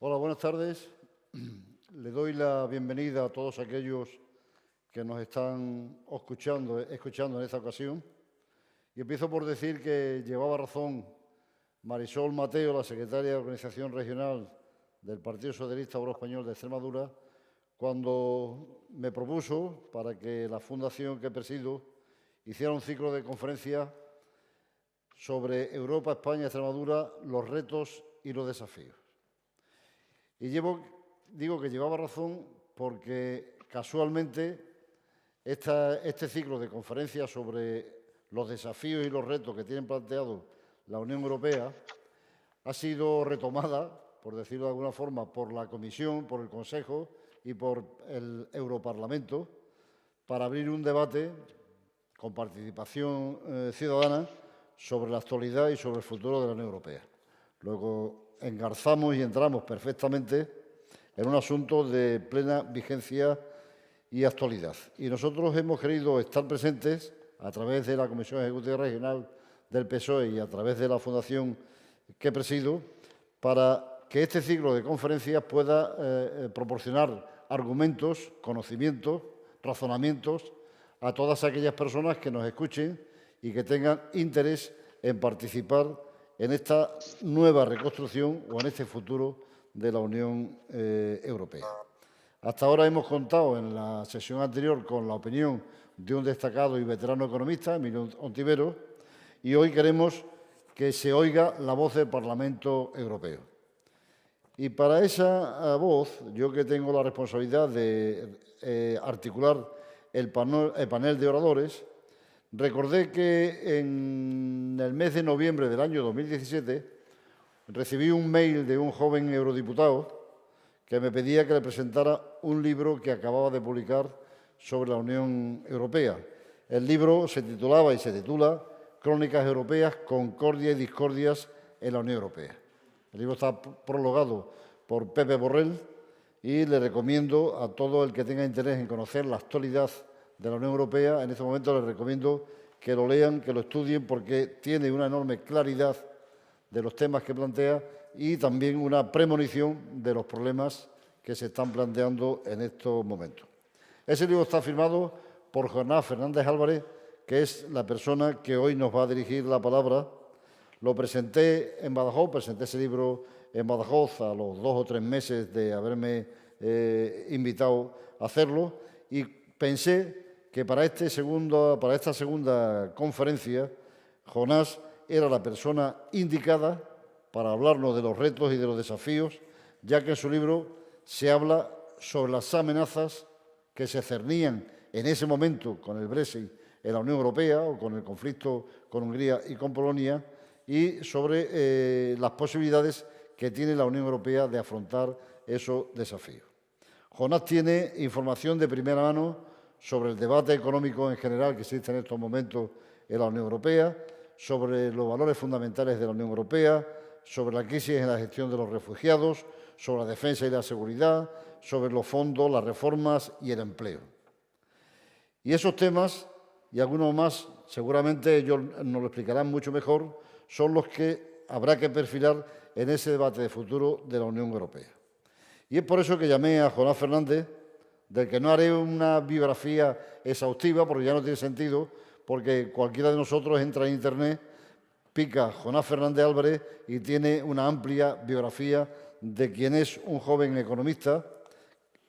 Hola, buenas tardes. Le doy la bienvenida a todos aquellos que nos están escuchando en esta ocasión. Y empiezo por decir que llevaba razón Marisol Mateo, la secretaria de Organización Regional del Partido Socialista Obrero Español de Extremadura, cuando me propuso para que la fundación que presido hiciera un ciclo de conferencias sobre Europa, España y Extremadura, los retos y los desafíos. Y digo que llevaba razón porque casualmente este ciclo de conferencias sobre los desafíos y los retos que tienen planteado la Unión Europea ha sido retomada, por decirlo de alguna forma, por la Comisión, por el Consejo y por el Europarlamento para abrir un debate con participación ciudadana sobre la actualidad y sobre el futuro de la Unión Europea. Luego engarzamos y entramos perfectamente en un asunto de plena vigencia y actualidad. Y nosotros hemos querido estar presentes a través de la Comisión Ejecutiva Regional del PSOE y a través de la fundación que presido para que este ciclo de conferencias pueda proporcionar argumentos, conocimientos, razonamientos a todas aquellas personas que nos escuchen y que tengan interés en participar en esta nueva reconstrucción o en este futuro de la Unión Europea. Hasta ahora hemos contado en la sesión anterior con la opinión de un destacado y veterano economista, Emilio Ontivero, y hoy queremos que se oiga la voz del Parlamento Europeo. Y para esa voz, yo que tengo la responsabilidad de articular el panel de oradores, recordé que en el mes de noviembre del año 2017 recibí un mail de un joven eurodiputado que me pedía que le presentara un libro que acababa de publicar sobre la Unión Europea. El libro se titulaba y se titula Crónicas Europeas, Concordia y Discordias en la Unión Europea. El libro está prologado por Pepe Borrell y le recomiendo a todo el que tenga interés en conocer la actualidad de la Unión Europea, en este momento les recomiendo que lo lean, que lo estudien, porque tiene una enorme claridad de los temas que plantea y también una premonición de los problemas que se están planteando en estos momentos. Ese libro está firmado por Jonás Fernández Álvarez, que es la persona que hoy nos va a dirigir la palabra. Lo presenté en Badajoz, presenté ese libro en Badajoz a los 2 o 3 meses de haberme invitado a hacerlo y pensé que para esta segunda conferencia, Jonás era la persona indicada para hablarnos de los retos y de los desafíos, ya que en su libro se habla sobre las amenazas que se cernían en ese momento con el Brexit en la Unión Europea o con el conflicto con Hungría y con Polonia y sobre las posibilidades que tiene la Unión Europea de afrontar esos desafíos. Jonás tiene información de primera mano sobre el debate económico en general que existe en estos momentos en la Unión Europea, sobre los valores fundamentales de la Unión Europea, sobre la crisis en la gestión de los refugiados, sobre la defensa y la seguridad, sobre los fondos, las reformas y el empleo. Y esos temas, y algunos más, seguramente ellos nos lo explicarán mucho mejor, son los que habrá que perfilar en ese debate de futuro de la Unión Europea. Y es por eso que llamé a Jonás Fernández, del que no haré una biografía exhaustiva, porque ya no tiene sentido, porque cualquiera de nosotros entra en Internet, pica Jonás Fernández Álvarez y tiene una amplia biografía de quien es un joven economista,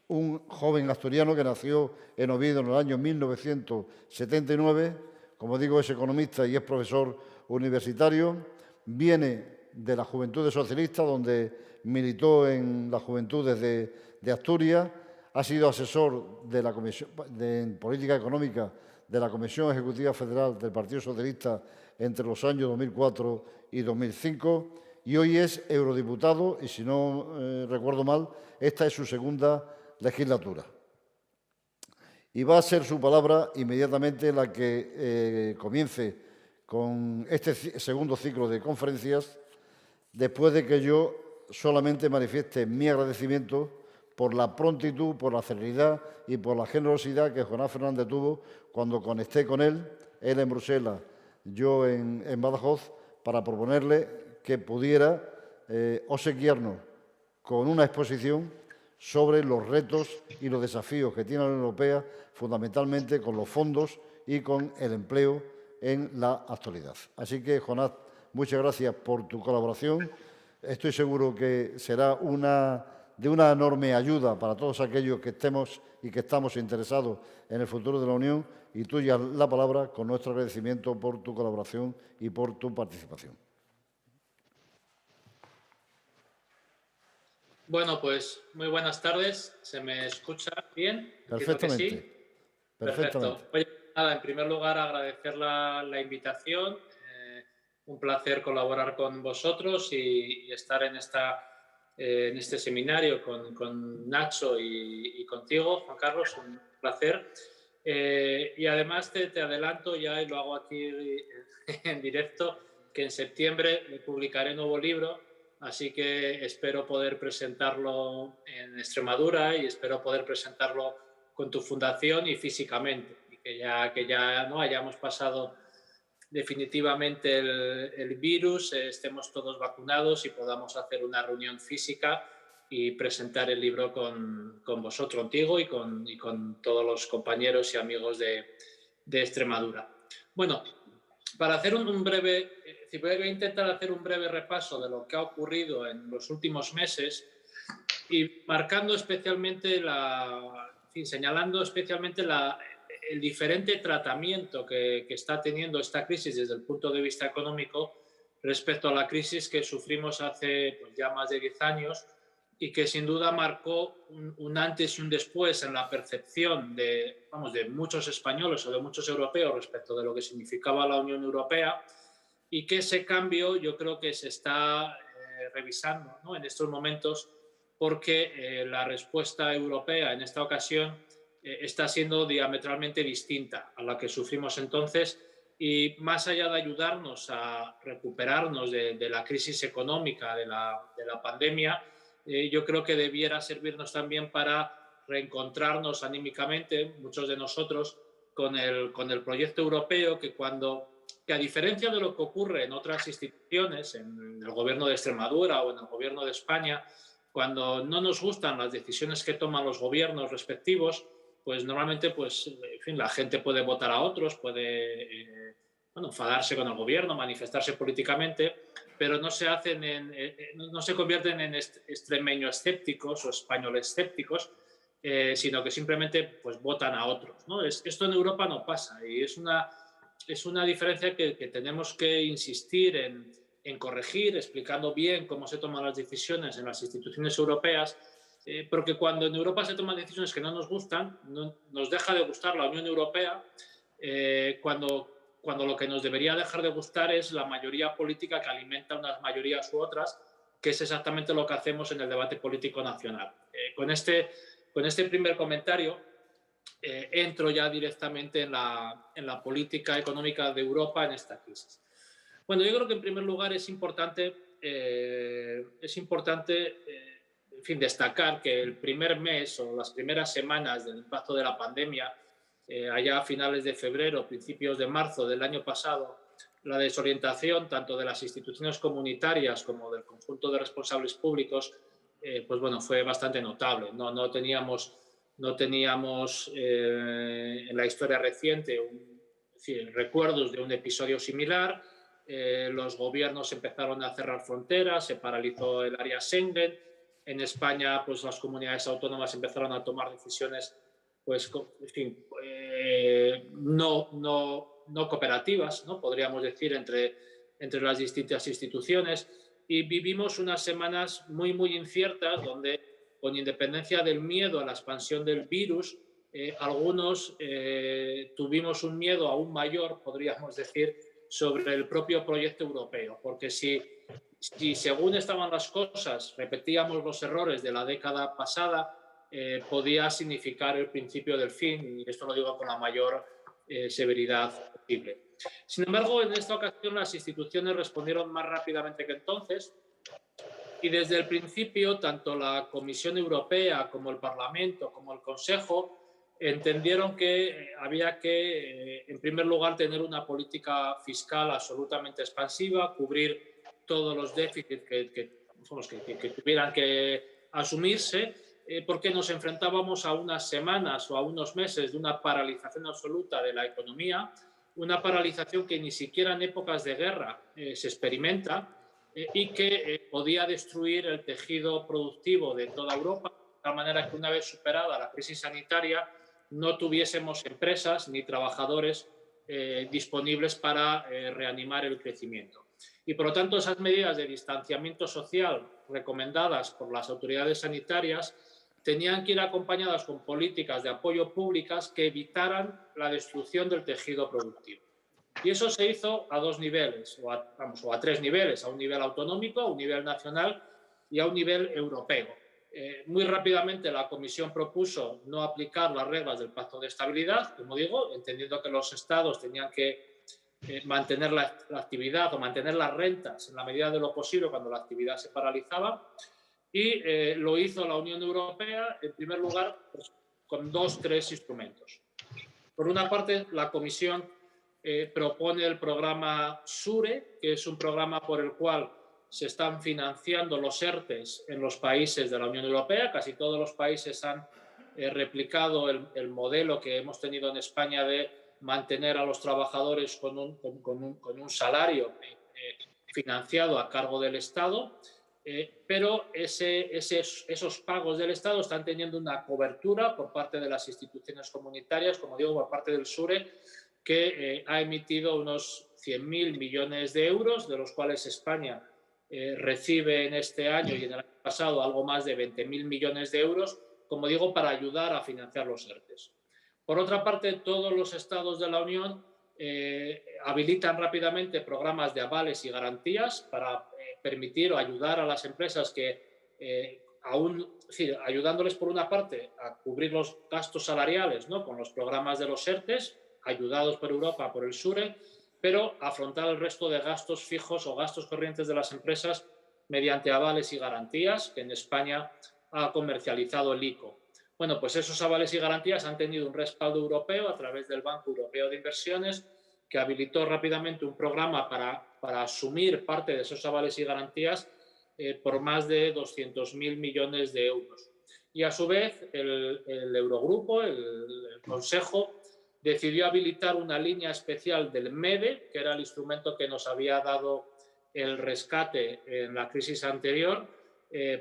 un joven asturiano que nació en Oviedo en el año 1979, como digo, es economista y es profesor universitario, viene de la Juventudes Socialistas, donde militó en las Juventudes de Asturias, ha sido asesor de la Comisión de Política Económica de la Comisión Ejecutiva Federal del Partido Socialista entre los años 2004 y 2005 y hoy es eurodiputado y, si no recuerdo mal, esta es su segunda legislatura. Y va a ser su palabra inmediatamente la que comience con este segundo ciclo de conferencias, después de que yo solamente manifieste mi agradecimiento por la prontitud, por la celeridad y por la generosidad que Jonás Fernández tuvo cuando conecté con él en Bruselas, yo en Badajoz, para proponerle que pudiera obsequiarnos con una exposición sobre los retos y los desafíos que tiene la Unión Europea, fundamentalmente con los fondos y con el empleo en la actualidad. Así que, Jonás, muchas gracias por tu colaboración. Estoy seguro que será de una enorme ayuda para todos aquellos que estemos y que estamos interesados en el futuro de la Unión, y tuya la palabra con nuestro agradecimiento por tu colaboración y por tu participación. Bueno, pues muy buenas tardes. ¿Se me escucha bien? Perfectamente. Que sí. Perfecto. Oye, nada, en primer lugar, agradecer la invitación. Un placer colaborar con vosotros y estar en este seminario con Nacho y contigo, Juan Carlos. Un placer. Y además te adelanto ya, y lo hago aquí en directo, que en septiembre publicaré nuevo libro. Así que espero poder presentarlo en Extremadura y espero poder presentarlo con tu fundación y físicamente. Y que ya no hayamos pasado definitivamente el virus, estemos todos vacunados y podamos hacer una reunión física y presentar el libro con vosotros, contigo y con todos los compañeros y amigos de Extremadura. Bueno, para hacer voy a intentar hacer un breve repaso de lo que ha ocurrido en los últimos meses y marcando especialmente señalando especialmente el diferente tratamiento que está teniendo esta crisis desde el punto de vista económico respecto a la crisis que sufrimos hace ya más de 10 años y que sin duda marcó un antes y un después en la percepción de muchos españoles o de muchos europeos respecto de lo que significaba la Unión Europea, y que ese cambio yo creo que se está revisando, ¿no?, en estos momentos, porque la respuesta europea en esta ocasión está siendo diametralmente distinta a la que sufrimos entonces, y más allá de ayudarnos a recuperarnos de la crisis económica de la pandemia, yo creo que debiera servirnos también para reencontrarnos anímicamente, muchos de nosotros, con el proyecto europeo, que a diferencia de lo que ocurre en otras instituciones, en el gobierno de Extremadura o en el gobierno de España, cuando no nos gustan las decisiones que toman los gobiernos respectivos, pues normalmente la gente puede votar a otros, puede enfadarse con el gobierno, manifestarse políticamente, pero no se convierten en extremeños escépticos o españoles escépticos, sino que simplemente votan a otros, ¿no? Esto en Europa no pasa, y es una diferencia que tenemos que insistir en corregir, explicando bien cómo se toman las decisiones en las instituciones europeas, porque cuando en Europa se toman decisiones que no nos gustan, nos deja de gustar la Unión Europea, cuando lo que nos debería dejar de gustar es la mayoría política que alimenta unas mayorías u otras, que es exactamente lo que hacemos en el debate político nacional. Con este primer comentario entro ya directamente en la política económica de Europa en esta crisis. Bueno, yo creo que en primer lugar es importante destacar que el primer mes o las primeras semanas del impacto de la pandemia, allá a finales de febrero, principios de marzo del año pasado, la desorientación tanto de las instituciones comunitarias como del conjunto de responsables públicos fue bastante notable. No teníamos en la historia reciente recuerdos de un episodio similar. Los gobiernos empezaron a cerrar fronteras, se paralizó el área Schengen. En España, las comunidades autónomas empezaron a tomar decisiones no cooperativas, ¿no?, podríamos decir, entre las distintas instituciones, y vivimos unas semanas muy, muy inciertas donde, con independencia del miedo a la expansión del virus, algunos tuvimos un miedo aún mayor, podríamos decir, sobre el propio proyecto europeo, porque si según estaban las cosas repetíamos los errores de la década pasada, podía significar el principio del fin, y esto lo digo con la mayor severidad posible. Sin embargo, en esta ocasión las instituciones respondieron más rápidamente que entonces, y desde el principio tanto la Comisión Europea como el Parlamento como el Consejo entendieron que había que, en primer lugar, tener una política fiscal absolutamente expansiva, cubrir todos los déficits que tuvieran que asumirse porque nos enfrentábamos a unas semanas o a unos meses de una paralización absoluta de la economía, una paralización que ni siquiera en épocas de guerra se experimenta y que podía destruir el tejido productivo de toda Europa, de tal manera que una vez superada la crisis sanitaria no tuviésemos empresas ni trabajadores disponibles para reanimar el crecimiento. Y por lo tanto esas medidas de distanciamiento social recomendadas por las autoridades sanitarias tenían que ir acompañadas con políticas de apoyo públicas que evitaran la destrucción del tejido productivo. Y eso se hizo a dos niveles, o a tres niveles, a un nivel autonómico, a un nivel nacional y a un nivel europeo. Muy rápidamente la Comisión propuso no aplicar las reglas del Pacto de Estabilidad, como digo, entendiendo que los Estados tenían que mantener la actividad o mantener las rentas en la medida de lo posible cuando la actividad se paralizaba. Y lo hizo la Unión Europea, en primer lugar, pues, con tres instrumentos. Por una parte, la Comisión propone el programa SURE, que es un programa por el cual se están financiando los ERTEs en los países de la Unión Europea. Casi todos los países han replicado el modelo que hemos tenido en España de mantener a los trabajadores con un salario financiado a cargo del Estado. Pero esos pagos del Estado están teniendo una cobertura por parte de las instituciones comunitarias, como digo, por parte del SURE, que ha emitido unos 100.000 millones de euros, de los cuales España recibe en este año y en el año pasado algo más de 20.000 millones de euros, como digo, para ayudar a financiar los ERTEs. Por otra parte, todos los estados de la Unión habilitan rápidamente programas de avales y garantías para permitir o ayudar a las empresas que ayudándoles por una parte a cubrir los gastos salariales, ¿no?, con los programas de los ERTEs, ayudados por Europa, por el SURE, pero afrontar el resto de gastos fijos o gastos corrientes de las empresas mediante avales y garantías, que en España ha comercializado el ICO. Bueno, pues esos avales y garantías han tenido un respaldo europeo a través del Banco Europeo de Inversiones, que habilitó rápidamente un programa para asumir parte de esos avales y garantías por más de 200.000 millones de euros. Y a su vez, el Eurogrupo, el Consejo, decidió habilitar una línea especial del MEDE, que era el instrumento que nos había dado el rescate en la crisis anterior,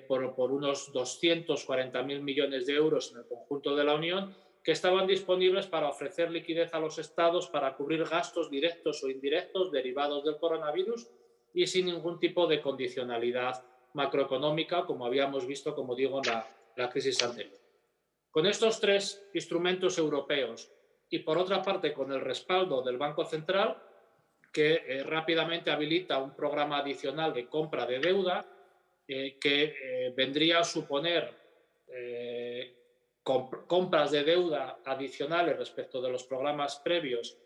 por unos 240.000 millones de euros en el conjunto de la Unión, que estaban disponibles para ofrecer liquidez a los estados para cubrir gastos directos o indirectos derivados del coronavirus y sin ningún tipo de condicionalidad macroeconómica, como habíamos visto, como digo, en la crisis anterior. Con estos tres instrumentos europeos y, por otra parte, con el respaldo del Banco Central, que rápidamente habilita un programa adicional de compra de deuda que vendría a suponer compras de deuda adicionales respecto de los programas previos,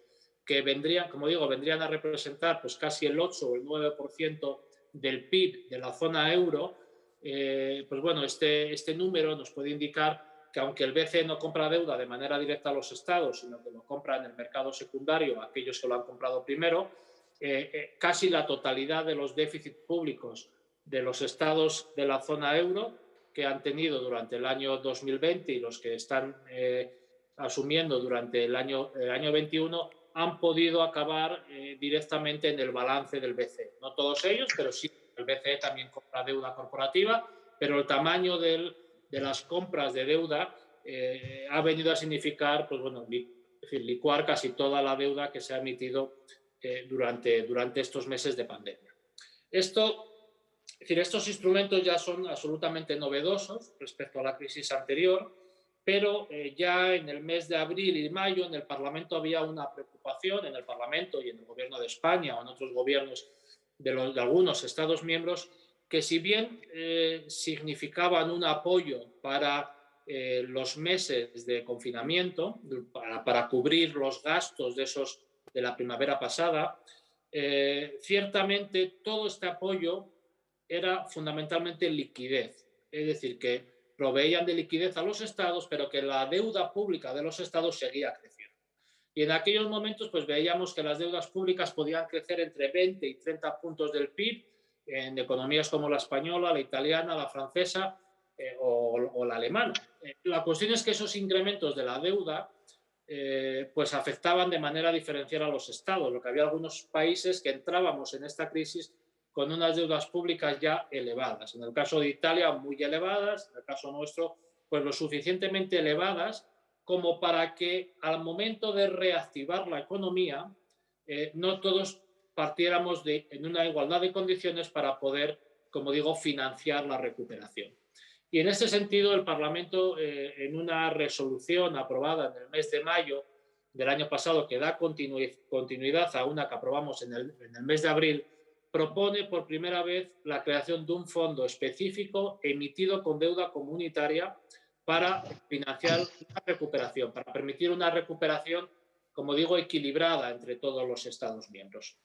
que vendrían, como digo, vendrían a representar pues casi el 8 o el 9% del PIB de la zona euro. Pues bueno, este número nos puede indicar que aunque el BCE no compra deuda de manera directa a los estados, sino que lo compra en el mercado secundario a aquellos que lo han comprado primero, casi la totalidad de los déficits públicos de los estados de la zona euro que han tenido durante el año 2020 y los que están asumiendo durante el año 21 han podido acabar directamente en el balance del BCE. No todos ellos, pero sí el BCE también compra deuda corporativa, pero el tamaño de las compras de deuda ha venido a significar, pues bueno, licuar casi toda la deuda que se ha emitido durante estos meses de pandemia. Estos instrumentos ya son absolutamente novedosos respecto a la crisis anterior, pero ya en el mes de abril y mayo en el Parlamento había una preocupación, en el Parlamento y en el Gobierno de España o en otros gobiernos de algunos Estados miembros, que si bien significaban un apoyo para los meses de confinamiento, para cubrir los gastos de la primavera pasada, ciertamente todo este apoyo era fundamentalmente liquidez, es decir, que proveían de liquidez a los estados, pero que la deuda pública de los estados seguía creciendo. Y en aquellos momentos pues veíamos que las deudas públicas podían crecer entre 20 y 30 puntos del PIB en economías como la española, la italiana, la francesa, o la alemana. La cuestión es que esos incrementos de la deuda pues afectaban de manera diferencial a los estados, lo que había algunos países que entrábamos en esta crisis con unas deudas públicas ya elevadas. En el caso de Italia, muy elevadas, en el caso nuestro, pues lo suficientemente elevadas como para que al momento de reactivar la economía no todos partiéramos en una igualdad de condiciones para poder, como digo, financiar la recuperación. Y en este sentido, el Parlamento, en una resolución aprobada en el mes de mayo del año pasado, que da continuidad a una que aprobamos en el mes de abril, propone por primera vez la creación de un fondo específico emitido con deuda comunitaria para financiar la recuperación, para permitir una recuperación, como digo, equilibrada entre todos los Estados miembros.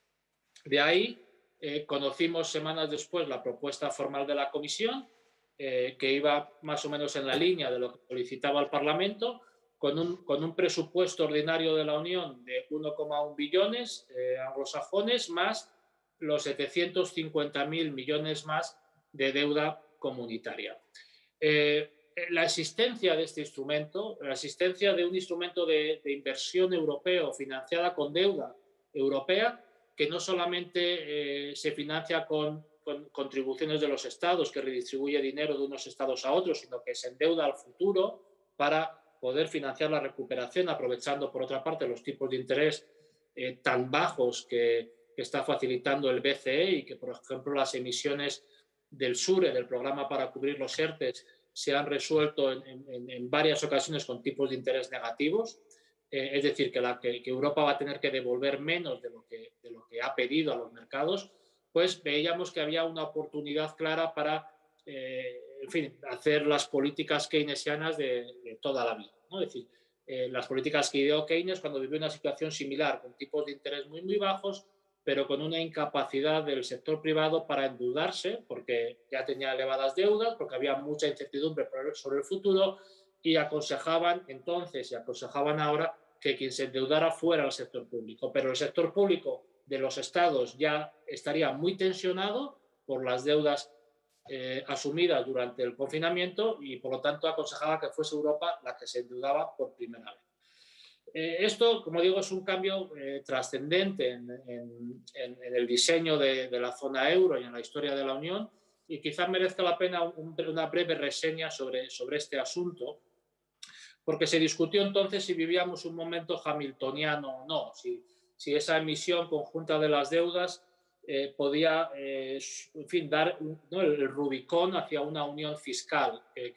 De ahí conocimos semanas después la propuesta formal de la Comisión, que iba más o menos en la línea de lo que solicitaba el Parlamento, con un presupuesto ordinario de la Unión de 1,1 billones anglosajones, más los 750.000 millones más de deuda comunitaria. La existencia de este instrumento, la existencia de un instrumento de inversión europeo financiada con deuda europea, que no solamente se financia con contribuciones de los estados, que redistribuye dinero de unos estados a otros, sino que se endeuda al futuro para poder financiar la recuperación, aprovechando, por otra parte, los tipos de interés tan bajos que está facilitando el BCE y que, por ejemplo, las emisiones del SURE, del programa para cubrir los ERTES, se han resuelto en varias ocasiones con tipos de interés negativos. Es decir, que Europa va a tener que devolver menos de lo que ha pedido a los mercados, pues veíamos que había una oportunidad clara para, en fin, hacer las políticas keynesianas de toda la vida, ¿no? Es decir, las políticas que ideó Keynes cuando vivió una situación similar, con tipos de interés muy, muy bajos, pero con una incapacidad del sector privado para endeudarse, porque ya tenía elevadas deudas, porque había mucha incertidumbre sobre el futuro, y aconsejaban entonces y aconsejaban ahora que quien se endeudara fuera el sector público. Pero el sector público de los estados ya estaría muy tensionado por las deudas asumidas durante el confinamiento y, por lo tanto, aconsejaba que fuese Europa la que se endeudaba por primera vez. Esto, como digo, es un cambio trascendente en el diseño de la zona euro y en la historia de la Unión, y quizás merezca la pena una breve reseña sobre este asunto, porque se discutió entonces si vivíamos un momento hamiltoniano o no, si esa emisión conjunta de las deudas podía, en fin, dar el Rubicón hacia una unión fiscal, que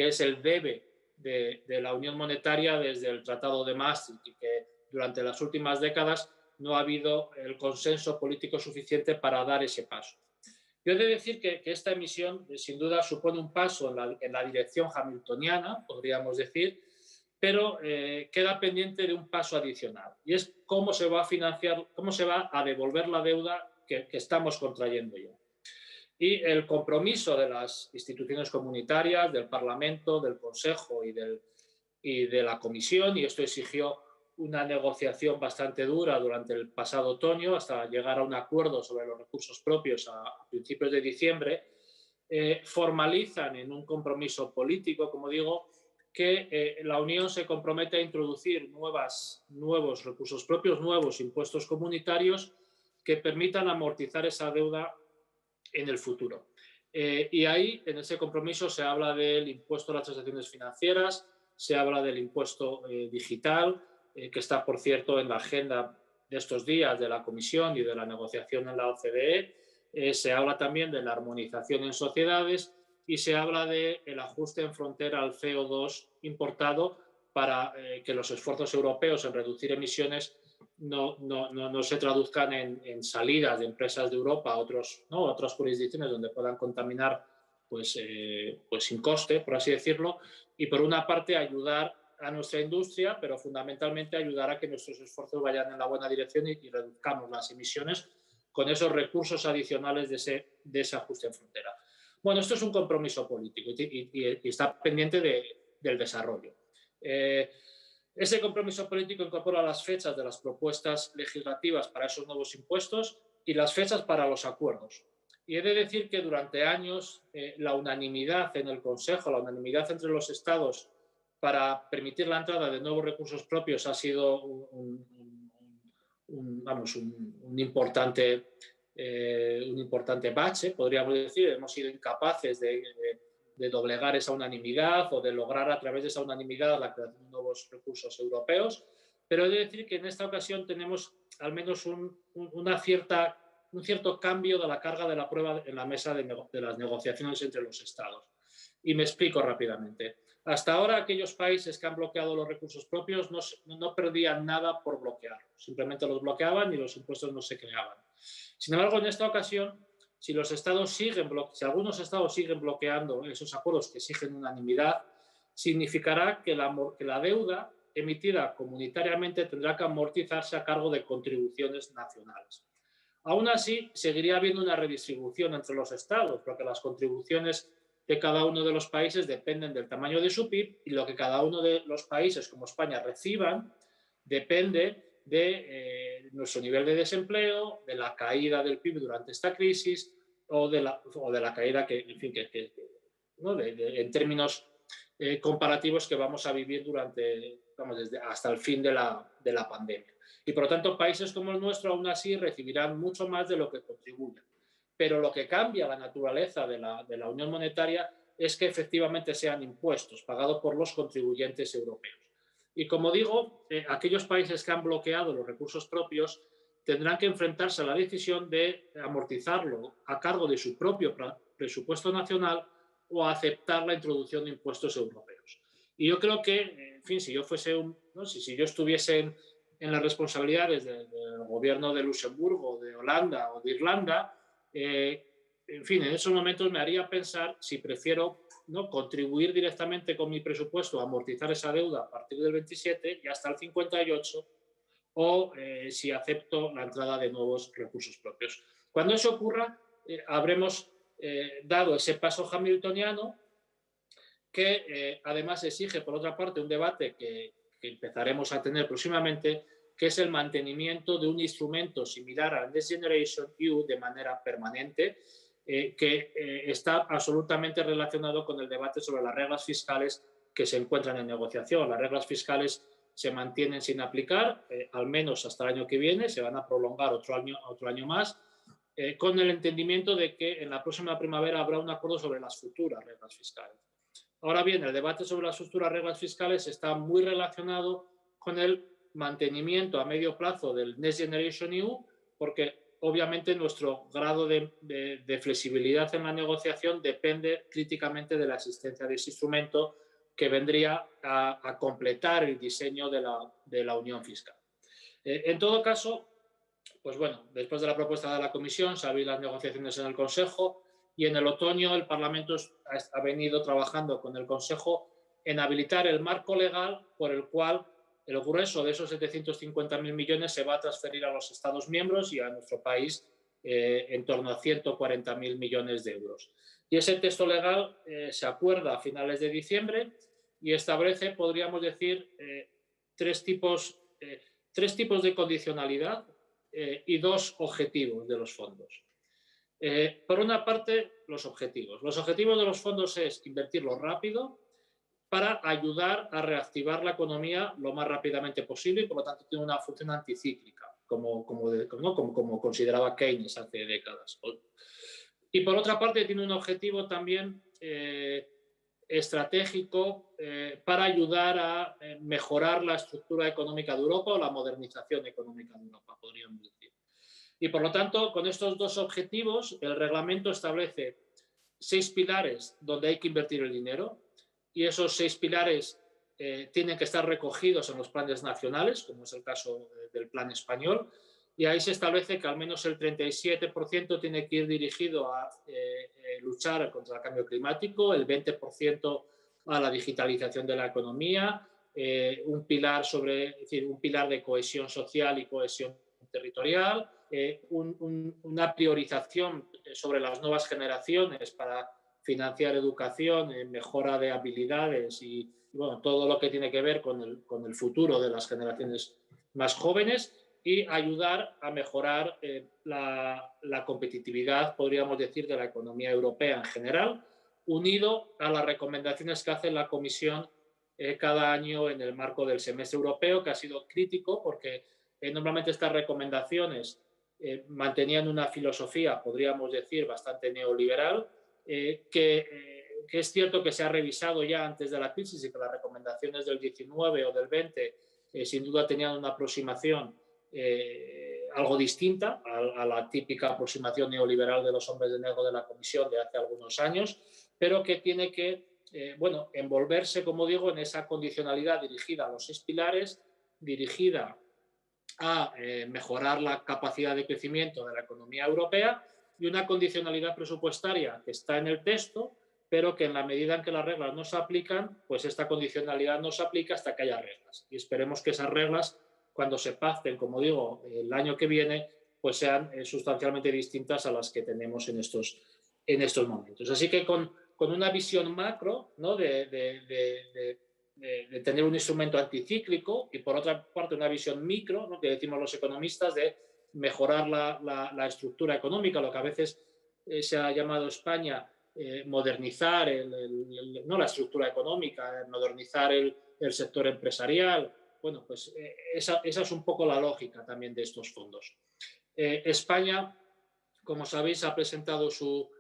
es el debe de la unión monetaria desde el Tratado de Maastricht, y que durante las últimas décadas no ha habido el consenso político suficiente para dar ese paso. Yo he de decir que esta emisión sin duda supone un paso en la dirección hamiltoniana, podríamos decir, pero queda pendiente de un paso adicional, y es cómo se va a financiar, cómo se va a devolver la deuda que estamos contrayendo ya. Y el compromiso de las instituciones comunitarias, del Parlamento, del Consejo y de la Comisión, y esto exigió una negociación bastante dura durante el pasado otoño hasta llegar a un acuerdo sobre los recursos propios a principios de diciembre, formalizan en un compromiso político, como digo, que la Unión se compromete a introducir nuevos recursos propios, nuevos impuestos comunitarios que permitan amortizar esa deuda en el futuro. Y ahí, en ese compromiso, se habla del impuesto a las transacciones financieras, se habla del impuesto digital, que está, por cierto, en la agenda de estos días de la Comisión y de la negociación en la OCDE. Se habla también de la armonización en sociedades y se habla del ajuste en frontera al CO2 importado para que los esfuerzos europeos en reducir emisiones no se traduzcan en salidas de empresas de Europa a otras jurisdicciones donde puedan contaminar pues sin coste, por así decirlo, y por una parte ayudar a nuestra industria, pero fundamentalmente ayudar a que nuestros esfuerzos vayan en la buena dirección y reduzcamos las emisiones con esos recursos adicionales de ese ajuste en frontera. Bueno, esto es un compromiso político y está pendiente del desarrollo. Ese compromiso político incorpora las fechas de las propuestas legislativas para esos nuevos impuestos y las fechas para los acuerdos. Y he de decir que durante años la unanimidad en el Consejo, la unanimidad entre los Estados para permitir la entrada de nuevos recursos propios ha sido un importante bache, podríamos decir. Hemos sido incapaces de doblegar esa unanimidad o de lograr a través de esa unanimidad la creación de nuevos recursos europeos. Pero he de decir que en esta ocasión tenemos al menos un cierto cambio de la carga de la prueba en la mesa de las negociaciones entre los Estados. Y me explico rápidamente. Hasta ahora, aquellos países que han bloqueado los recursos propios no perdían nada por bloquearlos. Simplemente los bloqueaban y los impuestos no se creaban. Sin embargo, en esta ocasión, si algunos estados siguen bloqueando esos acuerdos que exigen unanimidad, significará que la deuda emitida comunitariamente tendrá que amortizarse a cargo de contribuciones nacionales. Aún así, seguiría habiendo una redistribución entre los estados, porque las contribuciones de cada uno de los países dependen del tamaño de su PIB, y lo que cada uno de los países, como España, reciban depende de nuestro nivel de desempleo, de la caída del PIB durante esta crisis o de la caída en términos comparativos que vamos a vivir hasta el fin de la pandemia. Y por lo tanto, países como el nuestro aún así recibirán mucho más de lo que contribuyan. Pero lo que cambia la naturaleza de la Unión Monetaria es que efectivamente sean impuestos pagados por los contribuyentes europeos. Y como digo, aquellos países que han bloqueado los recursos propios tendrán que enfrentarse a la decisión de amortizarlo a cargo de su propio presupuesto nacional o aceptar la introducción de impuestos europeos. Y yo creo que, en fin, si yo estuviese en las responsabilidades del gobierno de Luxemburgo, de Holanda o de Irlanda, en fin, en esos momentos me haría pensar si prefiero contribuir directamente con mi presupuesto a amortizar esa deuda a partir del 27 y hasta el 58, o si acepto la entrada de nuevos recursos propios. Cuando eso ocurra, habremos dado ese paso hamiltoniano que además exige, por otra parte, un debate que empezaremos a tener próximamente, que es el mantenimiento de un instrumento similar al Next Generation EU de manera permanente, que está absolutamente relacionado con el debate sobre las reglas fiscales que se encuentran en negociación. Las reglas fiscales se mantienen sin aplicar, al menos hasta el año que viene, se van a prolongar otro año más, con el entendimiento de que en la próxima primavera habrá un acuerdo sobre las futuras reglas fiscales. Ahora bien, el debate sobre las futuras reglas fiscales está muy relacionado con el mantenimiento a medio plazo del Next Generation EU, porque obviamente nuestro grado de flexibilidad en la negociación depende críticamente de la existencia de ese instrumento que vendría a completar el diseño de la unión fiscal. En todo caso, pues bueno, después de la propuesta de la Comisión se han abierto las negociaciones en el Consejo, y en el otoño el Parlamento ha venido trabajando con el Consejo en habilitar el marco legal por el cual el grueso de esos 750.000 millones se va a transferir a los Estados miembros y a nuestro país en torno a 140.000 millones de euros. Y ese texto legal se acuerda a finales de diciembre y establece, podríamos decir, tres tipos de condicionalidad y dos objetivos de los fondos. Por una parte, los objetivos. Los objetivos de los fondos es invertirlo rápido para ayudar a reactivar la economía lo más rápidamente posible, y por lo tanto tiene una función anticíclica, como consideraba Keynes hace décadas. Y por otra parte tiene un objetivo también estratégico para ayudar a mejorar la estructura económica de Europa o la modernización económica de Europa, podríamos decir. Y por lo tanto, con estos dos objetivos, el reglamento establece 6 pilares donde hay que invertir el dinero, y esos 6 pilares tienen que estar recogidos en los planes nacionales, como es el caso del plan español, y ahí se establece que al menos el 37% tiene que ir dirigido a luchar contra el cambio climático, el 20% a la digitalización de la economía, un pilar de cohesión social y cohesión territorial, una priorización sobre las nuevas generaciones para financiar educación, mejora de habilidades y bueno, todo lo que tiene que ver con el futuro de las generaciones más jóvenes, y ayudar a mejorar la competitividad, podríamos decir, de la economía europea en general, unido a las recomendaciones que hace la Comisión cada año en el marco del semestre europeo, que ha sido crítico porque normalmente estas recomendaciones mantenían una filosofía, podríamos decir, bastante neoliberal, que es cierto que se ha revisado ya antes de la crisis y que las recomendaciones del 19 o del 20 sin duda tenían una aproximación algo distinta a la típica aproximación neoliberal de los hombres de negro de la Comisión de hace algunos años, pero que tiene que envolverse, como digo, en esa condicionalidad dirigida a los 6 pilares, dirigida a mejorar la capacidad de crecimiento de la economía europea y una condicionalidad presupuestaria que está en el texto, pero que en la medida en que las reglas no se aplican, pues esta condicionalidad no se aplica hasta que haya reglas. Y esperemos que esas reglas, cuando se pacten, como digo, el año que viene, pues sean sustancialmente distintas a las que tenemos en estos momentos. Así que con una visión macro, ¿no? de tener un instrumento anticíclico y, por otra parte, una visión micro, ¿no? que decimos los economistas, de mejorar la estructura económica, lo que a veces se ha llamado España modernizar no la estructura económica, modernizar el sector empresarial. Bueno, pues esa es un poco la lógica también de estos fondos. España, como sabéis, ha presentado su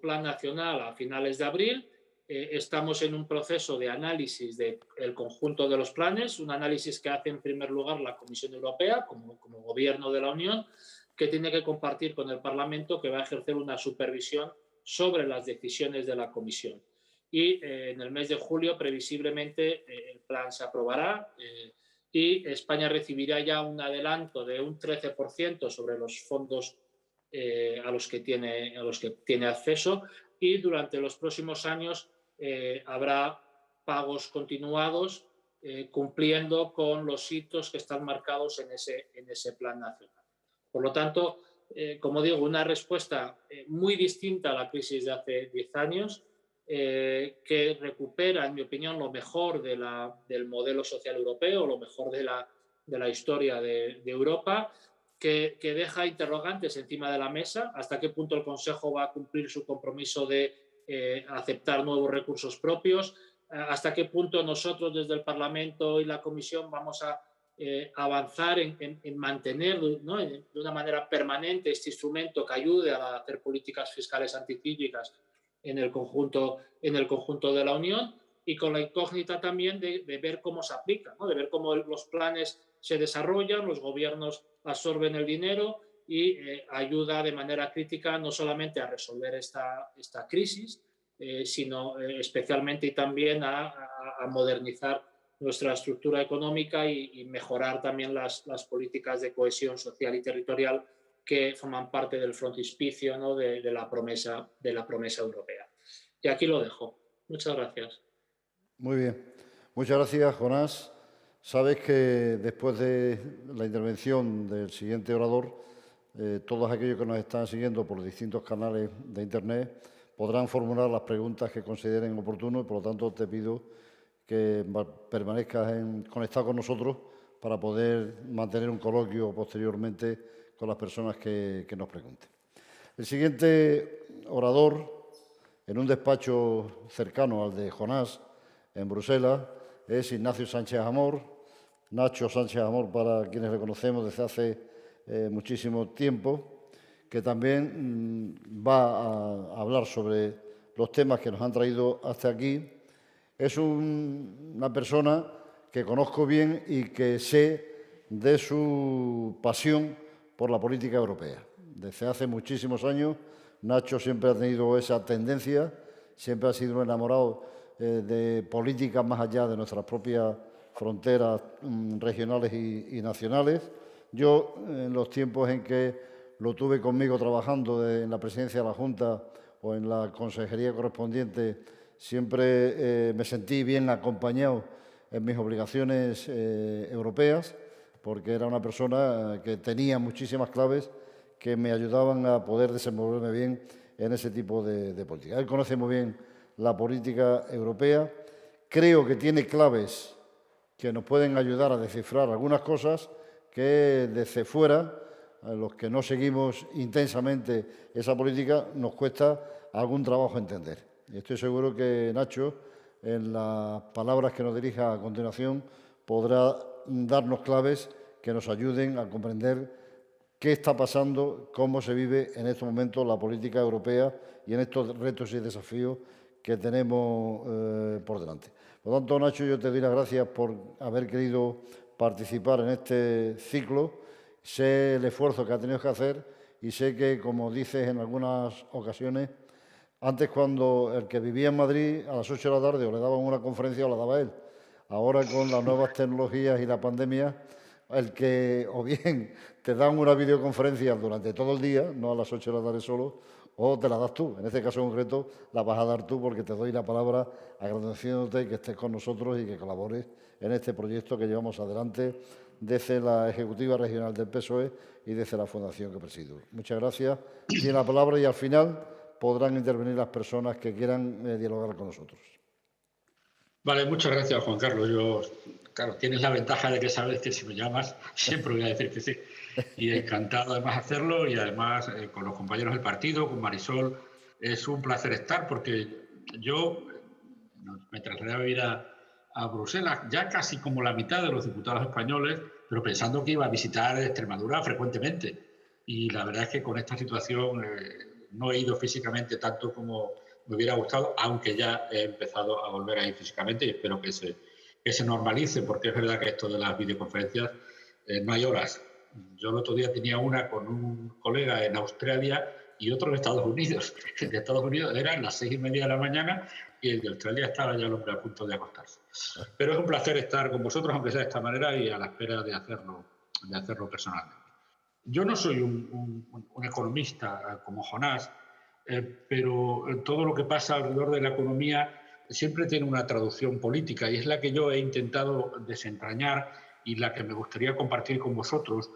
plan nacional a finales de abril. Estamos en un proceso de análisis del conjunto de los planes, un análisis que hace en primer lugar la Comisión Europea como gobierno de la Unión, que tiene que compartir con el Parlamento, que va a ejercer una supervisión sobre las decisiones de la Comisión. Y en el mes de julio, previsiblemente, el plan se aprobará y España recibirá ya un adelanto de un 13% sobre los fondos a los que tiene acceso, y durante los próximos años habrá pagos continuados cumpliendo con los hitos que están marcados en ese plan nacional. Por lo tanto, como digo, una respuesta muy distinta a la crisis de hace 10 años, que recupera, en mi opinión, lo mejor del modelo social europeo, lo mejor de la historia de Europa, que deja interrogantes encima de la mesa, hasta qué punto el Consejo va a cumplir su compromiso de aceptar nuevos recursos propios, hasta qué punto nosotros desde el Parlamento y la Comisión vamos a avanzar en mantener, ¿no?, de una manera permanente este instrumento que ayude a hacer políticas fiscales anticíclicas en el conjunto de la Unión, y con la incógnita también de ver cómo se aplica, ¿no?, de ver cómo los planes se desarrollan, los gobiernos absorben el dinero y ayuda de manera crítica no solamente a resolver esta crisis, sino especialmente y también a modernizar nuestra estructura económica y mejorar también las políticas de cohesión social y territorial que forman parte del frontispicio, ¿no?, de la promesa europea. Y aquí lo dejo. Muchas gracias. Muy bien. Muchas gracias, Jonás. Sabes que después de la intervención del siguiente orador, todos aquellos que nos están siguiendo por distintos canales de Internet podrán formular las preguntas que consideren oportuno, y por lo tanto te pido que permanezcas conectado con nosotros para poder mantener un coloquio posteriormente con las personas que nos pregunten. El siguiente orador, en un despacho cercano al de Jonás, en Bruselas, es Ignacio Sánchez Amor, Nacho Sánchez Amor para quienes le conocemos desde hace muchísimo tiempo, que también va a hablar sobre los temas que nos han traído hasta aquí. Es una persona que conozco bien y que sé de su pasión por la política europea. Desde hace muchísimos años, Nacho siempre ha tenido esa tendencia, siempre ha sido un enamorado de políticas más allá de nuestras propias fronteras regionales y nacionales. Yo, en los tiempos en que lo tuve conmigo trabajando en la presidencia de la Junta o en la consejería correspondiente, siempre me sentí bien acompañado en mis obligaciones europeas, porque era una persona que tenía muchísimas claves que me ayudaban a poder desenvolverme bien en ese tipo de política. Él conoce muy bien la política europea. Creo que tiene claves que nos pueden ayudar a descifrar algunas cosas que desde fuera, a los que no seguimos intensamente esa política, nos cuesta algún trabajo entender. Y estoy seguro que Nacho, en las palabras que nos dirija a continuación, podrá darnos claves que nos ayuden a comprender qué está pasando, cómo se vive en estos momentos la política europea y en estos retos y desafíos que tenemos por delante. Por lo tanto, Nacho, yo te doy las gracias por haber querido participar en este ciclo. Sé el esfuerzo que ha tenido que hacer y sé que, como dices en algunas ocasiones, antes cuando el que vivía en Madrid a las 8 de la tarde o le daban una conferencia o la daba él. Ahora con las nuevas tecnologías y la pandemia, el que o bien te dan una videoconferencia durante todo el día, no a las 8 de la tarde solo, o te la das tú. En este caso concreto la vas a dar tú porque te doy la palabra agradeciéndote que estés con nosotros y que colabores en este proyecto que llevamos adelante desde la Ejecutiva Regional del PSOE y desde la Fundación que presido. Muchas gracias. Tiene la palabra y al final podrán intervenir las personas que quieran dialogar con nosotros. Vale, muchas gracias, Juan Carlos. Claro, tienes la ventaja de que sabes que si me llamas siempre voy a decir que sí. Y encantado además hacerlo y además con los compañeros del partido, con Marisol, es un placer estar porque yo me trasladé a vivir a Bruselas, ya casi como la mitad de los diputados españoles, pero pensando que iba a visitar Extremadura frecuentemente. Y la verdad es que con esta situación no he ido físicamente tanto como me hubiera gustado, aunque ya he empezado a volver a ir físicamente y espero que se normalice, porque es verdad que esto de las videoconferencias no hay horas. Yo el otro día tenía una con un colega en Australia y otro en Estados Unidos. El de Estados Unidos eran las 6:30 de la mañana y el de Australia estaba ya el hombre a punto de acostarse. Pero es un placer estar con vosotros, aunque sea de esta manera, y a la espera de hacerlo personalmente. Yo no soy un economista como Jonás, pero todo lo que pasa alrededor de la economía siempre tiene una traducción política y es la que yo he intentado desentrañar y la que me gustaría compartir con vosotros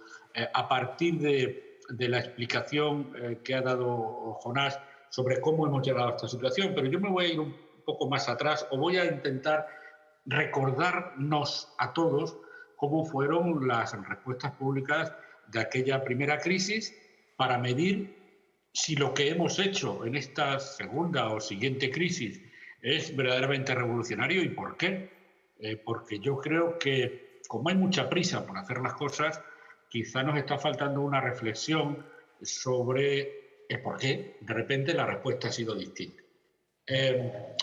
a partir de la explicación que ha dado Jonás sobre cómo hemos llegado a esta situación. Pero yo me voy a ir un poco más atrás o voy a intentar recordarnos a todos cómo fueron las respuestas públicas de aquella primera crisis para medir si lo que hemos hecho en esta segunda o siguiente crisis es verdaderamente revolucionario y por qué. Porque yo creo que, como hay mucha prisa por hacer las cosas, quizá nos está faltando una reflexión sobre el por qué de repente la respuesta ha sido distinta.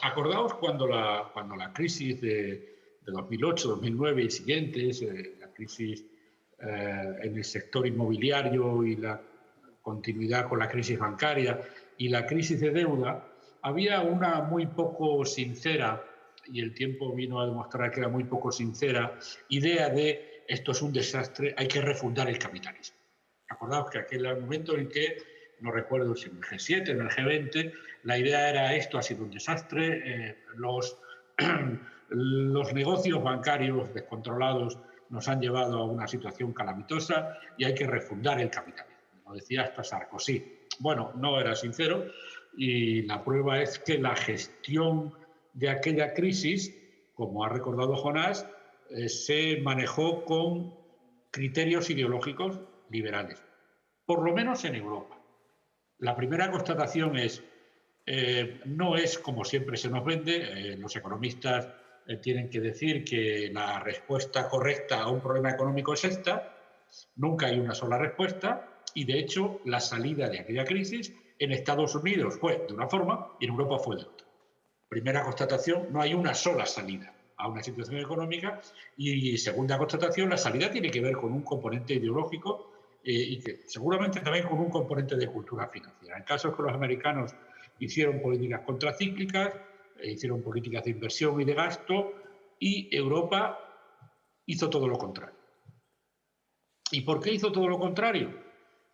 Acordaos cuando la crisis de 2008, 2009 y siguientes, la crisis en el sector inmobiliario y la continuidad con la crisis bancaria y la crisis de deuda, había una muy poco sincera, y el tiempo vino a demostrar que era muy poco sincera, idea de esto es un desastre, hay que refundar el capitalismo. Acordaos que aquel era el momento en que, no recuerdo si en el G7 o en el G20, la idea era esto ha sido un desastre, los negocios bancarios descontrolados nos han llevado a una situación calamitosa y hay que refundar el capitalismo. Lo decía hasta Sarkozy. Bueno, no era sincero y la prueba es que la gestión de aquella crisis, como ha recordado Jonás, se manejó con criterios ideológicos liberales, por lo menos en Europa. La primera constatación es, no es como siempre se nos vende, los economistas tienen que decir que la respuesta correcta a un problema económico es esta, nunca hay una sola respuesta y de hecho la salida de aquella crisis en Estados Unidos fue de una forma y en Europa fue de otra. Primera constatación, no hay una sola salida a una situación económica y segunda constatación, la salida tiene que ver con un componente ideológico y que seguramente también con un componente de cultura financiera. El caso es que los americanos hicieron políticas contracíclicas, hicieron políticas de inversión y de gasto y Europa hizo todo lo contrario. ¿Y por qué hizo todo lo contrario?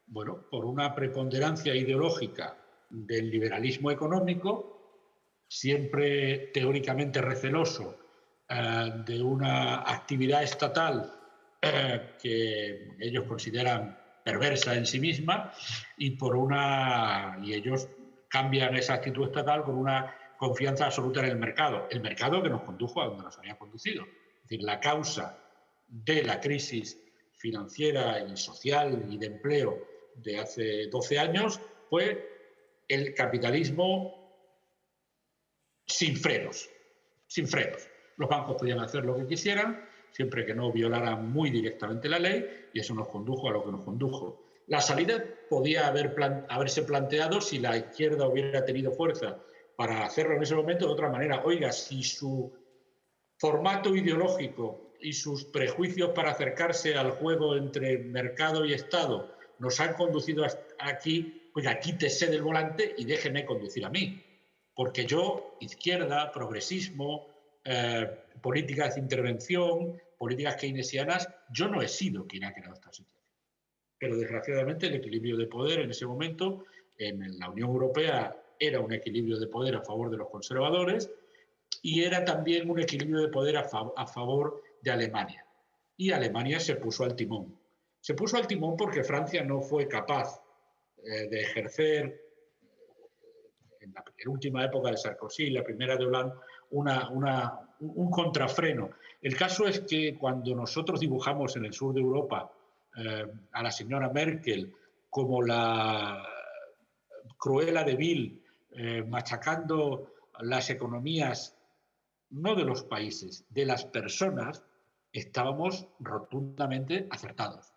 Bueno, por una preponderancia ideológica del liberalismo económico, siempre teóricamente receloso de una actividad estatal que ellos consideran perversa en sí misma y ellos cambian esa actitud estatal con una confianza absoluta en el mercado que nos condujo a donde nos había conducido. Es decir, la causa de la crisis financiera y social y de empleo de hace 12 años fue el capitalismo sin frenos, sin frenos. Los bancos podían hacer lo que quisieran, siempre que no violaran muy directamente la ley, y eso nos condujo a lo que nos condujo. La salida podía haberse planteado si la izquierda hubiera tenido fuerza para hacerlo en ese momento de otra manera. Oiga, si su formato ideológico y sus prejuicios para acercarse al juego entre mercado y Estado nos han conducido hasta aquí, oiga, quítese del volante y déjeme conducir a mí. Porque yo, izquierda, progresismo, políticas de intervención, políticas keynesianas, yo no he sido quien ha creado esta situación. Pero desgraciadamente el equilibrio de poder en ese momento en la Unión Europea era un equilibrio de poder a favor de los conservadores y era también un equilibrio de poder a favor de Alemania. Y Alemania se puso al timón. Se puso al timón porque Francia no fue capaz de ejercer, en la última época de Sarkozy, la primera de Hollande, un contrafreno. El caso es que cuando nosotros dibujamos en el sur de Europa a la señora Merkel como la Cruella de Vil, machacando las economías no de los países, de las personas, estábamos rotundamente acertados.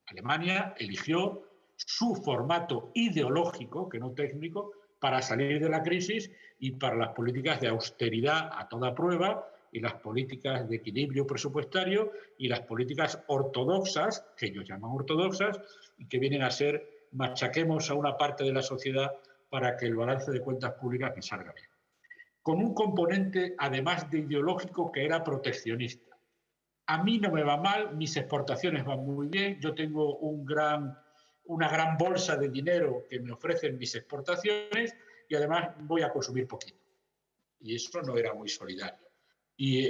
Alemania eligió su formato ideológico, que no técnico, para salir de la crisis y para las políticas de austeridad a toda prueba y las políticas de equilibrio presupuestario y las políticas ortodoxas, que ellos llaman ortodoxas, y que vienen a ser machaquemos a una parte de la sociedad para que el balance de cuentas públicas me salga bien. Con un componente, además de ideológico, que era proteccionista. A mí no me va mal, mis exportaciones van muy bien, yo tengo una gran bolsa de dinero que me ofrecen mis exportaciones y además voy a consumir poquito. Y eso no era muy solidario. Y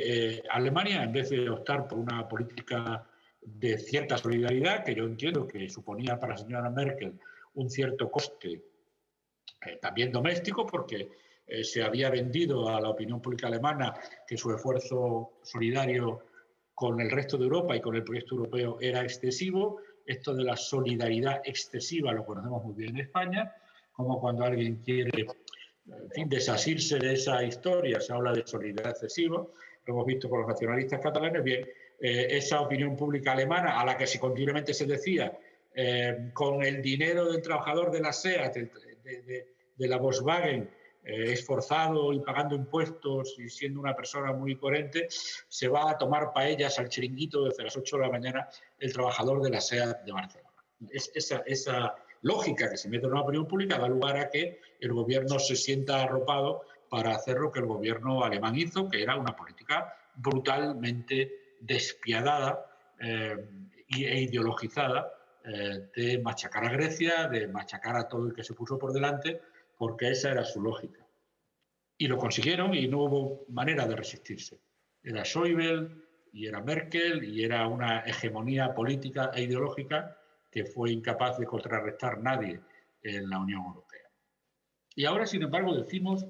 Alemania, en vez de optar por una política de cierta solidaridad, que yo entiendo que suponía para la señora Merkel un cierto coste también doméstico, porque se había vendido a la opinión pública alemana que su esfuerzo solidario con el resto de Europa y con el proyecto europeo era excesivo. Esto de la solidaridad excesiva lo conocemos muy bien en España, como cuando alguien quiere, en fin, desasirse de esa historia, se habla de solidaridad excesiva, lo hemos visto con los nacionalistas catalanes. Bien, esa opinión pública alemana a la que continuamente se decía, con el dinero del trabajador de la SEAT, de la Volkswagen, esforzado y pagando impuestos y siendo una persona muy coherente, se va a tomar paellas al chiringuito desde las 8 de la mañana el trabajador de la SEAT de Barcelona. Esa lógica que se mete en una opinión pública da lugar a que el gobierno se sienta arropado para hacer lo que el gobierno alemán hizo, que era una política brutalmente despiadada e ideologizada de machacar a Grecia, de machacar a todo el que se puso por delante, porque esa era su lógica. Y lo consiguieron y no hubo manera de resistirse. Era Schäuble y era Merkel y era una hegemonía política e ideológica que fue incapaz de contrarrestar nadie en la Unión Europea. Y ahora, sin embargo, decimos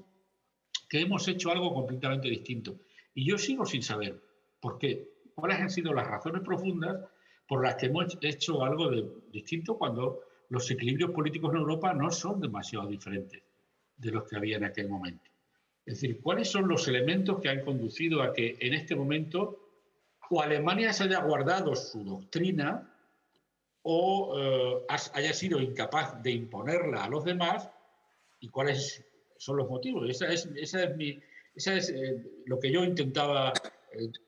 que hemos hecho algo completamente distinto. Y yo sigo sin saber por qué. ¿Cuáles han sido las razones profundas por las que hemos hecho algo distinto cuando los equilibrios políticos en Europa no son demasiado diferentes de los que había en aquel momento? Es decir, ¿cuáles son los elementos que han conducido a que en este momento o Alemania se haya guardado su doctrina o haya sido incapaz de imponerla a los demás? ¿Y cuáles son los motivos? Esa es lo que yo intentaba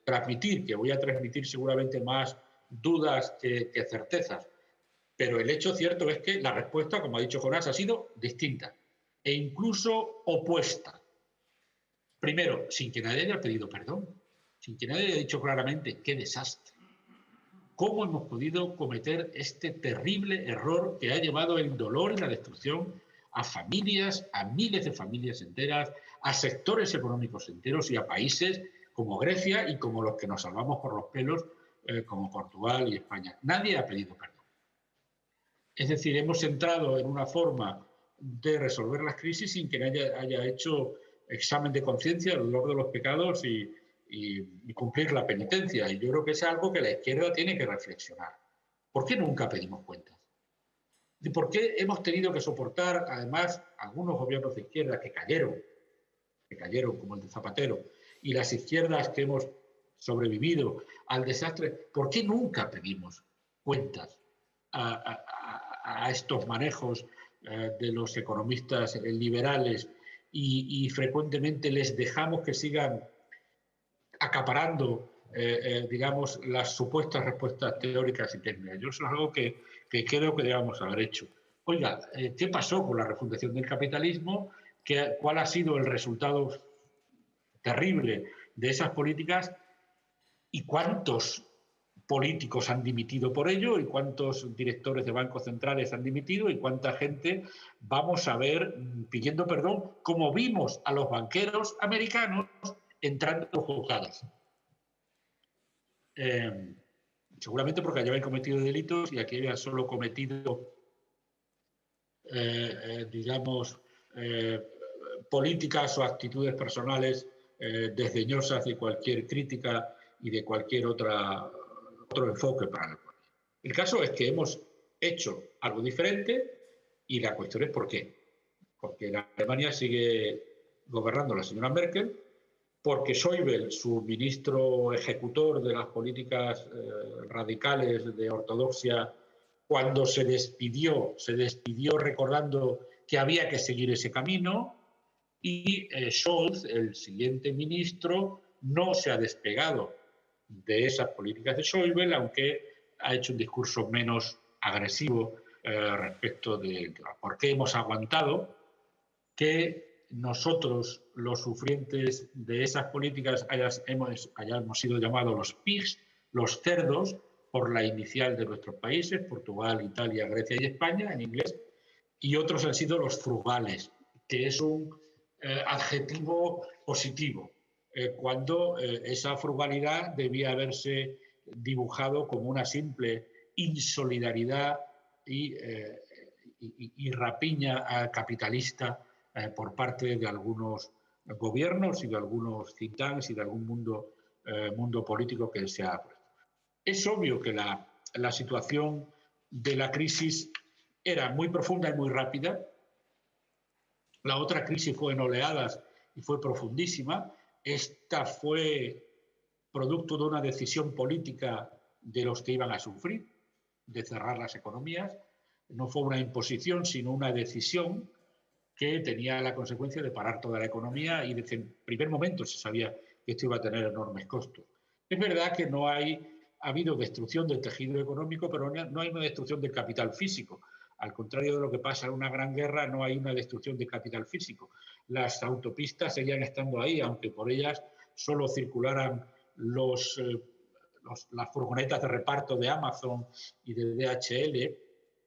transmitir, que voy a transmitir seguramente más dudas que certezas. Pero el hecho cierto es que la respuesta, como ha dicho Jonás, ha sido distinta e incluso opuesta. Primero, sin que nadie haya pedido perdón, sin que nadie haya dicho claramente qué desastre. ¿Cómo hemos podido cometer este terrible error que ha llevado el dolor y la destrucción a familias, a miles de familias enteras, a sectores económicos enteros y a países como Grecia y como los que nos salvamos por los pelos, como Portugal y España? Nadie ha pedido perdón. Es decir, hemos entrado en una forma de resolver las crisis sin que nadie haya hecho examen de conciencia, el dolor de los pecados y y cumplir la penitencia. Y yo creo que es algo que la izquierda tiene que reflexionar. ¿Por qué nunca pedimos cuentas? ¿Y por qué hemos tenido que soportar, además, algunos gobiernos de izquierda que cayeron, como el de Zapatero, y las izquierdas que hemos sobrevivido al desastre? ¿Por qué nunca pedimos cuentas a estos manejos de los economistas liberales y frecuentemente les dejamos que sigan acaparando, digamos, las supuestas respuestas teóricas y técnicas? Yo eso es algo que creo que debamos haber hecho. Oiga, ¿qué pasó con la refundación del capitalismo? ¿Cuál ha sido el resultado terrible de esas políticas? ¿Y cuántos políticos han dimitido por ello? ¿Y cuántos directores de bancos centrales han dimitido? ¿Y cuánta gente vamos a ver pidiendo perdón, como vimos a los banqueros americanos entrando a los juzgados? Seguramente porque allá habían cometido delitos y aquí habían solo cometido, digamos, políticas o actitudes personales desdeñosas de cualquier crítica y de cualquier otro enfoque para la economía. El caso es que hemos hecho algo diferente y la cuestión es ¿por qué? Porque en Alemania sigue gobernando la señora Merkel, porque Schäuble, su ministro ejecutor de las políticas radicales de ortodoxia, cuando se despidió recordando que había que seguir ese camino, y Scholz, el siguiente ministro, no se ha despegado de esas políticas de Schäuble, aunque ha hecho un discurso menos agresivo respecto de por qué hemos aguantado que nosotros, los sufrientes de esas políticas, hayamos sido llamados los pigs, los cerdos, por la inicial de nuestros países, Portugal, Italia, Grecia y España, en inglés, y otros han sido los frugales, que es un adjetivo positivo, cuando esa frugalidad debía haberse dibujado como una simple insolidaridad y rapiña capitalista por parte de algunos gobiernos y de algunos think tanks y de algún mundo político que se ha puesto. Es obvio que la situación de la crisis era muy profunda y muy rápida. La otra crisis fue en oleadas y fue profundísima. Esta fue producto de una decisión política de los que iban a sufrir, de cerrar las economías. No fue una imposición, sino una decisión que tenía la consecuencia de parar toda la economía y desde el primer momento se sabía que esto iba a tener enormes costos. Es verdad que ha habido destrucción del tejido económico, pero no hay una destrucción del capital físico. Al contrario de lo que pasa en una gran guerra, no hay una destrucción de capital físico. Las autopistas seguían estando ahí, aunque por ellas solo circularan las furgonetas de reparto de Amazon y de DHL,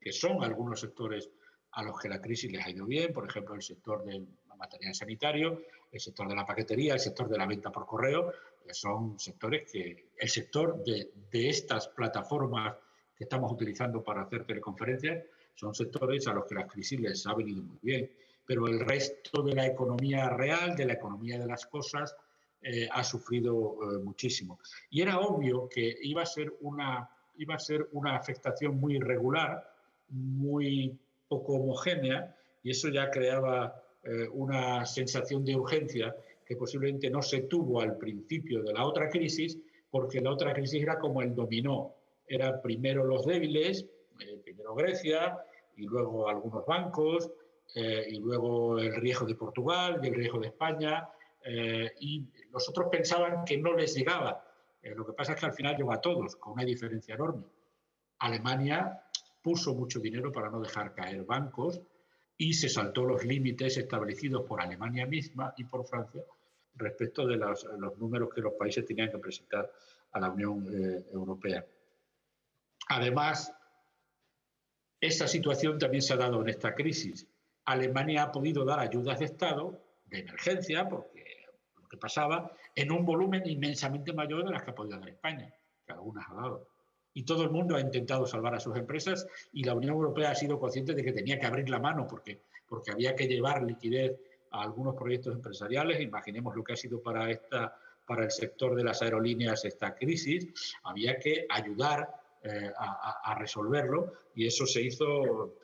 que son algunos sectores a los que la crisis les ha ido bien, por ejemplo, el sector del material sanitario, el sector de la paquetería, el sector de la venta por correo, que son sectores que el sector de estas plataformas que estamos utilizando para hacer teleconferencias son sectores a los que la crisis les ha venido muy bien. Pero el resto de la economía real, de la economía de las cosas, ha sufrido muchísimo. Y era obvio que iba a ser una afectación muy irregular, muy poco homogénea, y eso ya creaba una sensación de urgencia que posiblemente no se tuvo al principio de la otra crisis, porque la otra crisis era como el dominó. Eran primero los débiles, primero Grecia, y luego algunos bancos, y luego el riesgo de Portugal y el riesgo de España, y los otros pensaban que no les llegaba. Lo que pasa es que al final llegó a todos, con una diferencia enorme. Alemania puso mucho dinero para no dejar caer bancos y se saltó los límites establecidos por Alemania misma y por Francia respecto de los números que los países tenían que presentar a la Unión Europea. Además, esa situación también se ha dado en esta crisis. Alemania ha podido dar ayudas de Estado, de emergencia, porque lo que pasaba, en un volumen inmensamente mayor de las que ha podido dar España, que algunas ha dado. Y todo el mundo ha intentado salvar a sus empresas y la Unión Europea ha sido consciente de que tenía que abrir la mano porque había que llevar liquidez a algunos proyectos empresariales. Imaginemos lo que ha sido para para el sector de las aerolíneas esta crisis, había que ayudar a resolverlo, y eso se hizo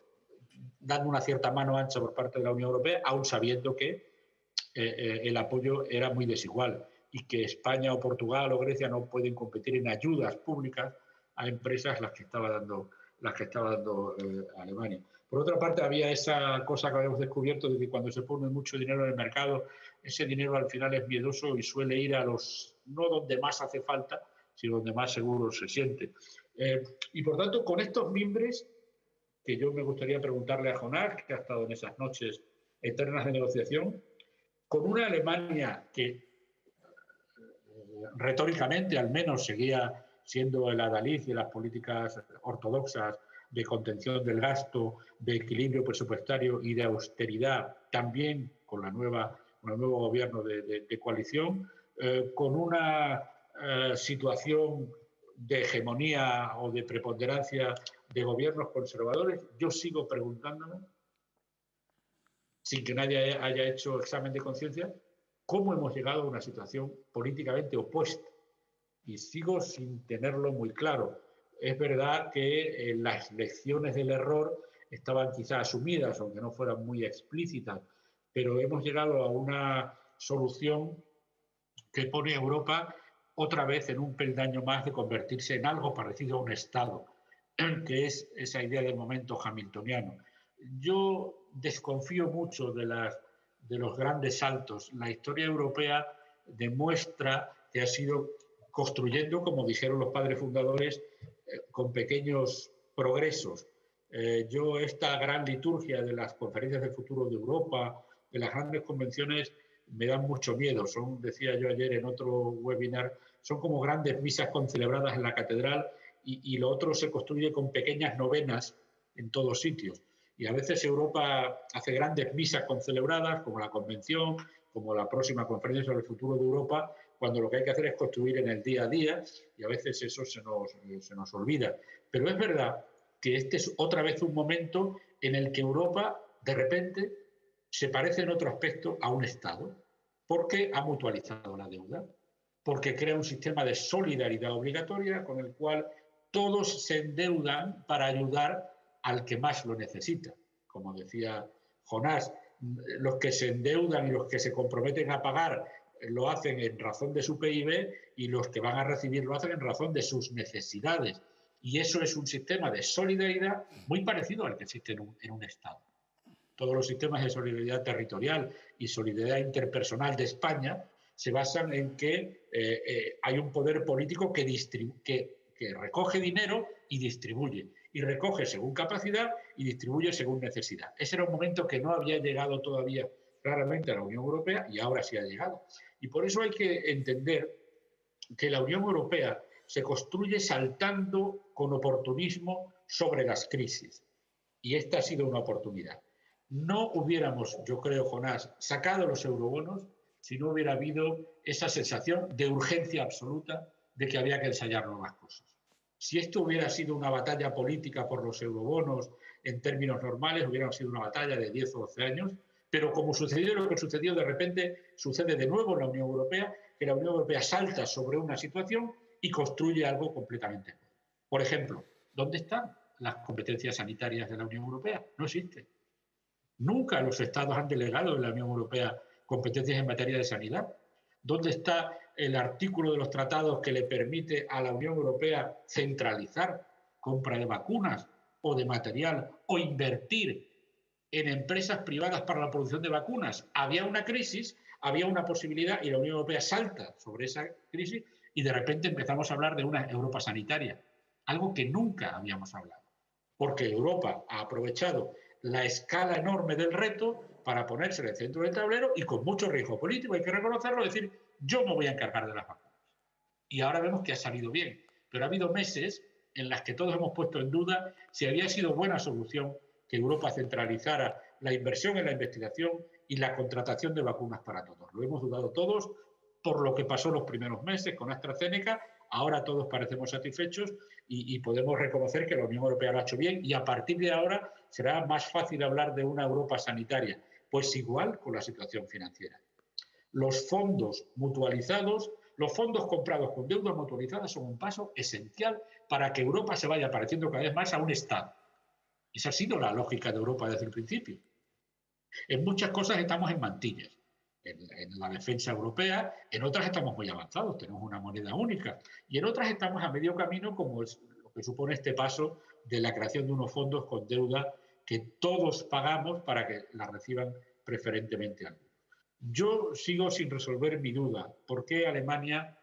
dando una cierta mano ancha por parte de la Unión Europea, aun sabiendo que el apoyo era muy desigual y que España o Portugal o Grecia no pueden competir en ayudas públicas a empresas las que estaba dando Alemania. Por otra parte, había esa cosa que habíamos descubierto de que cuando se pone mucho dinero en el mercado, ese dinero al final es miedoso y suele ir a los, no donde más hace falta, sino donde más seguro se siente. Y por tanto, con estos mimbres, que yo me gustaría preguntarle a Jonás, que ha estado en esas noches eternas de negociación, con una Alemania que retóricamente al menos seguía siendo el adalid de las políticas ortodoxas de contención del gasto, de equilibrio presupuestario y de austeridad, también con el nuevo gobierno de coalición, con una situación de hegemonía o de preponderancia de gobiernos conservadores. Yo sigo preguntándome, sin que nadie haya hecho examen de conciencia, cómo hemos llegado a una situación políticamente opuesta. Y sigo sin tenerlo muy claro. Es verdad que las lecciones del error estaban quizás asumidas, aunque no fueran muy explícitas, pero hemos llegado a una solución que pone a Europa otra vez en un peldaño más de convertirse en algo parecido a un Estado, que es esa idea del momento hamiltoniano. Yo desconfío mucho de los grandes saltos. La historia europea demuestra que ha sido construyendo, como dijeron los padres fundadores, con pequeños progresos. Yo esta gran liturgia de las conferencias del futuro de Europa, de las grandes convenciones, me dan mucho miedo. Son, decía yo ayer en otro webinar, son como grandes misas concelebradas en la catedral y lo otro se construye con pequeñas novenas en todos sitios. Y a veces Europa hace grandes misas concelebradas, como la convención, como la próxima conferencia sobre el futuro de Europa, cuando lo que hay que hacer es construir en el día a día, y a veces eso se nos olvida. Pero es verdad que este es otra vez un momento en el que Europa, de repente, se parece en otro aspecto a un Estado, porque ha mutualizado la deuda, porque crea un sistema de solidaridad obligatoria con el cual todos se endeudan para ayudar al que más lo necesita. Como decía Jonás, los que se endeudan y los que se comprometen a pagar lo hacen en razón de su PIB y los que van a recibir lo hacen en razón de sus necesidades. Y eso es un sistema de solidaridad muy parecido al que existe en un Estado. Todos los sistemas de solidaridad territorial y solidaridad interpersonal de España se basan en que hay un poder político que recoge dinero y distribuye. Y recoge según capacidad y distribuye según necesidad. Ese era un momento que no había llegado todavía claramente a la Unión Europea y ahora sí ha llegado. Y por eso hay que entender que la Unión Europea se construye saltando con oportunismo sobre las crisis. Y esta ha sido una oportunidad. No hubiéramos, yo creo, Jonás, sacado los eurobonos si no hubiera habido esa sensación de urgencia absoluta de que había que ensayar nuevas cosas. Si esto hubiera sido una batalla política por los eurobonos en términos normales, hubiera sido una batalla de 10 o 12 años, pero como sucedió lo que sucedió, de repente sucede de nuevo en la Unión Europea, que la Unión Europea salta sobre una situación y construye algo completamente nuevo. Por ejemplo, ¿dónde están las competencias sanitarias de la Unión Europea? No existen. Nunca los Estados han delegado en la Unión Europea competencias en materia de sanidad. ¿Dónde está el artículo de los tratados que le permite a la Unión Europea centralizar compra de vacunas o de material o invertir en empresas privadas para la producción de vacunas? Había una crisis, había una posibilidad y la Unión Europea salta sobre esa crisis y de repente empezamos a hablar de una Europa sanitaria, algo que nunca habíamos hablado, porque Europa ha aprovechado la escala enorme del reto para ponerse en el centro del tablero y con mucho riesgo político, hay que reconocerlo, decir, yo me voy a encargar de las vacunas. Y ahora vemos que ha salido bien, pero ha habido meses en las que todos hemos puesto en duda si había sido buena solución que Europa centralizara la inversión en la investigación y la contratación de vacunas para todos. Lo hemos dudado todos por lo que pasó los primeros meses con AstraZeneca. Ahora todos parecemos satisfechos y podemos reconocer que la Unión Europea lo ha hecho bien y a partir de ahora será más fácil hablar de una Europa sanitaria. Pues igual con la situación financiera. Los fondos mutualizados Los fondos comprados con deuda mutualizada son un paso esencial para que Europa se vaya pareciendo cada vez más a un Estado. Esa ha sido la lógica de Europa desde el principio. En muchas cosas estamos en mantillas. En la defensa europea, en otras estamos muy avanzados, tenemos una moneda única, y en otras estamos a medio camino, como es lo que supone este paso de la creación de unos fondos con deuda que todos pagamos para que la reciban preferentemente algunos. Yo sigo sin resolver mi duda, ¿por qué Alemania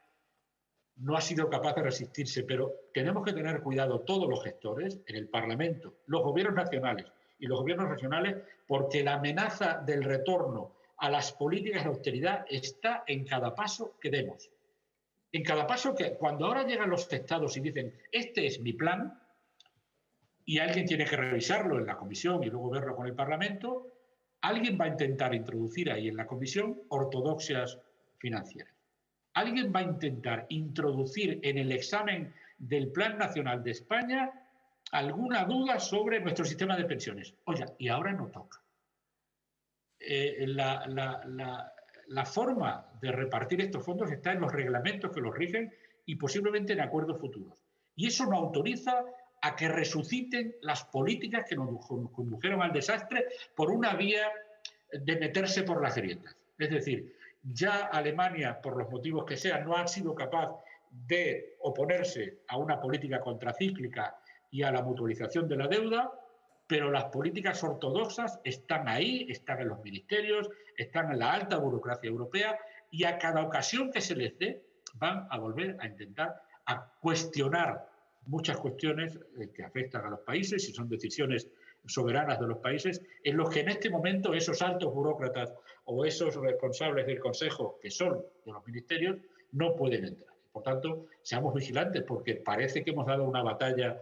no ha sido capaz de resistirse? Pero tenemos que tener cuidado todos los gestores, en el Parlamento, los gobiernos nacionales y los gobiernos regionales, porque la amenaza del retorno a las políticas de austeridad está en cada paso que demos. En cada paso que, cuando ahora llegan los estados y dicen, este es mi plan, y alguien tiene que revisarlo en la comisión y luego verlo con el Parlamento, alguien va a intentar introducir ahí en la comisión ortodoxias financieras. Alguien va a intentar introducir en el examen del Plan Nacional de España alguna duda sobre nuestro sistema de pensiones. Oiga, y ahora no toca. La forma de repartir estos fondos está en los reglamentos que los rigen y posiblemente en acuerdos futuros. Y eso no autoriza a que resuciten las políticas que nos condujeron al desastre por una vía de meterse por las grietas. Es decir, ya Alemania, por los motivos que sean, no ha sido capaz de oponerse a una política contracíclica y a la mutualización de la deuda, pero las políticas ortodoxas están ahí, están en los ministerios, están en la alta burocracia europea, y a cada ocasión que se les dé van a volver a intentar a cuestionar muchas cuestiones que afectan a los países y son decisiones soberanas de los países, en los que en este momento esos altos burócratas o esos responsables del Consejo, que son de los ministerios, no pueden entrar. Por tanto, seamos vigilantes, porque parece que hemos dado una batalla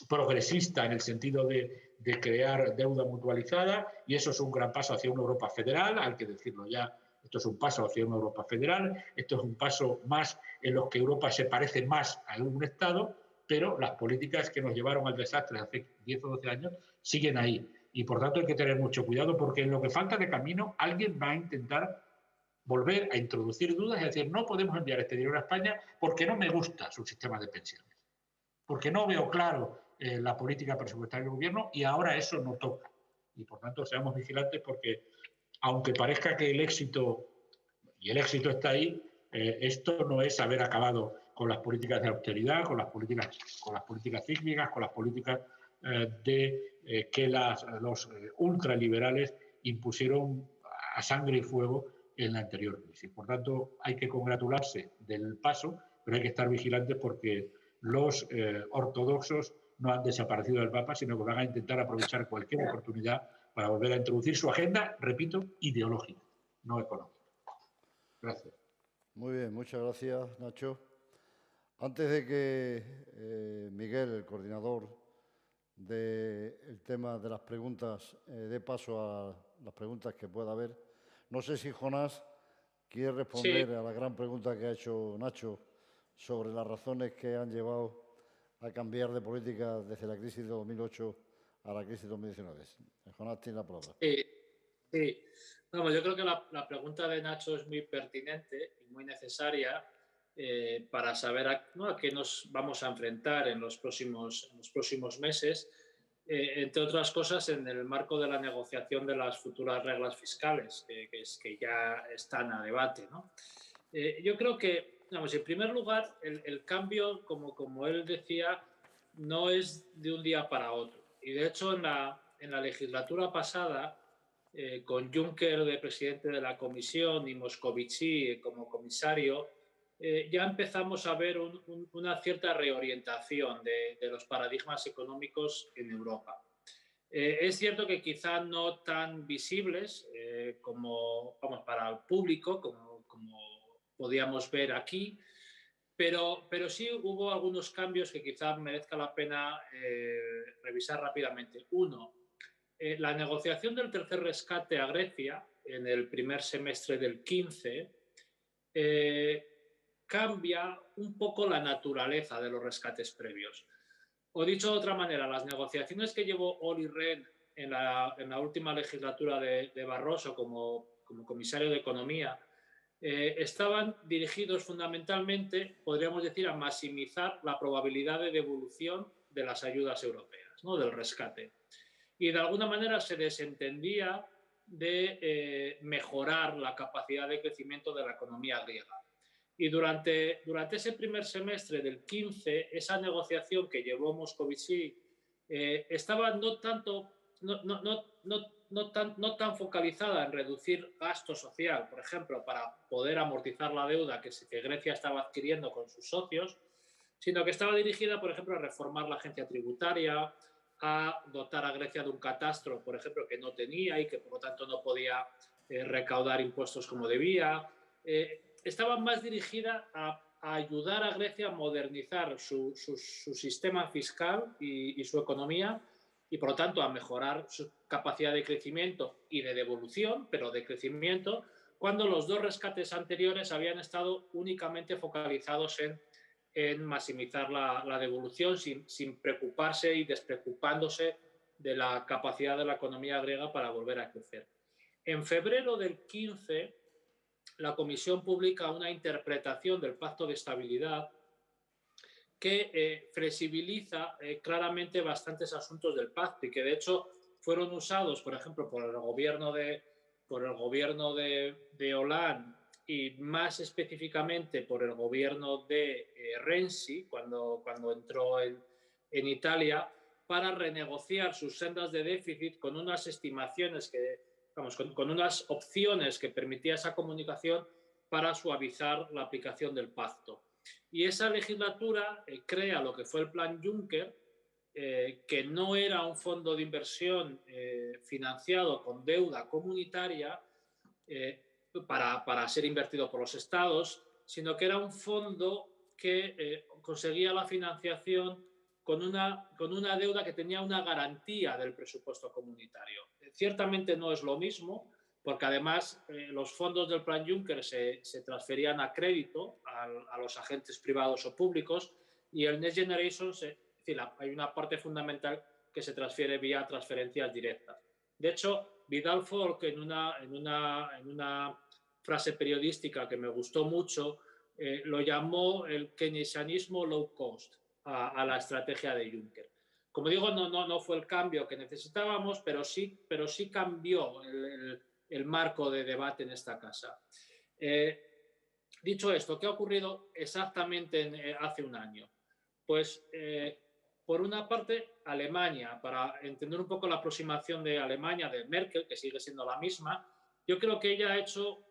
progresista en el sentido de crear deuda mutualizada, y eso es un gran paso hacia una Europa federal, hay que decirlo ya. Esto es un paso hacia una Europa federal, esto es un paso más en los que Europa se parece más a un Estado, pero las políticas que nos llevaron al desastre hace 10 o 12 años siguen ahí. Y por tanto hay que tener mucho cuidado, porque en lo que falta de camino alguien va a intentar volver a introducir dudas y decir, no podemos enviar este dinero a España porque no me gusta su sistema de pensiones, porque no veo claro la política presupuestaria del gobierno, y ahora eso no toca. Y por tanto seamos vigilantes, porque aunque parezca que el éxito, y el éxito está ahí, esto no es haber acabado con las políticas de austeridad, con las políticas cíclicas, con las políticas que los ultraliberales impusieron a sangre y fuego en la anterior crisis. Por tanto, hay que congratularse del paso, pero hay que estar vigilantes, porque los ortodoxos no han desaparecido del Papa, sino que van a intentar aprovechar cualquier oportunidad para volver a introducir su agenda, repito, ideológica, no económica. Gracias. Muy bien, muchas gracias, Nacho. Antes de que Miguel, el coordinador del tema de las preguntas, dé paso a las preguntas que pueda haber, no sé si Jonás quiere responder a la gran pregunta que ha hecho Nacho sobre las razones que han llevado a cambiar de política desde la crisis de 2008 a la crisis de 2019. Jonás tiene la palabra. Sí. Vamos, yo creo que la pregunta de Nacho es muy pertinente y muy necesaria para saber a qué nos vamos a enfrentar en los próximos meses, entre otras cosas en el marco de la negociación de las futuras reglas fiscales que ya están a debate, ¿no? Yo creo que, vamos, en primer lugar, el cambio, como él decía, no es de un día para otro. Y de hecho, en la legislatura pasada, con Juncker de presidente de la Comisión y Moscovici como comisario, ya empezamos a ver una cierta reorientación de los paradigmas económicos en Europa. Es cierto que quizá no tan visibles como, vamos, para el público, como podíamos ver aquí, pero sí hubo algunos cambios que quizá merezca la pena revisar rápidamente. Uno, la negociación del tercer rescate a Grecia en el primer semestre del 15 cambia un poco la naturaleza de los rescates previos. O dicho de otra manera, las negociaciones que llevó Olli Rehn en la última legislatura de Barroso como comisario de Economía estaban dirigidos fundamentalmente, podríamos decir, a maximizar la probabilidad de devolución de las ayudas europeas, ¿no? Del rescate. Y de alguna manera se desentendía de mejorar la capacidad de crecimiento de la economía griega. Y durante ese primer semestre del 15, esa negociación que llevó Moscovici estaba no tan focalizada en reducir gasto social, por ejemplo, para poder amortizar la deuda que Grecia estaba adquiriendo con sus socios, sino que estaba dirigida, por ejemplo, a reformar la agencia tributaria, a dotar a Grecia de un catastro, por ejemplo, que no tenía y que por lo tanto no podía recaudar impuestos como debía. Estaba más dirigida a ayudar a Grecia a modernizar su sistema fiscal y su economía, y por lo tanto a mejorar su capacidad de crecimiento y de devolución, pero de crecimiento, cuando los dos rescates anteriores habían estado únicamente focalizados en maximizar la devolución sin preocuparse y despreocupándose de la capacidad de la economía griega para volver a crecer. En febrero del 15, la Comisión publica una interpretación del Pacto de Estabilidad que flexibiliza claramente bastantes asuntos del pacto y que de hecho fueron usados, por ejemplo, por el gobierno de Hollande y más específicamente por el gobierno de Renzi cuando entró en Italia, para renegociar sus sendas de déficit con unas estimaciones con unas opciones que permitía esa comunicación para suavizar la aplicación del pacto. Y esa legislatura crea lo que fue el Plan Juncker, que no era un fondo de inversión financiado con deuda comunitaria para ser invertido por los estados, sino que era un fondo que conseguía la financiación con una deuda que tenía una garantía del presupuesto comunitario. Ciertamente no es lo mismo, porque además los fondos del Plan Juncker se transferían a crédito a los agentes privados o públicos, y el Next Generation, hay una parte fundamental que se transfiere vía transferencias directas. De hecho, Vidal Folk, en una frase periodística que me gustó mucho, lo llamó el keynesianismo low cost a la estrategia de Juncker. Como digo, no fue el cambio que necesitábamos, pero sí cambió el marco de debate en esta casa. Dicho esto, ¿qué ha ocurrido exactamente hace un año? Pues, por una parte, Alemania, para entender un poco la aproximación de Alemania, de Merkel, que sigue siendo la misma, yo creo que ella ha hecho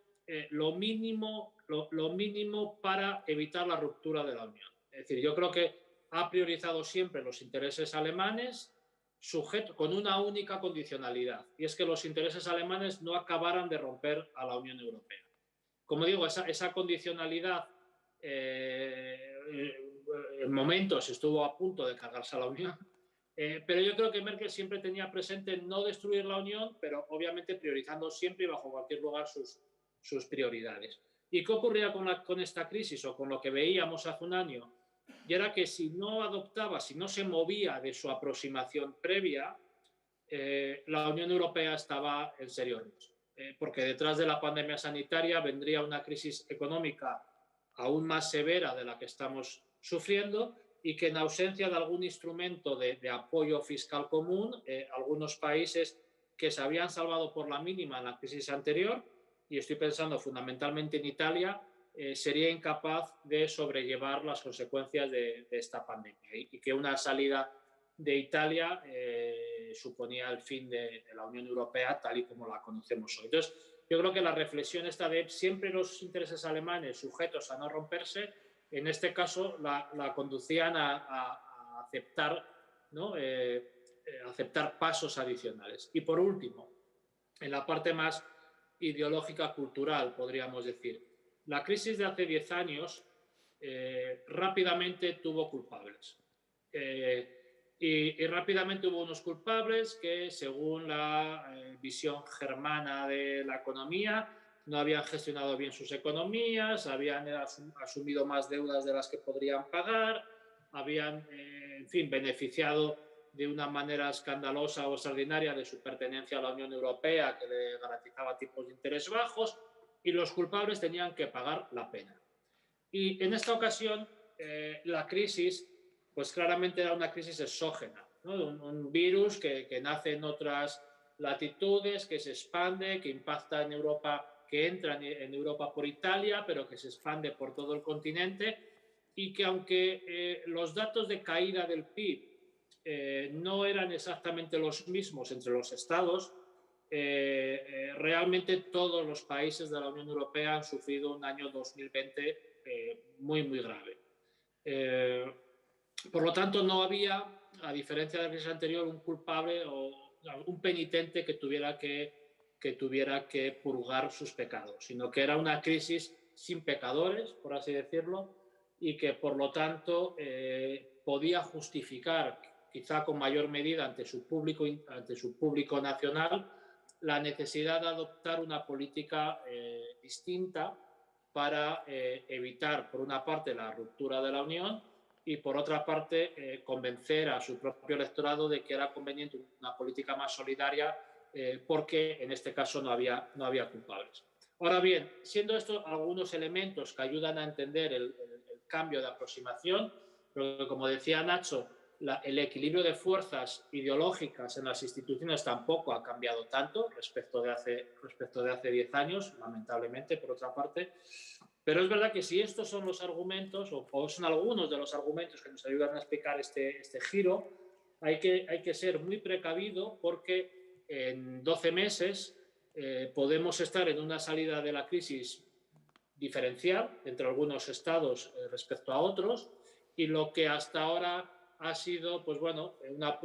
lo mínimo para evitar la ruptura de la Unión. Es decir, yo creo que ha priorizado siempre los intereses alemanes, con una única condicionalidad, y es que los intereses alemanes no acabaran de romper a la Unión Europea. Como digo, esa condicionalidad en momentos estuvo a punto de cargarse a la Unión, pero yo creo que Merkel siempre tenía presente no destruir la Unión, pero obviamente priorizando siempre y bajo cualquier lugar sus prioridades. ¿Y qué ocurría con esta crisis o con lo que veíamos hace un año? Y era que si no se movía de su aproximación previa, la Unión Europea estaba en serio riesgo, porque detrás de la pandemia sanitaria vendría una crisis económica aún más severa de la que estamos sufriendo, y que en ausencia de algún instrumento de apoyo fiscal común, algunos países que se habían salvado por la mínima en la crisis anterior, y estoy pensando fundamentalmente en Italia, sería incapaz de sobrellevar las consecuencias de esta pandemia, y que una salida de Italia suponía el fin de la Unión Europea tal y como la conocemos hoy. Entonces, yo creo que la reflexión esta de siempre los intereses alemanes sujetos a no romperse, en este caso la conducían a aceptar, ¿no? Aceptar pasos adicionales. Y por último, en la parte más ideológica cultural, podríamos decir, la crisis de hace 10 años rápidamente tuvo culpables. Y rápidamente hubo unos culpables que, según la visión germana de la economía, no habían gestionado bien sus economías, habían asumido más deudas de las que podrían pagar, habían, en fin, beneficiado de una manera escandalosa o extraordinaria de su pertenencia a la Unión Europea, que le garantizaba tipos de interés bajos, y los culpables tenían que pagar la pena. Y en esta ocasión la crisis, pues claramente era una crisis exógena, ¿no? Un virus que nace en otras latitudes, que se expande, que impacta en Europa, que entra en Europa por Italia, pero que se expande por todo el continente, y que aunque los datos de caída del PIB no eran exactamente los mismos entre los estados, realmente todos los países de la Unión Europea han sufrido un año 2020 muy, muy grave. Por lo tanto, no había, a diferencia de la crisis anterior, un culpable o un penitente que tuviera que purgar sus pecados, sino que era una crisis sin pecadores, por así decirlo, y que por lo tanto podía justificar, quizá con mayor medida ante su público nacional, la necesidad de adoptar una política distinta para evitar, por una parte, la ruptura de la Unión y, por otra parte, convencer a su propio electorado de que era conveniente una política más solidaria porque, en este caso, no había culpables. Ahora bien, siendo estos algunos elementos que ayudan a entender el cambio de aproximación, pero que, como decía Nacho, el equilibrio de fuerzas ideológicas en las instituciones tampoco ha cambiado tanto respecto de hace 10 años, lamentablemente, por otra parte. Pero es verdad que si estos son los argumentos, o son algunos de los argumentos que nos ayudan a explicar este giro, hay que ser muy precavido porque en 12 meses podemos estar en una salida de la crisis diferencial entre algunos estados respecto a otros, y lo que hasta ahora ha sido, pues bueno,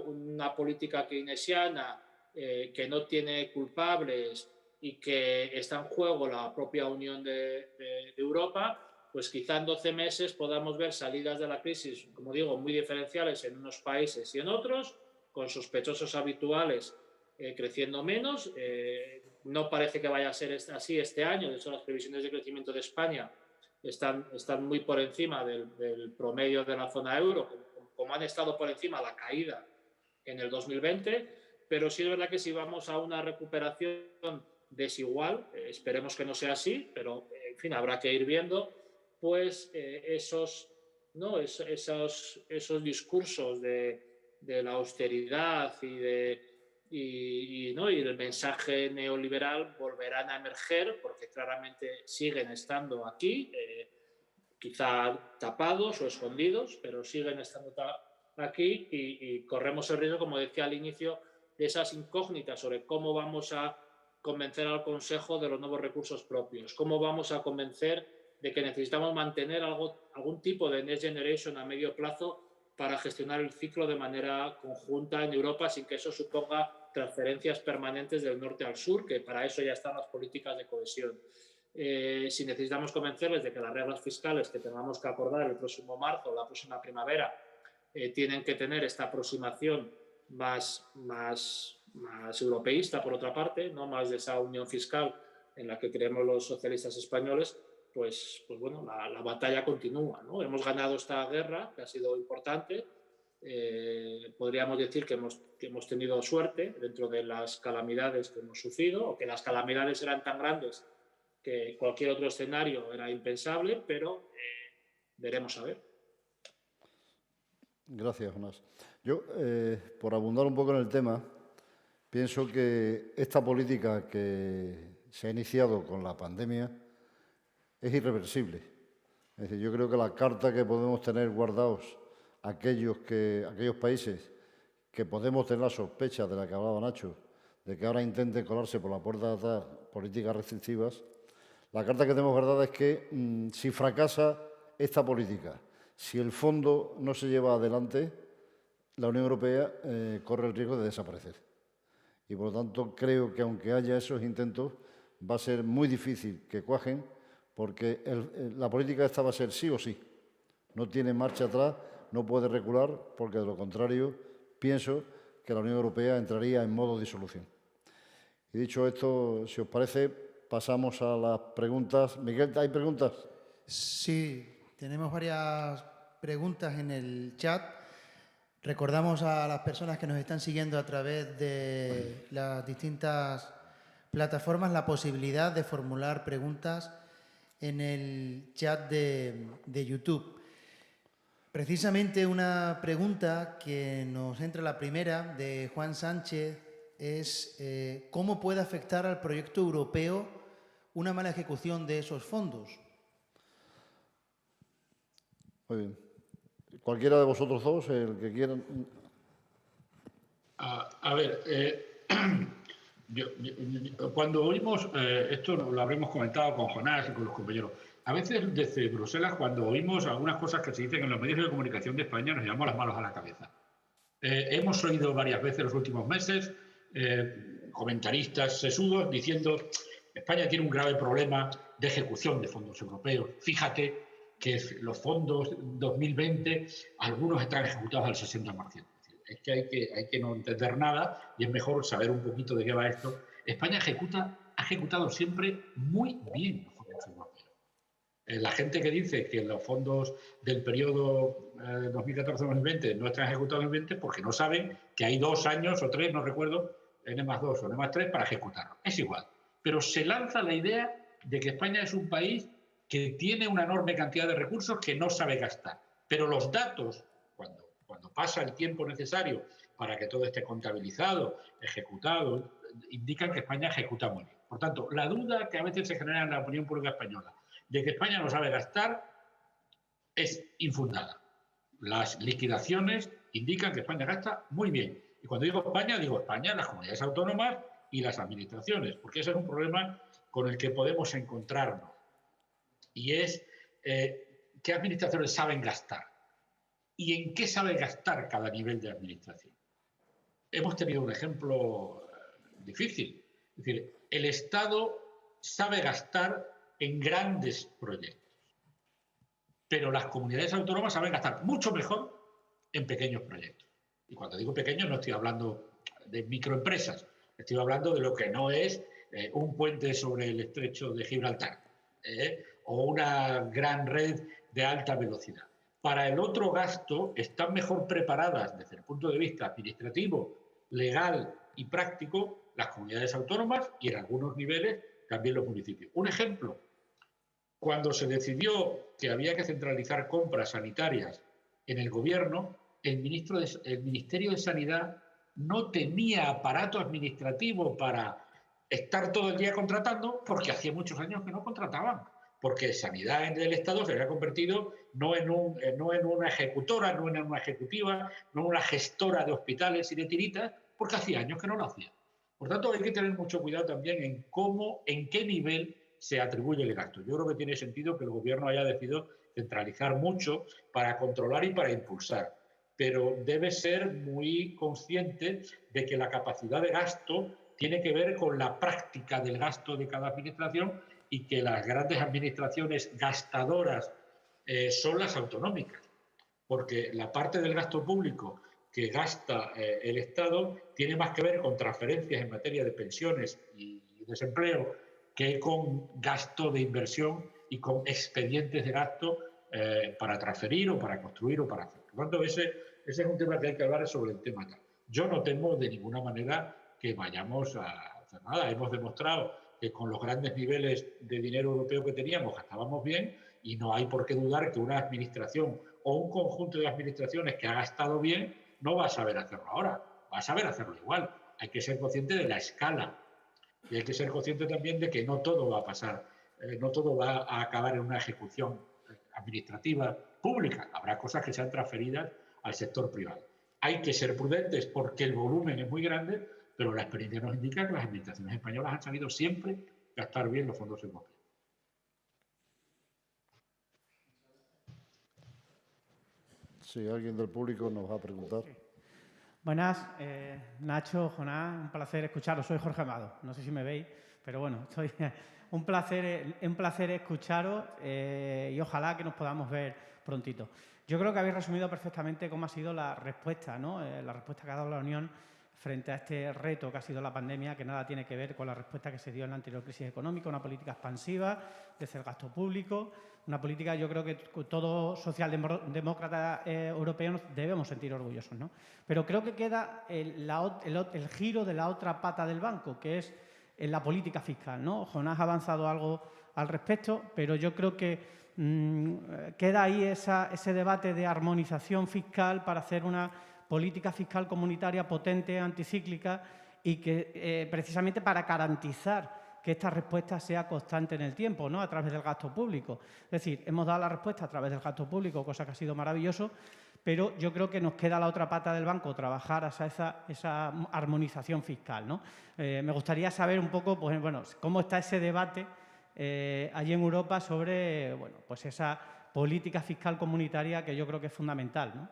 una política keynesiana que no tiene culpables y que está en juego la propia Unión de Europa, pues quizá en 12 meses podamos ver salidas de la crisis, como digo, muy diferenciales en unos países y en otros, con sospechosos habituales creciendo menos. No parece que vaya a ser así este año. De hecho, las previsiones de crecimiento de España están muy por encima del promedio de la zona euro, como han estado por encima la caída en el 2020, pero sí es verdad que si vamos a una recuperación desigual, esperemos que no sea así, pero en fin, habrá que ir viendo, pues esos discursos de la austeridad y el mensaje neoliberal volverán a emerger, porque claramente siguen estando aquí, quizá tapados o escondidos, pero siguen estando aquí y corremos el riesgo, como decía al inicio, de esas incógnitas sobre cómo vamos a convencer al Consejo de los nuevos recursos propios, cómo vamos a convencer de que necesitamos mantener algún tipo de Next Generation a medio plazo para gestionar el ciclo de manera conjunta en Europa sin que eso suponga transferencias permanentes del norte al sur, que para eso ya están las políticas de cohesión. Si necesitamos convencerles de que las reglas fiscales que tengamos que acordar el próximo marzo o la próxima primavera tienen que tener esta aproximación más europeísta, por otra parte, no más de esa unión fiscal en la que creemos los socialistas españoles, pues bueno, la batalla continúa, ¿no? Hemos ganado esta guerra, que ha sido importante. Podríamos decir que hemos tenido suerte dentro de las calamidades que hemos sufrido, o que las calamidades eran tan grandes que cualquier otro escenario era impensable, pero veremos a ver. Gracias, Jonás. Yo, por abundar un poco en el tema, pienso que esta política que se ha iniciado con la pandemia es irreversible. Es decir, yo creo que la carta que podemos tener guardados aquellos países que podemos tener la sospecha de la que hablaba Nacho, de que ahora intenten colarse por la puerta de atrás políticas restrictivas, la carta que tenemos guardada es que si fracasa esta política, si el fondo no se lleva adelante, la Unión Europea corre el riesgo de desaparecer. Y por lo tanto creo que aunque haya esos intentos, va a ser muy difícil que cuajen, porque la política esta va a ser sí o sí. No tiene marcha atrás, no puede recular, porque de lo contrario pienso que la Unión Europea entraría en modo disolución. Y dicho esto, si os parece, pasamos a las preguntas. Miguel, ¿hay preguntas? Sí, tenemos varias preguntas en el chat. Recordamos a las personas que nos están siguiendo a través de las distintas plataformas la posibilidad de formular preguntas en el chat de YouTube. Precisamente una pregunta que nos entra la primera, de Juan Sánchez, es ¿cómo puede afectar al proyecto europeo una mala ejecución de esos fondos? Muy bien. Cualquiera de vosotros dos, el que quieran. A ver, cuando oímos, esto lo habremos comentado con Jonás y con los compañeros, a veces desde Bruselas, cuando oímos algunas cosas que se dicen en los medios de comunicación de España, nos llevamos las manos a la cabeza. Hemos oído varias veces en los últimos meses comentaristas sesudos diciendo España tiene un grave problema de ejecución de fondos europeos. Fíjate que los fondos 2020, algunos están ejecutados al 60%. Es que hay que no entender nada y es mejor saber un poquito de qué va esto. España ha ejecutado siempre muy bien los fondos europeos. La gente que dice que los fondos del periodo 2014-2020 no están ejecutados en 2020 porque no saben que hay 2 años o 3, no recuerdo, N+2 o N+3 para ejecutarlo. Es igual. Pero se lanza la idea de que España es un país que tiene una enorme cantidad de recursos que no sabe gastar. Pero los datos, cuando pasa el tiempo necesario para que todo esté contabilizado, ejecutado, indican que España ejecuta muy bien. Por tanto, la duda que a veces se genera en la opinión pública española de que España no sabe gastar es infundada. Las liquidaciones indican que España gasta muy bien. Y cuando digo España, las comunidades autónomas y las administraciones, porque ese es un problema con el que podemos encontrarnos. Y es qué administraciones saben gastar y en qué sabe gastar cada nivel de administración. Hemos tenido un ejemplo difícil. Es decir, el Estado sabe gastar en grandes proyectos, pero las comunidades autónomas saben gastar mucho mejor en pequeños proyectos. Y cuando digo pequeños no estoy hablando de microempresas, estoy hablando de lo que no es un puente sobre el estrecho de Gibraltar o una gran red de alta velocidad. Para el otro gasto están mejor preparadas desde el punto de vista administrativo, legal y práctico las comunidades autónomas y en algunos niveles también los municipios. Un ejemplo, cuando se decidió que había que centralizar compras sanitarias en el gobierno, el Ministerio de Sanidad no tenía aparato administrativo para estar todo el día contratando porque hacía muchos años que no contrataban. Porque Sanidad en el Estado se había convertido no en una ejecutora, no en una ejecutiva, no en una gestora de hospitales y de tiritas, porque hacía años que no lo hacía. Por tanto, hay que tener mucho cuidado también en qué nivel se atribuye el gasto. Yo creo que tiene sentido que el Gobierno haya decidido centralizar mucho para controlar y para impulsar, pero debe ser muy consciente de que la capacidad de gasto tiene que ver con la práctica del gasto de cada administración y que las grandes administraciones gastadoras son las autonómicas, porque la parte del gasto público que gasta el Estado tiene más que ver con transferencias en materia de pensiones y desempleo que con gasto de inversión y con expedientes de gasto para transferir o para construir o para hacer. Por lo tanto, ese es un tema que hay que hablar sobre el tema. Yo no temo de ninguna manera que vayamos a hacer nada. Hemos demostrado que con los grandes niveles de dinero europeo que teníamos gastábamos bien y no hay por qué dudar que una administración o un conjunto de administraciones que ha gastado bien no va a saber hacerlo ahora, va a saber hacerlo igual. Hay que ser consciente de la escala y hay que ser consciente también de que no todo va a pasar, no todo va a acabar en una ejecución administrativa pública. Habrá cosas que sean transferidas al sector privado. Hay que ser prudentes porque el volumen es muy grande, pero la experiencia nos indica que las administraciones españolas han sabido siempre gastar bien los fondos europeos. Sí, alguien del público nos va a preguntar. Buenas, Nacho, Jonás, un placer escucharos. Soy Jorge Amado, no sé si me veis, pero bueno, un placer escucharos y ojalá que nos podamos ver prontito. Yo creo que habéis resumido perfectamente cómo ha sido la respuesta, ¿no? La respuesta que ha dado la Unión frente a este reto que ha sido la pandemia, que nada tiene que ver con la respuesta que se dio en la anterior crisis económica, una política expansiva desde el gasto público, una política, yo creo que todo socialdemócrata europeo nos debemos sentir orgullosos, ¿no? Pero creo que queda el giro de la otra pata del banco, que es la política fiscal, ¿no? Jonás ha avanzado algo al respecto, pero yo creo que queda ahí ese debate de armonización fiscal para hacer una política fiscal comunitaria potente, anticíclica y que precisamente para garantizar que esta respuesta sea constante en el tiempo, ¿no? A través del gasto público. Es decir, hemos dado la respuesta a través del gasto público, cosa que ha sido maravilloso, pero yo creo que nos queda la otra pata del banco, trabajar hacia esa armonización fiscal, ¿no? Me gustaría saber un poco, pues, bueno, cómo está ese debate allí en Europa sobre, bueno, pues esa política fiscal comunitaria que yo creo que es fundamental, ¿no?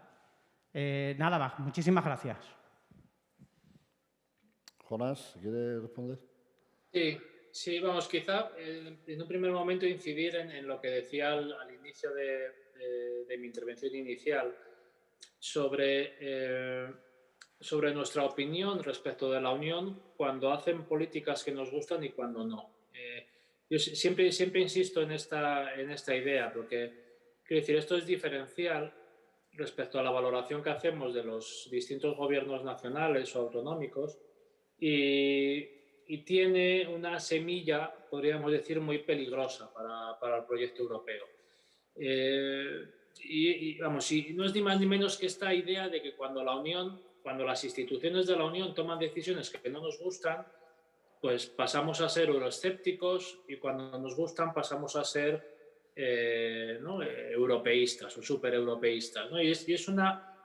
Nada más, muchísimas gracias. Jonás, ¿quiere responder? Sí, vamos, quizá en un primer momento incidir en lo que decía al inicio de mi intervención inicial sobre nuestra opinión respecto de la Unión cuando hacen políticas que nos gustan y cuando no. Yo siempre insisto en esta idea, porque quiero decir, esto es diferencial respecto a la valoración que hacemos de los distintos gobiernos nacionales o autonómicos y tiene una semilla, podríamos decir, muy peligrosa para el proyecto europeo. Vamos, y no es ni más ni menos que esta idea de que cuando las instituciones de la Unión toman decisiones que no nos gustan, pues pasamos a ser euroescépticos y cuando nos gustan pasamos a ser europeístas o supereuropeístas, ¿no? Y es una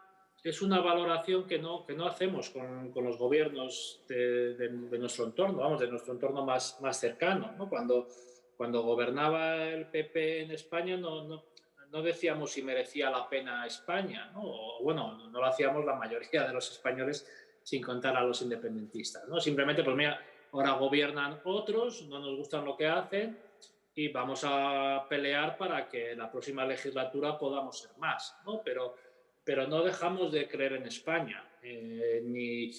valoración que no hacemos con los gobiernos de nuestro entorno, vamos, de nuestro entorno más cercano, ¿no? Cuando gobernaba el PP en España no decíamos si merecía la pena España, ¿no? O bueno, no lo hacíamos la mayoría de los españoles sin contar a los independentistas, ¿no? Simplemente, pues mira, ahora gobiernan otros, no nos gustan lo que hacen y vamos a pelear para que la próxima legislatura podamos ser más, ¿no? Pero no dejamos de creer en España, ni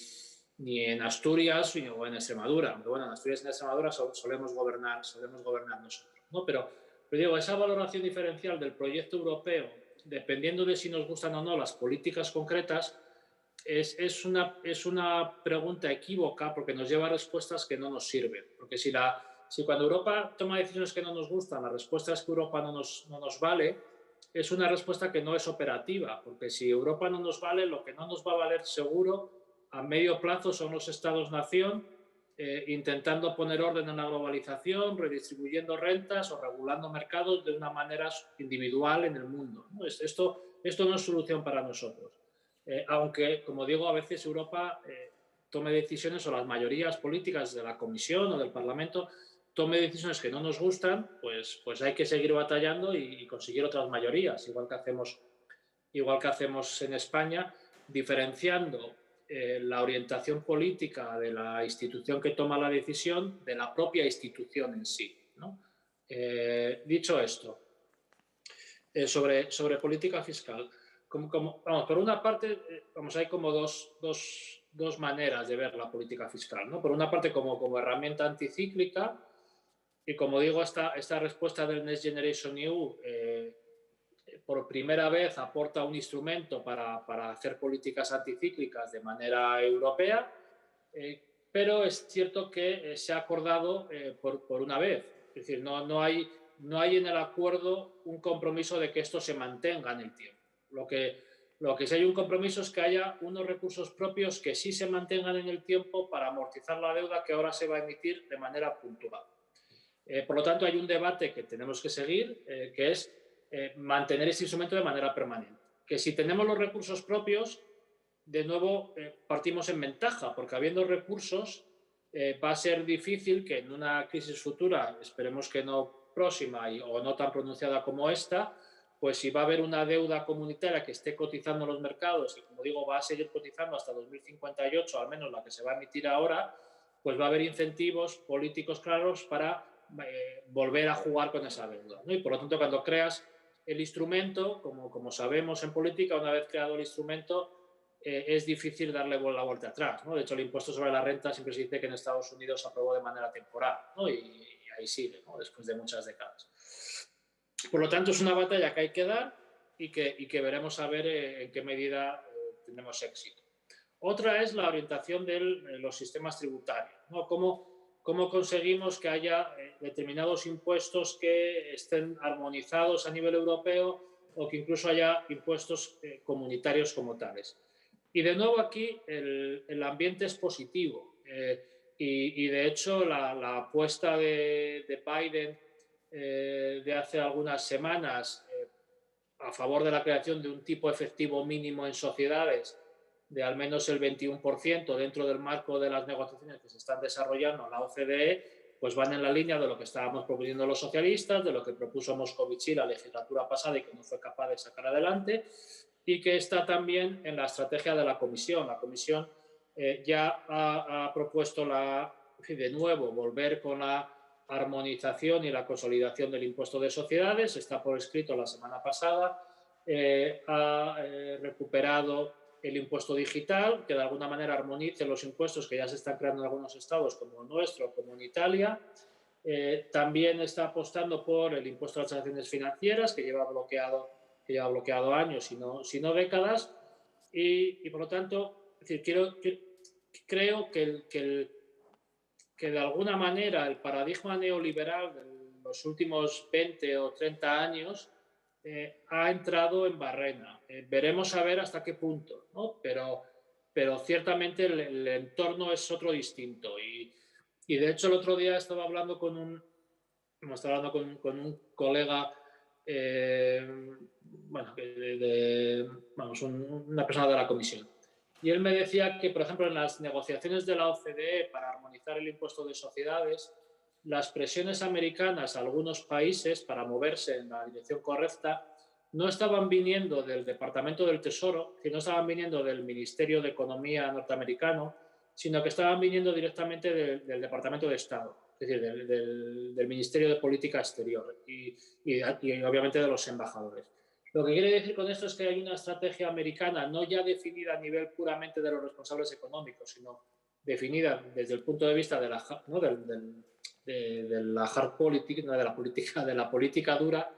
en Asturias o en Extremadura. Aunque bueno, en Asturias y en Extremadura solemos gobernar nosotros, ¿no? Pero digo, esa valoración diferencial del proyecto europeo, dependiendo de si nos gustan o no las políticas concretas, es una pregunta equívoca porque nos lleva a respuestas que no nos sirven. Porque si cuando Europa toma decisiones que no nos gustan, la respuesta es que Europa no nos vale, es una respuesta que no es operativa, porque si Europa no nos vale, lo que no nos va a valer seguro a medio plazo son los Estados-nación intentando poner orden en la globalización, redistribuyendo rentas o regulando mercados de una manera individual en el mundo, ¿no? Esto no es solución para nosotros. Aunque, como digo, a veces Europa tome decisiones o las mayorías políticas de la Comisión o del Parlamento tome decisiones que no nos gustan, pues hay que seguir batallando y conseguir otras mayorías, igual que hacemos en España, diferenciando la orientación política de la institución que toma la decisión de la propia institución en sí, ¿no? Dicho esto, sobre política fiscal, vamos, por una parte, hay como dos maneras de ver la política fiscal, ¿no? Por una parte, como herramienta anticíclica, y como digo, esta respuesta del Next Generation EU por primera vez aporta un instrumento para hacer políticas anticíclicas de manera europea, pero es cierto que se ha acordado por una vez. Es decir, no hay en el acuerdo un compromiso de que esto se mantenga en el tiempo. Lo que sí hay un compromiso es que haya unos recursos propios que sí se mantengan en el tiempo para amortizar la deuda que ahora se va a emitir de manera puntual. Por lo tanto, hay un debate que tenemos que seguir, que es mantener este instrumento de manera permanente. Que si tenemos los recursos propios, de nuevo partimos en ventaja, porque habiendo recursos va a ser difícil que en una crisis futura, esperemos que no próxima o no tan pronunciada como esta, pues si va a haber una deuda comunitaria que esté cotizando en los mercados y, como digo, va a seguir cotizando hasta 2058, al menos la que se va a emitir ahora, pues va a haber incentivos políticos claros para volver a jugar con esa deuda, ¿no? Y por lo tanto, cuando creas el instrumento, como sabemos en política, una vez creado el instrumento, es difícil darle la vuelta atrás, ¿no? De hecho, el impuesto sobre la renta siempre se dice que en Estados Unidos se aprobó de manera temporal, ¿no? Y ahí sigue, ¿no? Después de muchas décadas. Por lo tanto, es una batalla que hay que dar y que veremos a ver en qué medida tenemos éxito. Otra es la orientación de los sistemas tributarios, ¿no? Cómo cómo conseguimos que haya determinados impuestos que estén armonizados a nivel europeo o que incluso haya impuestos comunitarios como tales. Y de nuevo aquí el ambiente es positivo y de hecho la apuesta de Biden de hace algunas semanas a favor de la creación de un tipo efectivo mínimo en sociedades de al menos el 21% dentro del marco de las negociaciones que se están desarrollando en la OCDE, pues van en la línea de lo que estábamos proponiendo los socialistas, de lo que propuso Moscovici la legislatura pasada y que no fue capaz de sacar adelante, y que está también en la estrategia de la Comisión. La Comisión ya ha propuesto de nuevo volver con la armonización y la consolidación del impuesto de sociedades. Está por escrito la semana pasada. Ha recuperado el impuesto digital, que de alguna manera armonice los impuestos que ya se están creando en algunos estados como el nuestro, como en Italia. También está apostando por el impuesto a las transacciones financieras, que lleva bloqueado años, si no décadas. Y por lo tanto, es decir, creo que de alguna manera el paradigma neoliberal de los últimos 20 o 30 años ha entrado en barrena. Veremos a ver hasta qué punto, ¿no? Pero ciertamente el entorno es otro distinto. Y de hecho el otro día estaba hablando con un colega, una persona de la Comisión. Y él me decía que, por ejemplo, en las negociaciones de la OCDE para armonizar el impuesto de sociedades, las presiones americanas a algunos países para moverse en la dirección correcta no estaban viniendo del Departamento del Tesoro, que no estaban viniendo del Ministerio de Economía norteamericano, sino que estaban viniendo directamente del Departamento de Estado, es decir, del Ministerio de Política Exterior y obviamente de los embajadores. Lo que quiere decir con esto es que hay una estrategia americana no ya definida a nivel puramente de los responsables económicos, sino definida desde el punto de vista de la hard politic, ¿no? de la política dura,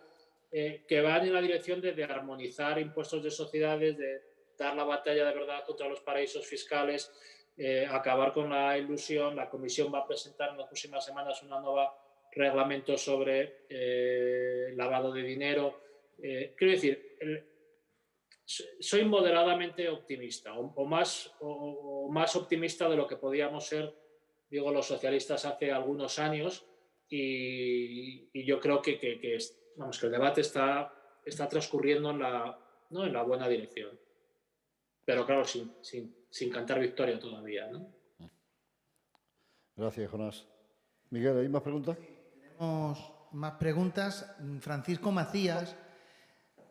que van en la dirección de armonizar impuestos de sociedades, de dar la batalla de verdad contra los paraísos fiscales, acabar con la ilusión. La Comisión va a presentar en las próximas semanas un nuevo reglamento sobre lavado de dinero. Quiero decir, soy moderadamente optimista o más optimista de lo que podíamos ser, digo, los socialistas hace algunos años y yo creo que el debate está transcurriendo en la buena dirección. Pero claro, sin cantar victoria todavía, ¿no? Gracias, Jonás. Miguel, ¿hay más preguntas? Tenemos más preguntas. Francisco Macías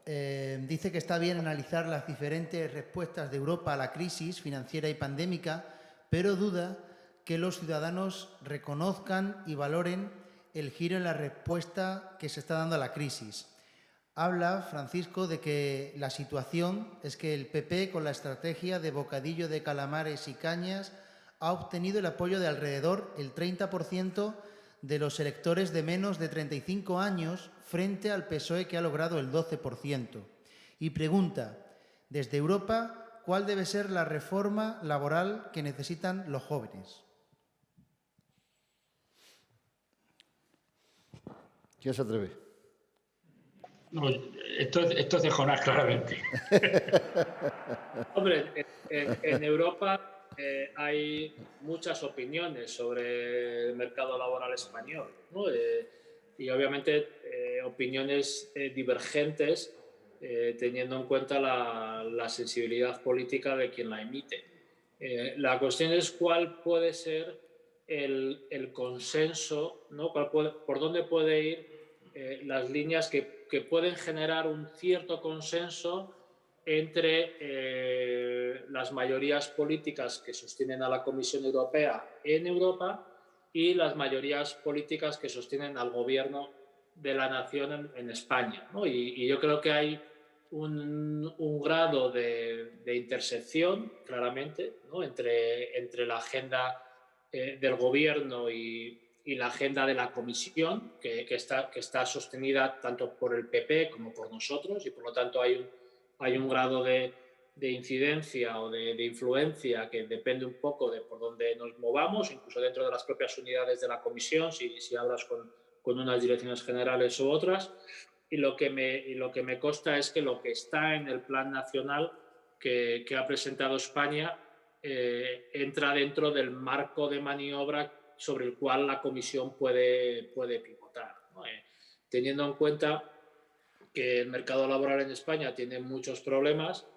dice que está bien analizar las diferentes respuestas de Europa a la crisis financiera y pandémica, pero duda que los ciudadanos reconozcan y valoren el giro en la respuesta que se está dando a la crisis. Habla, Francisco, de que la situación es que el PP, con la estrategia de bocadillo de calamares y cañas, ha obtenido el apoyo de alrededor el 30% de los electores de menos de 35 años frente al PSOE, que ha logrado el 12%. Y pregunta, desde Europa, ¿cuál debe ser la reforma laboral que necesitan los jóvenes? ¿Quién se atreve? No, esto es de Jonás, claramente. Hombre, en Europa hay muchas opiniones sobre el mercado laboral español, ¿no? Y obviamente opiniones divergentes teniendo en cuenta la sensibilidad política de quien la emite. La cuestión es cuál puede ser el consenso, ¿no? Por dónde puede ir las líneas que pueden generar un cierto consenso entre las mayorías políticas que sostienen a la Comisión Europea en Europa y las mayorías políticas que sostienen al gobierno de la nación en España, ¿no? Y yo creo que hay un grado de intersección, claramente, ¿no? entre la agenda del gobierno y la agenda de la Comisión, que está sostenida tanto por el PP como por nosotros, y por lo tanto hay un grado de incidencia o de influencia que depende un poco de por dónde nos movamos, incluso dentro de las propias unidades de la comisión, si hablas con unas direcciones generales u otras. Y lo que me consta es que lo que está en el plan nacional que ha presentado España entra dentro del marco de maniobra sobre el cual la comisión puede pivotar, ¿no? Teniendo en cuenta que el mercado laboral en España tiene muchos problemas.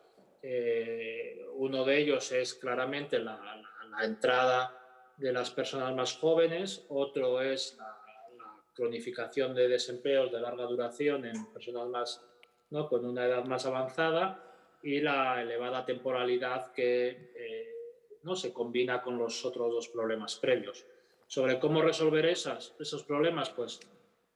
Uno de ellos es claramente la entrada de las personas más jóvenes, otro es la cronificación de desempleos de larga duración en personas más, ¿no?, con una edad más avanzada, y la elevada temporalidad que no se combina con los otros dos problemas previos. Sobre cómo resolver esos problemas, pues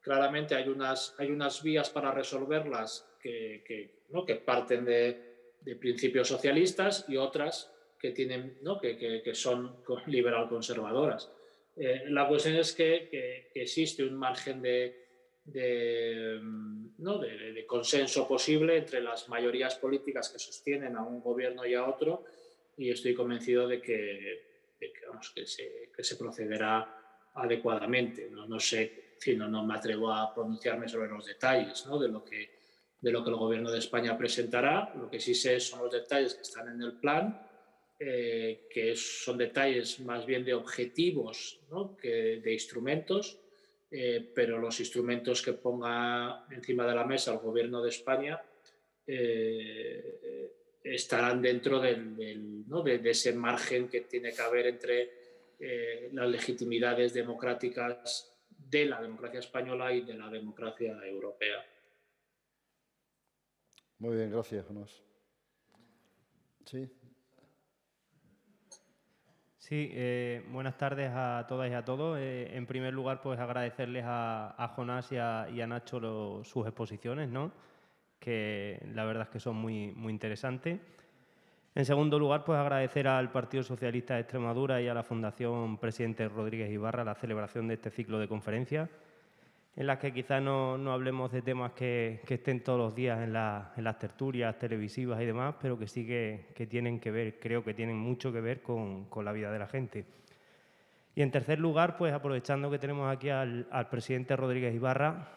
claramente hay unas vías para resolverlas que parten de principios socialistas y otras que tienen, ¿no?, que son liberal conservadoras. La cuestión es que existe un margen de consenso posible entre las mayorías políticas que sostienen a un gobierno y a otro, y estoy convencido de que se procederá adecuadamente. No sé, no me atrevo a pronunciarme sobre los detalles, ¿no?, de lo que el Gobierno de España presentará. Lo que sí sé son los detalles que están en el plan, que son detalles más bien de objetivos, ¿no?, que de instrumentos, pero los instrumentos que ponga encima de la mesa el Gobierno de España estarán dentro de ese margen que tiene que haber entre las legitimidades democráticas de la democracia española y de la democracia europea. Muy bien, gracias, Jonás. Sí. Sí, buenas tardes a todas y a todos. En primer lugar, pues agradecerles a Jonás y a Nacho sus exposiciones, ¿no?, que la verdad es que son muy, muy interesantes. En segundo lugar, pues agradecer al Partido Socialista de Extremadura y a la Fundación Presidente Rodríguez Ibarra la celebración de este ciclo de conferencias, en las que quizás no hablemos de temas que estén todos los días en las tertulias televisivas y demás, pero que sí que tienen que ver, creo que tienen mucho que ver con la vida de la gente. Y en tercer lugar, pues aprovechando que tenemos aquí al presidente Rodríguez Ibarra,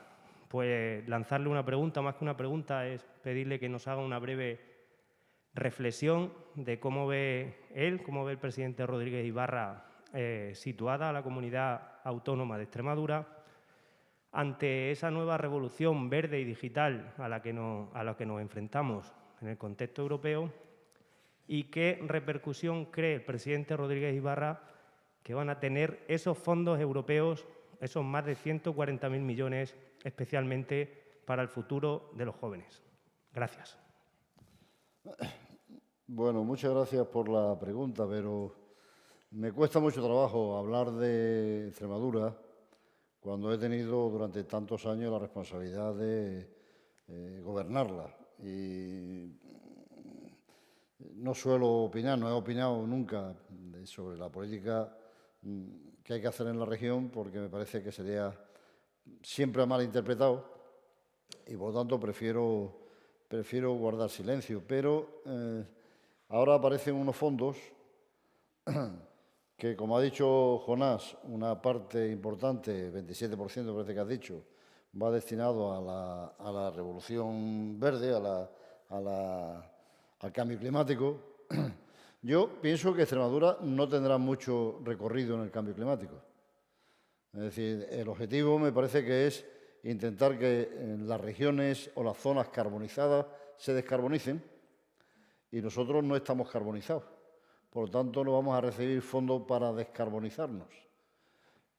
pues lanzarle una pregunta, más que una pregunta, es pedirle que nos haga una breve reflexión de cómo ve él, cómo ve el presidente Rodríguez Ibarra situada a la comunidad autónoma de Extremadura ante esa nueva revolución verde y digital a la que nos enfrentamos en el contexto europeo, y qué repercusión cree el presidente Rodríguez Ibarra que van a tener esos fondos europeos, esos más de 140.000 millones, especialmente para el futuro de los jóvenes. Gracias. Bueno, muchas gracias por la pregunta, pero me cuesta mucho trabajo hablar de Extremadura cuando he tenido durante tantos años la responsabilidad de gobernarla. Y no suelo opinar, no he opinado nunca sobre la política que hay que hacer en la región, porque me parece que sería siempre mal interpretado y por lo tanto prefiero guardar silencio. Pero ahora aparecen unos fondos que, como ha dicho Jonás, una parte importante, 27% parece que has dicho, va destinado a la revolución verde, al cambio climático. Yo pienso que Extremadura no tendrá mucho recorrido en el cambio climático. Es decir, el objetivo me parece que es intentar que las regiones o las zonas carbonizadas se descarbonicen, y nosotros no estamos carbonizados. Por lo tanto, no vamos a recibir fondos para descarbonizarnos.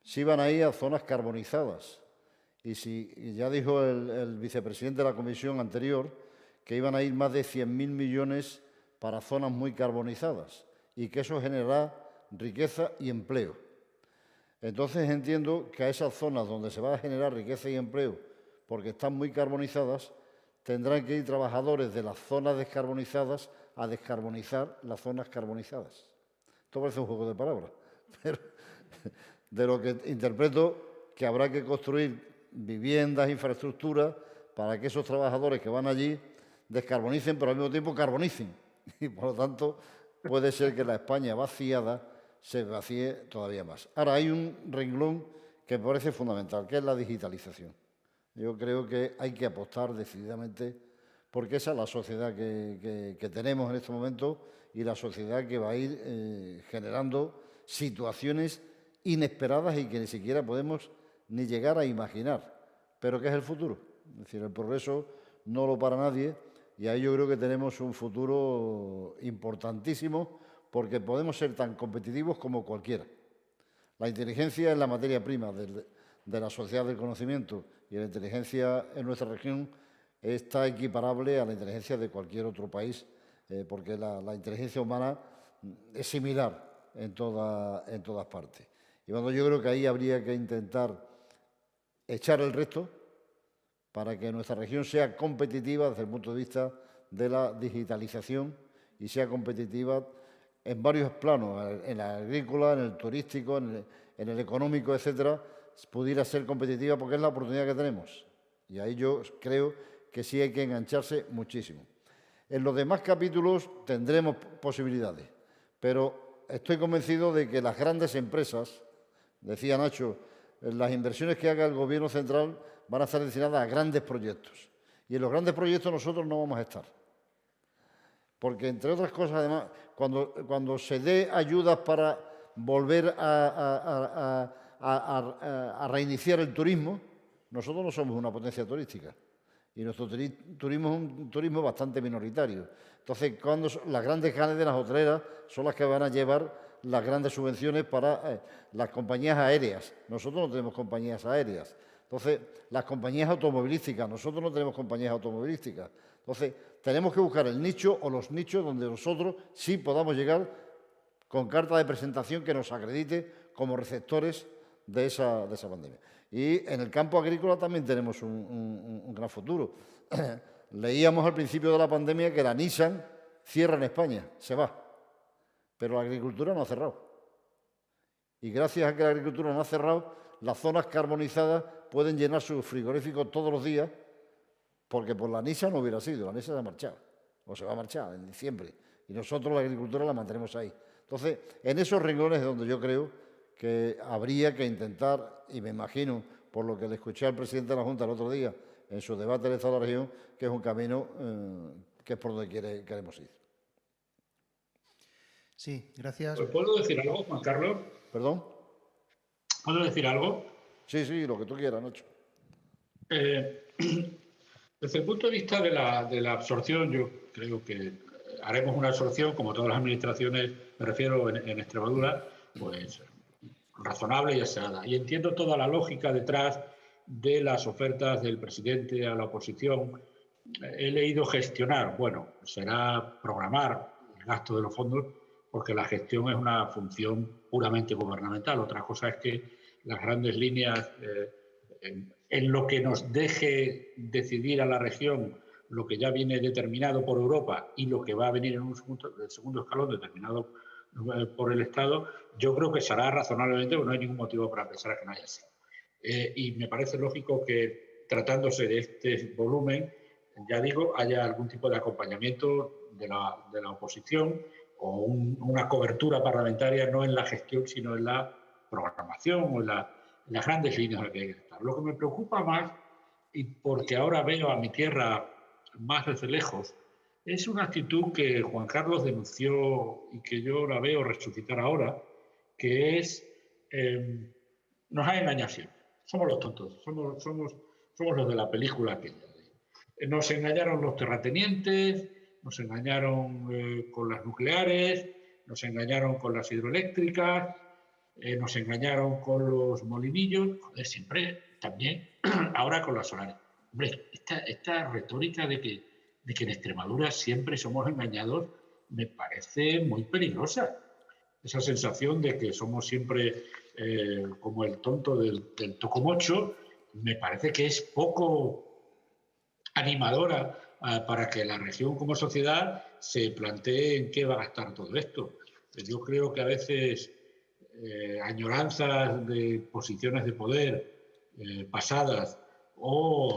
Sí van a ir a zonas carbonizadas. Y ya dijo el vicepresidente de la comisión anterior que iban a ir más de 100.000 millones para zonas muy carbonizadas y que eso generará riqueza y empleo. Entonces entiendo que a esas zonas donde se va a generar riqueza y empleo, porque están muy carbonizadas, tendrán que ir trabajadores de las zonas descarbonizadas a descarbonizar las zonas carbonizadas. Esto parece un juego de palabras, pero de lo que interpreto que habrá que construir viviendas, infraestructuras, para que esos trabajadores que van allí descarbonicen, pero al mismo tiempo carbonicen. Y por lo tanto, puede ser que la España vaciada se vacíe todavía más. Ahora, hay un renglón que me parece fundamental, que es la digitalización. Yo creo que hay que apostar decididamente porque esa es la sociedad que tenemos en este momento y la sociedad que va a ir generando situaciones inesperadas y que ni siquiera podemos ni llegar a imaginar, pero que es el futuro. Es decir, el progreso no lo para nadie y ahí yo creo que tenemos un futuro importantísimo porque podemos ser tan competitivos como cualquiera. La inteligencia es la materia prima de la sociedad del conocimiento y la inteligencia en nuestra región está equiparable a la inteligencia de cualquier otro país porque la inteligencia humana es similar en todas partes. Y bueno, yo creo que ahí habría que intentar echar el resto para que nuestra región sea competitiva desde el punto de vista de la digitalización y sea competitiva en varios planos, en la agrícola, en el turístico, en el económico, etcétera, pudiera ser competitiva porque es la oportunidad que tenemos. Y ahí yo creo que sí hay que engancharse muchísimo. En los demás capítulos tendremos posibilidades, pero estoy convencido de que las grandes empresas, decía Nacho, las inversiones que haga el Gobierno central van a estar destinadas a grandes proyectos. Y en los grandes proyectos nosotros no vamos a estar. Porque, entre otras cosas, además, cuando se dé ayudas para volver a reiniciar el turismo, nosotros no somos una potencia turística. Y nuestro turismo es un turismo bastante minoritario. Entonces, cuando las grandes cadenas hoteleras son las que van a llevar las grandes subvenciones para las compañías aéreas. Nosotros no tenemos compañías aéreas. Entonces, las compañías automovilísticas, nosotros no tenemos compañías automovilísticas. Entonces, tenemos que buscar el nicho o los nichos donde nosotros sí podamos llegar con carta de presentación que nos acredite como receptores de esa pandemia. Y en el campo agrícola también tenemos un gran futuro. Leíamos al principio de la pandemia que la Nissan cierra en España, se va. Pero la agricultura no ha cerrado. Y gracias a que la agricultura no ha cerrado, las zonas carbonizadas pueden llenar sus frigoríficos todos los días, porque por la Nissan no hubiera sido, la Nissan se ha marchado, o se va a marchar en diciembre, y nosotros la agricultura la mantenemos ahí. Entonces, en esos renglones es donde yo creo que habría que intentar, y me imagino, por lo que le escuché al presidente de la Junta el otro día, en su debate del Estado de la Región, que es un camino que es por donde queremos ir. Sí, gracias. ¿Puedo decir algo, Juan Carlos? ¿Perdón? ¿Puedo decir algo? Sí, lo que tú quieras, Nacho. Desde el punto de vista de la absorción, yo creo que haremos una absorción, como todas las administraciones, me refiero en Extremadura, pues razonable y aseada. Y entiendo toda la lógica detrás de las ofertas del presidente a la oposición. He leído gestionar, bueno, será programar el gasto de los fondos, porque la gestión es una función puramente gubernamental. Otra cosa es que las grandes líneas, en lo que nos deje decidir a la región lo que ya viene determinado por Europa y lo que va a venir en un segundo escalón determinado por el Estado, yo creo que será razonablemente, porque no hay ningún motivo para pensar que no haya sido. Y me parece lógico que, tratándose de este volumen, ya digo, haya algún tipo de acompañamiento de la oposición o una cobertura parlamentaria, no en la gestión, sino en la programación o en las grandes líneas en las que hay que estar. Lo que me preocupa más, y porque ahora veo a mi tierra más desde lejos, es una actitud que Juan Carlos denunció y que yo la veo resucitar ahora, que es, nos ha engañado siempre. Somos los tontos, somos los de la película aquella. Nos engañaron los terratenientes, nos engañaron con las nucleares, nos engañaron con las hidroeléctricas, nos engañaron con los molinillos, siempre también, ahora con las solares. Hombre, esta retórica de que en Extremadura siempre somos engañados me parece muy peligrosa. Esa sensación de que somos siempre como el tonto del tocomocho, me parece que es poco animadora para que la región como sociedad se plantee en qué va a gastar todo esto. Yo creo que a veces añoranzas de posiciones de poder pasadas o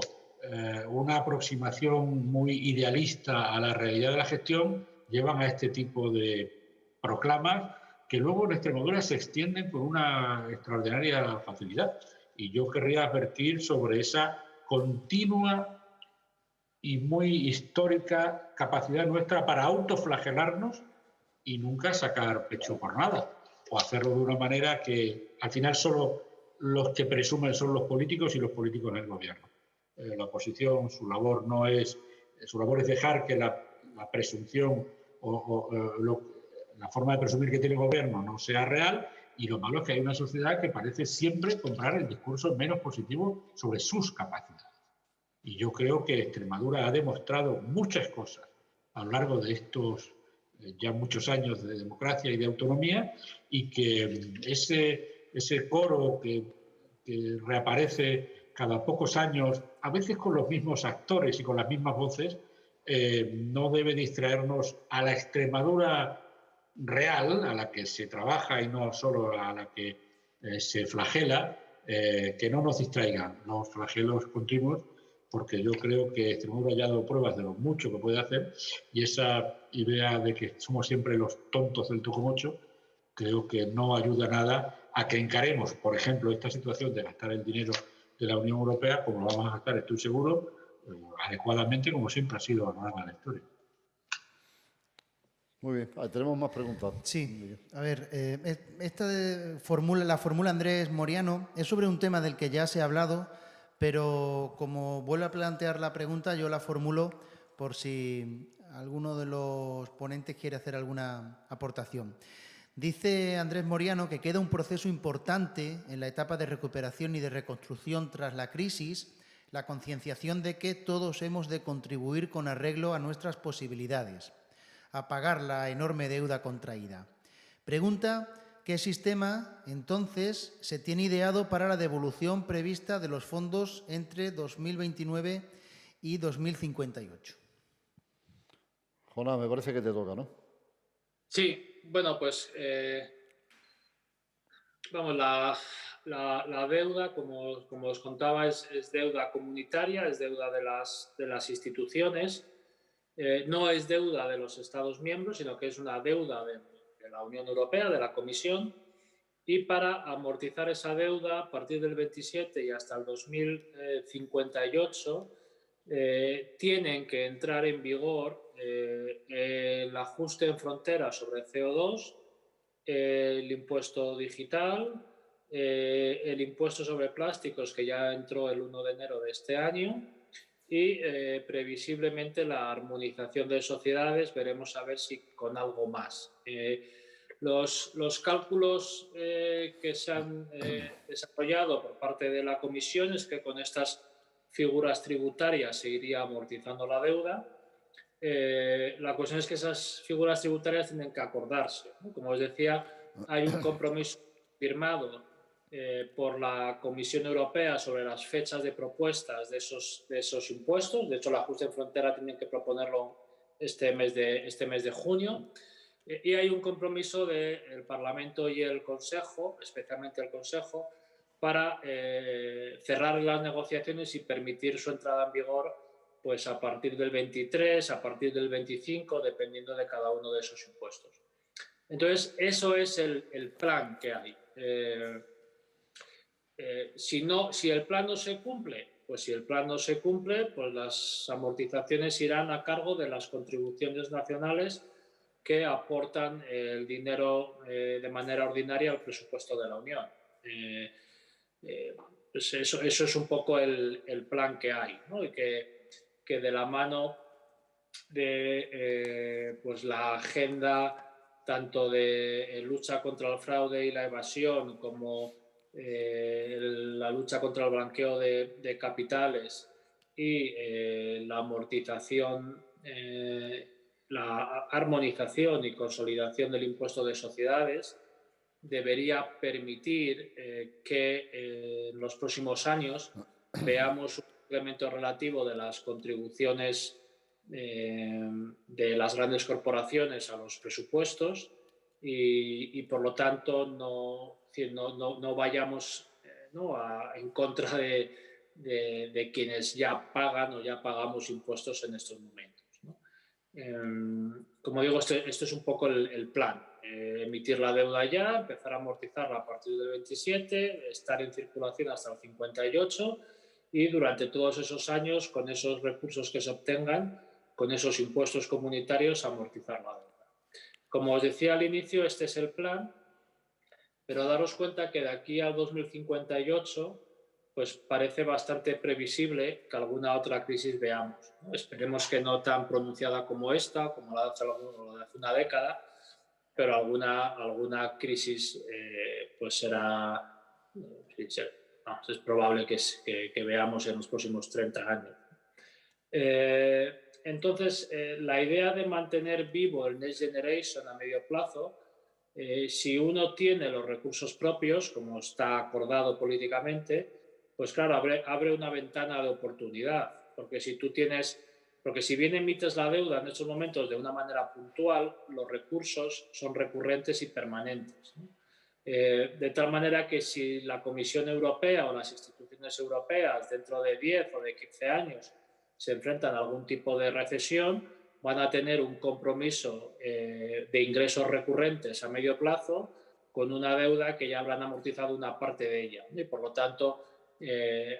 una aproximación muy idealista a la realidad de la gestión llevan a este tipo de proclamas que luego en Extremadura se extienden con una extraordinaria facilidad. Y yo querría advertir sobre esa continua y muy histórica capacidad nuestra para autoflagelarnos y nunca sacar pecho por nada, o hacerlo de una manera que al final solo los que presumen son los políticos y los políticos en el gobierno. La oposición, su labor es dejar que la presunción la forma de presumir que tiene el gobierno no sea real, y lo malo es que hay una sociedad que parece siempre comprar el discurso menos positivo sobre sus capacidades. Y yo creo que Extremadura ha demostrado muchas cosas a lo largo de estos ya muchos años de democracia y de autonomía, y que ese coro que reaparece cada pocos años, a veces con los mismos actores y con las mismas voces, no debe distraernos a la Extremadura real, a la que se trabaja y no solo a la que se flagela, que no nos distraigan los flagelos continuos, porque yo creo que Extremadura ya ha dado pruebas de lo mucho que puede hacer, y esa idea de que somos siempre los tontos del Tocomocho, creo que no ayuda nada a que encaremos, por ejemplo, esta situación de gastar el dinero de la Unión Europea, como lo vamos a gastar, estoy seguro, adecuadamente, como siempre ha sido a lo largo de la historia. Muy bien, tenemos más preguntas. Sí, a ver, la fórmula Andrés Moriano es sobre un tema del que ya se ha hablado, pero como vuelve a plantear la pregunta, yo la formulo por si alguno de los ponentes quiere hacer alguna aportación. Dice Andrés Moriano que queda un proceso importante en la etapa de recuperación y de reconstrucción tras la crisis, la concienciación de que todos hemos de contribuir con arreglo a nuestras posibilidades a pagar la enorme deuda contraída. Pregunta qué sistema, entonces, se tiene ideado para la devolución prevista de los fondos entre 2029 y 2058. Jonás, me parece que te toca, ¿no? Sí, bueno, pues vamos, la deuda, como os contaba, es deuda comunitaria, es deuda de las instituciones. No es deuda de los Estados miembros, sino que es una deuda de la Unión Europea, de la Comisión, y para amortizar esa deuda a partir del 27 y hasta el 2058 tienen que entrar en vigor el ajuste en frontera sobre CO2, el impuesto digital, el impuesto sobre plásticos, que ya entró el 1 de enero de este año, y previsiblemente la armonización de sociedades, veremos a ver si con algo más. Los cálculos que se han desarrollado por parte de la Comisión es que con estas figuras tributarias se iría amortizando la deuda. La cuestión es que esas figuras tributarias tienen que acordarse, ¿no? Como os decía, hay un compromiso firmado por la Comisión Europea sobre las fechas de propuestas de esos impuestos. De hecho, el ajuste en frontera tienen que proponerlo este mes de junio. Y hay un compromiso del Parlamento y el Consejo, especialmente el Consejo, para cerrar las negociaciones y permitir su entrada en vigor pues a partir del 23, a partir del 25, dependiendo de cada uno de esos impuestos. Entonces, eso es el plan que hay. Si el plan no se cumple, pues las amortizaciones irán a cargo de las contribuciones nacionales que aportan el dinero de manera ordinaria al presupuesto de la Unión. Pues eso es un poco el plan que hay, ¿no? Y que de la mano de pues la agenda tanto de lucha contra el fraude y la evasión como la lucha contra el blanqueo de capitales y la amortización, la armonización y consolidación del impuesto de sociedades debería permitir que en los próximos años veamos un incremento relativo de las contribuciones de las grandes corporaciones a los presupuestos y por lo tanto no vayamos en contra de quienes ya pagan o ya pagamos impuestos en estos momentos, ¿no? Como digo, esto es un poco el plan. Emitir la deuda ya, empezar a amortizarla a partir del 27, estar en circulación hasta el 58 y durante todos esos años, con esos recursos que se obtengan, con esos impuestos comunitarios, amortizar la deuda. Como os decía al inicio, este es el plan, pero daros cuenta que de aquí al 2058 pues parece bastante previsible que alguna otra crisis veamos, ¿no? Esperemos que no tan pronunciada como esta, como la de hace una década, pero alguna crisis pues será, es probable que veamos en los próximos 30 años. Entonces, la idea de mantener vivo el Next Generation a medio plazo, si uno tiene los recursos propios, como está acordado políticamente, pues claro, abre una ventana de oportunidad, porque si bien emites la deuda en estos momentos de una manera puntual, los recursos son recurrentes y permanentes, ¿no? De tal manera que si la Comisión Europea o las instituciones europeas dentro de 10 o de 15 años se enfrentan a algún tipo de recesión, van a tener un compromiso de ingresos recurrentes a medio plazo con una deuda que ya habrán amortizado una parte de ella. Y por lo tanto,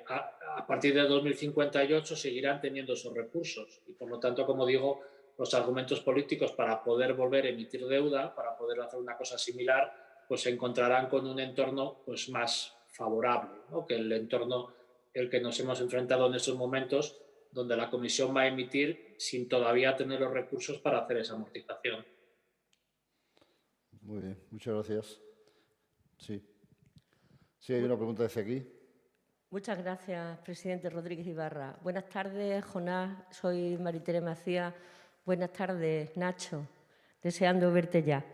a partir de 2058 seguirán teniendo esos recursos. Y por lo tanto, como digo, los argumentos políticos para poder volver a emitir deuda, para poder hacer una cosa similar, pues se encontrarán con un entorno pues, más favorable, ¿no? Que el entorno el que nos hemos enfrentado en estos momentos, donde la Comisión va a emitir sin todavía tener los recursos para hacer esa amortización. Muy bien, muchas gracias. Sí. Sí, hay una pregunta desde aquí. Muchas gracias, presidente Rodríguez Ibarra. Buenas tardes, Jonás. Soy Maritere Macías. Buenas tardes, Nacho. Deseando verte ya.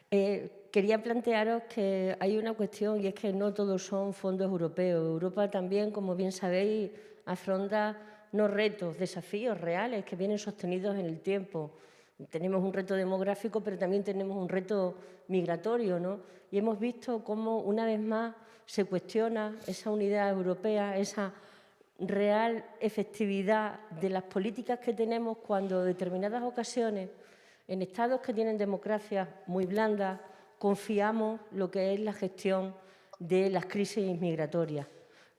Quería plantearos que hay una cuestión y es que no todos son fondos europeos. Europa también, como bien sabéis, afronta unos retos, desafíos reales que vienen sostenidos en el tiempo. Tenemos un reto demográfico, pero también tenemos un reto migratorio, ¿no? Y hemos visto cómo, una vez más, se cuestiona esa unidad europea, esa real efectividad de las políticas que tenemos cuando en determinadas ocasiones, en estados que tienen democracias muy blandas, confiamos lo que es la gestión de las crisis migratorias.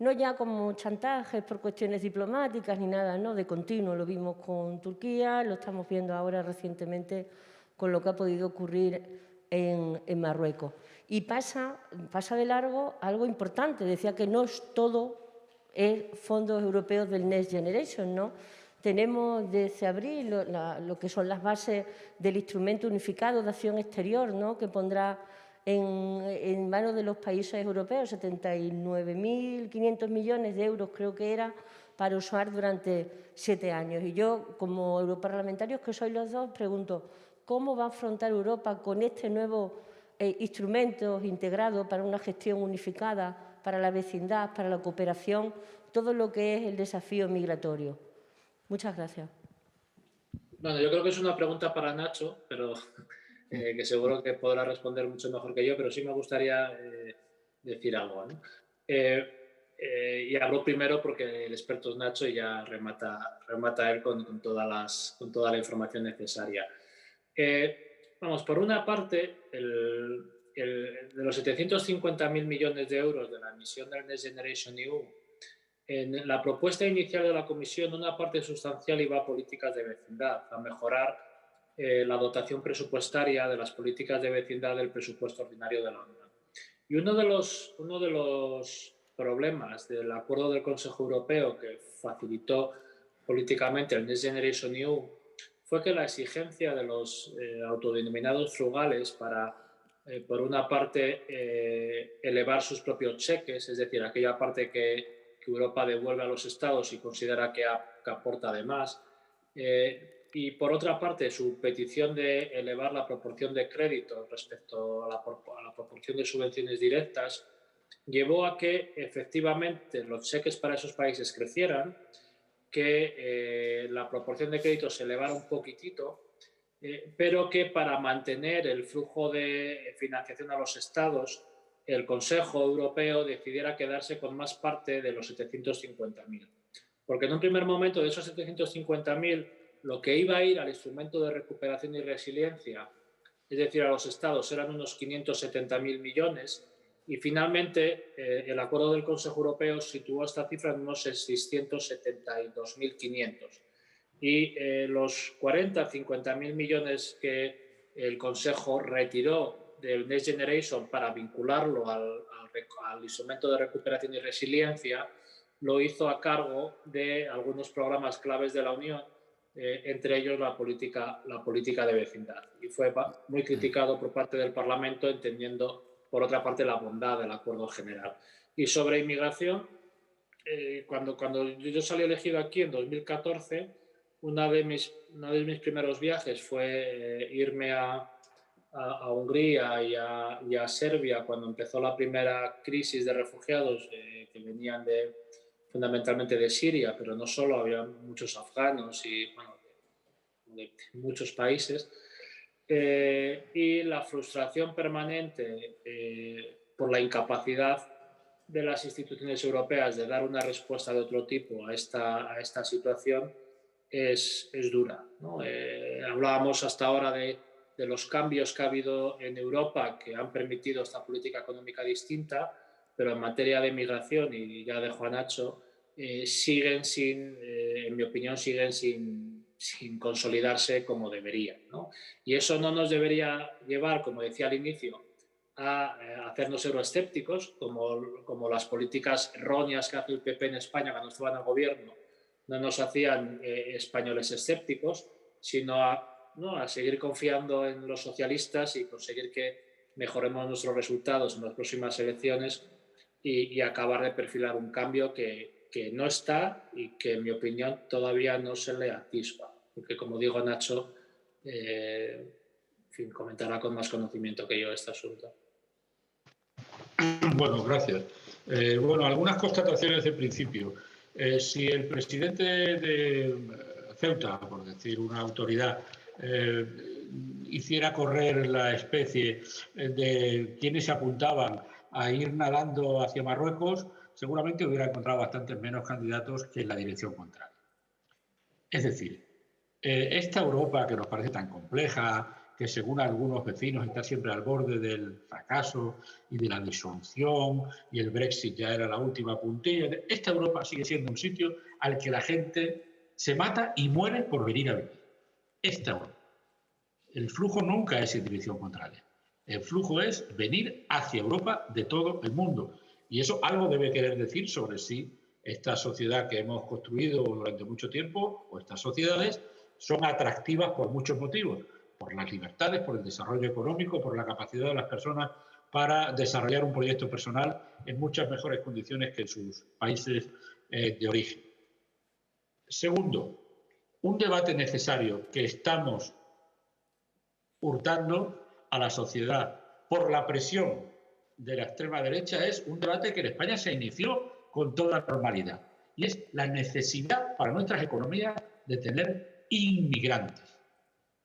No ya como chantajes por cuestiones diplomáticas ni nada, no, de continuo. Lo vimos con Turquía, lo estamos viendo ahora recientemente con lo que ha podido ocurrir en Marruecos. Y pasa de largo algo importante. Decía que no es todo fondos europeos del Next Generation, ¿no? Tenemos desde abril lo que son las bases del Instrumento Unificado de Acción Exterior, ¿no? Que pondrá en manos de los países europeos 79.500 millones de euros, creo que era, para usar durante 7 años. Y yo, como europarlamentarios que sois los dos, pregunto, ¿cómo va a afrontar Europa con este nuevo instrumento integrado para una gestión unificada, para la vecindad, para la cooperación, todo lo que es el desafío migratorio? Muchas gracias. Bueno, yo creo que es una pregunta para Nacho, pero que seguro que podrá responder mucho mejor que yo, pero sí me gustaría decir algo, ¿no? Y hablo primero porque el experto es Nacho y ya remata él con toda la información necesaria. Vamos, por una parte, de los 750.000 millones de euros de la emisión del Next Generation EU, en la propuesta inicial de la Comisión, una parte sustancial iba a políticas de vecindad, a mejorar la dotación presupuestaria de las políticas de vecindad del presupuesto ordinario de la Unión. Y uno de los problemas del acuerdo del Consejo Europeo que facilitó políticamente el Next Generation EU fue que la exigencia de los autodenominados frugales para, por una parte, elevar sus propios cheques, es decir, aquella parte que Europa devuelve a los estados y considera que aporta de más, y por otra parte su petición de elevar la proporción de crédito respecto a la proporción de subvenciones directas llevó a que efectivamente los cheques para esos países crecieran, que la proporción de crédito se elevara un poquitito, pero que para mantener el flujo de financiación a los estados el Consejo Europeo decidiera quedarse con más parte de los 750.000. Porque en un primer momento de esos 750.000, lo que iba a ir al instrumento de recuperación y resiliencia, es decir, a los estados, eran unos 570.000 millones, y finalmente el acuerdo del Consejo Europeo situó esta cifra en unos 672.500. Y los 50.000 millones que el Consejo retiró del Next Generation para vincularlo al instrumento de recuperación y resiliencia, lo hizo a cargo de algunos programas claves de la Unión, entre ellos la política de vecindad. Y fue muy criticado por parte del Parlamento, entendiendo, por otra parte, la bondad del acuerdo general. Y sobre inmigración, cuando yo salí elegido aquí en 2014, uno de mis primeros viajes fue irme a Hungría y a Serbia cuando empezó la primera crisis de refugiados que venían fundamentalmente de Siria, pero no solo, había muchos afganos y bueno, de muchos países. Y la frustración permanente por la incapacidad de las instituciones europeas de dar una respuesta de otro tipo a esta situación es dura, ¿no? Hablábamos hasta ahora de los cambios que ha habido en Europa que han permitido esta política económica distinta, pero en materia de migración, y ya dejo a Nacho, en mi opinión, siguen sin consolidarse como deberían, ¿no? Y eso no nos debería llevar, como decía al inicio, a hacernos euroescépticos, como las políticas erróneas que hace el PP en España cuando estaba en el gobierno no nos hacían españoles escépticos, sino a seguir confiando en los socialistas y conseguir que mejoremos nuestros resultados en las próximas elecciones y acabar de perfilar un cambio que no está y que, en mi opinión, todavía no se le atisba. Porque, como digo, Nacho, en fin, comentará con más conocimiento que yo este asunto. Bueno, gracias. Bueno, algunas constataciones de principio. Si el presidente de Ceuta, por decir una autoridad, hiciera correr la especie de quienes se apuntaban a ir nadando hacia Marruecos, seguramente hubiera encontrado bastantes menos candidatos que en la dirección contraria. Es decir, esta Europa que nos parece tan compleja, que según algunos vecinos está siempre al borde del fracaso y de la disolución, y el Brexit ya era la última puntilla, esta Europa sigue siendo un sitio al que la gente se mata y muere por venir a vivir. Esta Europa. El flujo nunca es en dirección contraria. El flujo es venir hacia Europa de todo el mundo. Y eso algo debe querer decir sobre si esta sociedad que hemos construido durante mucho tiempo, o estas sociedades, son atractivas por muchos motivos. Por las libertades, por el desarrollo económico, por la capacidad de las personas para desarrollar un proyecto personal en muchas mejores condiciones que en sus países de origen. Segundo, un debate necesario que estamos hurtando a la sociedad por la presión de la extrema derecha es un debate que en España se inició con toda normalidad, y es la necesidad para nuestras economías de tener inmigrantes.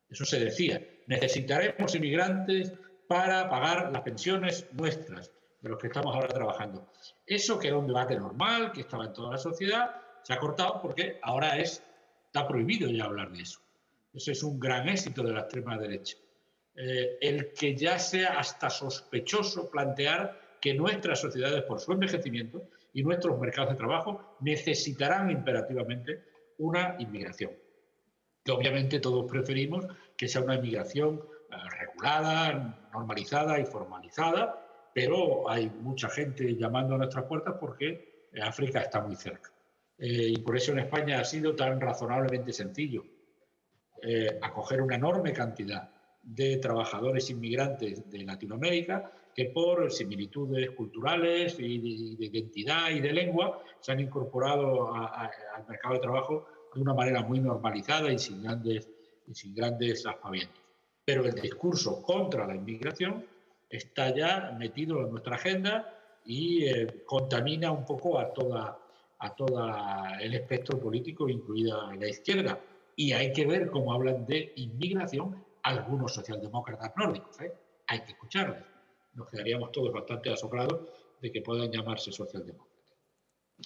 Eso se decía, necesitaremos inmigrantes para pagar las pensiones nuestras, de los que estamos ahora trabajando. Eso que era un debate normal, que estaba en toda la sociedad, se ha cortado porque ahora está prohibido ya hablar de eso. Ese es un gran éxito de la extrema derecha. El que ya sea hasta sospechoso plantear que nuestras sociedades, por su envejecimiento y nuestros mercados de trabajo, necesitarán imperativamente una inmigración. Que obviamente todos preferimos que sea una inmigración regulada, normalizada y formalizada, pero hay mucha gente llamando a nuestras puertas porque África está muy cerca. Y por eso en España ha sido tan razonablemente sencillo acoger una enorme cantidad de trabajadores inmigrantes de Latinoamérica que por similitudes culturales y de identidad y de lengua se han incorporado al mercado de trabajo de una manera muy normalizada y sin grandes aspavientos. Pero el discurso contra la inmigración está ya metido en nuestra agenda y contamina un poco a todo el espectro político, incluida la izquierda. Y hay que ver cómo hablan de inmigración algunos socialdemócratas nórdicos. Hay que escucharles. Nos quedaríamos todos bastante asombrados de que puedan llamarse socialdemócratas.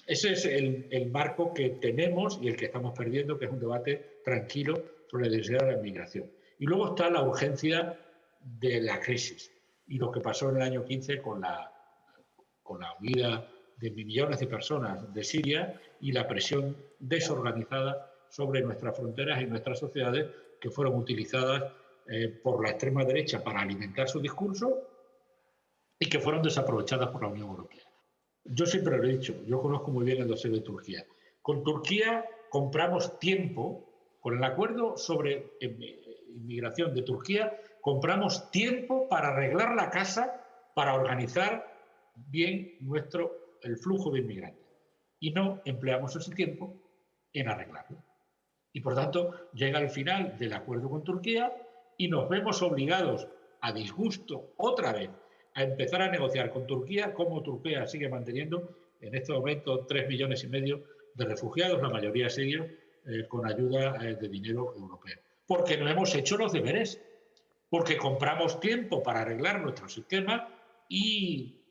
Ese es el marco que tenemos y el que estamos perdiendo, que es un debate tranquilo sobre la necesidad de la inmigración. Y luego está la urgencia de la crisis y lo que pasó en el año 15 con la huida de millones de personas de Siria y la presión desorganizada sobre nuestras fronteras y nuestras sociedades, que fueron utilizadas por la extrema derecha para alimentar su discurso y que fueron desaprovechadas por la Unión Europea. Yo siempre lo he dicho, yo conozco muy bien el dossier de Turquía. Con Turquía compramos tiempo, con el acuerdo sobre inmigración de Turquía, compramos tiempo para arreglar la casa, para organizar bien el flujo de inmigrantes. Y no empleamos ese tiempo en arreglarlo. Y por tanto, llega el final del acuerdo con Turquía y nos vemos obligados, a disgusto, otra vez, a empezar a negociar con Turquía, como Turquía sigue manteniendo en este momento 3,5 millones de refugiados, la mayoría sirios, con ayuda de dinero europeo. Porque no hemos hecho los deberes, porque compramos tiempo para arreglar nuestro sistema y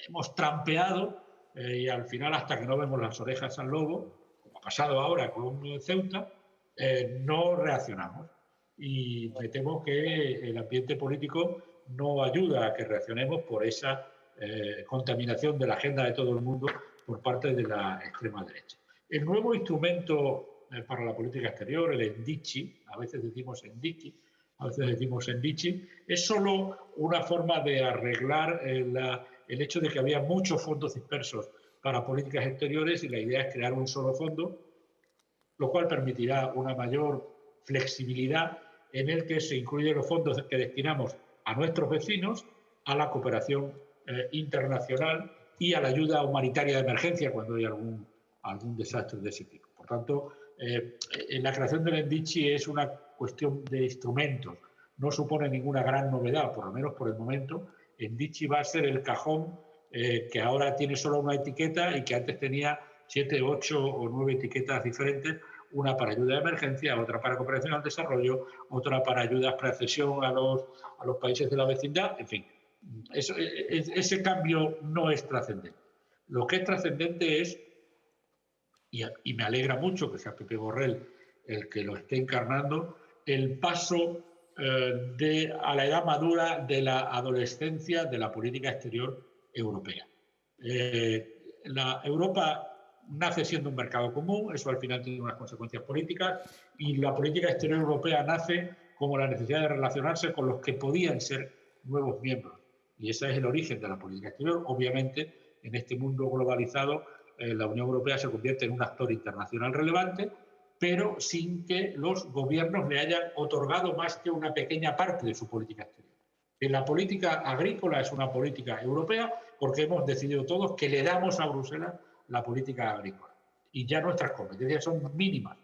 hemos trampeado y al final, hasta que no vemos las orejas al lobo, como ha pasado ahora con Ceuta, no reaccionamos. Y me temo que el ambiente político no ayuda a que reaccionemos por esa contaminación de la agenda de todo el mundo por parte de la extrema derecha. El nuevo instrumento para la política exterior, el NDICI, a veces decimos NDICI, a veces decimos NDICI, es solo una forma de arreglar el hecho de que había muchos fondos dispersos para políticas exteriores y la idea es crear un solo fondo, lo cual permitirá una mayor flexibilidad en el que se incluyen los fondos que destinamos a nuestros vecinos, a la cooperación internacional y a la ayuda humanitaria de emergencia cuando hay algún desastre de ese tipo. Por tanto, la creación del NDICI es una cuestión de instrumentos, no supone ninguna gran novedad, por lo menos por el momento. NDICI va a ser el cajón que ahora tiene solo una etiqueta y que antes tenía 7, 8 o 9 etiquetas diferentes, una para ayuda de emergencia, otra para cooperación al desarrollo, otra para ayudas preaccesión a los países de la vecindad, en fin. Ese cambio no es trascendente. Lo que es trascendente es, y me alegra mucho que sea Pepe Borrell el que lo esté encarnando, el paso a la edad madura de la adolescencia de la política exterior europea. Europa nace siendo un mercado común, eso al final tiene unas consecuencias políticas, y la política exterior europea nace como la necesidad de relacionarse con los que podían ser nuevos miembros. Y ese es el origen de la política exterior. Obviamente, en este mundo globalizado, la Unión Europea se convierte en un actor internacional relevante, pero sin que los gobiernos le hayan otorgado más que una pequeña parte de su política exterior. La política agrícola es una política europea porque hemos decidido todos que le damos a Bruselas la política agrícola. Y ya nuestras competencias son mínimas.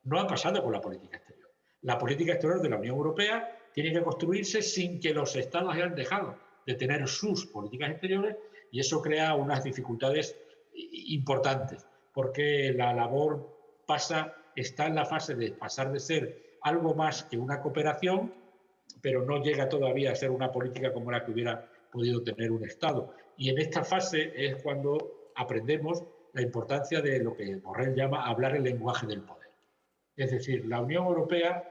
No ha pasado con la política exterior. La política exterior de la Unión Europea tiene que construirse sin que los estados hayan dejado de tener sus políticas exteriores y eso crea unas dificultades importantes porque la labor está en la fase de pasar de ser algo más que una cooperación, pero no llega todavía a ser una política como la que hubiera podido tener un Estado. Y en esta fase es cuando aprendemos la importancia de lo que Borrell llama hablar el lenguaje del poder. Es decir, la Unión Europea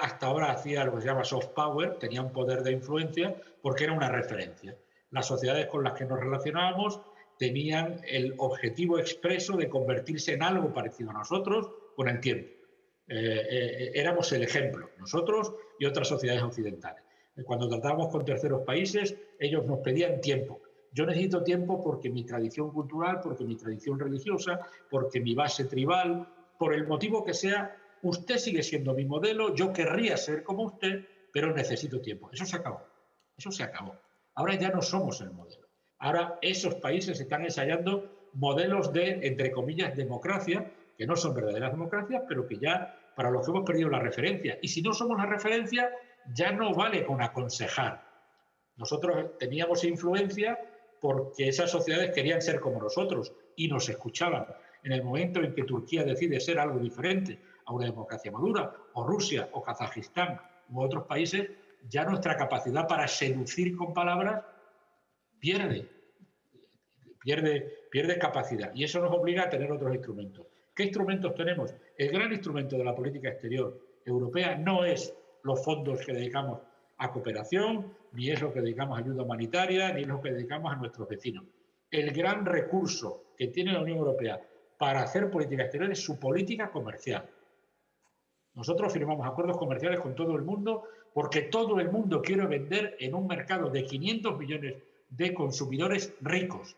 hasta ahora hacía lo que se llama soft power, tenía un poder de influencia porque era una referencia. Las sociedades con las que nos relacionábamos tenían el objetivo expreso de convertirse en algo parecido a nosotros con el tiempo. Éramos el ejemplo, nosotros y otras sociedades occidentales. Cuando tratábamos con terceros países, ellos nos pedían tiempo. Yo necesito tiempo porque mi tradición cultural, porque mi tradición religiosa, porque mi base tribal, por el motivo que sea, usted sigue siendo mi modelo, yo querría ser como usted, pero necesito tiempo. Eso se acabó. Eso se acabó. Ahora ya no somos el modelo. Ahora esos países están ensayando modelos de, entre comillas, democracia, que no son verdaderas democracias, pero que ya, para los que hemos perdido la referencia. Y si no somos la referencia, ya no vale con aconsejar. Nosotros teníamos influencia porque esas sociedades querían ser como nosotros y nos escuchaban. En el momento en que Turquía decide ser algo diferente a una democracia madura, o Rusia, o Kazajistán, u otros países, ya nuestra capacidad para seducir con palabras pierde pierde capacidad. Y eso nos obliga a tener otros instrumentos. ¿Qué instrumentos tenemos? El gran instrumento de la política exterior europea no es los fondos que dedicamos a cooperación, ni es lo que dedicamos a ayuda humanitaria, ni es lo que dedicamos a nuestros vecinos. El gran recurso que tiene la Unión Europea para hacer política exterior es su política comercial. Nosotros firmamos acuerdos comerciales con todo el mundo porque todo el mundo quiere vender en un mercado de 500 millones de consumidores ricos.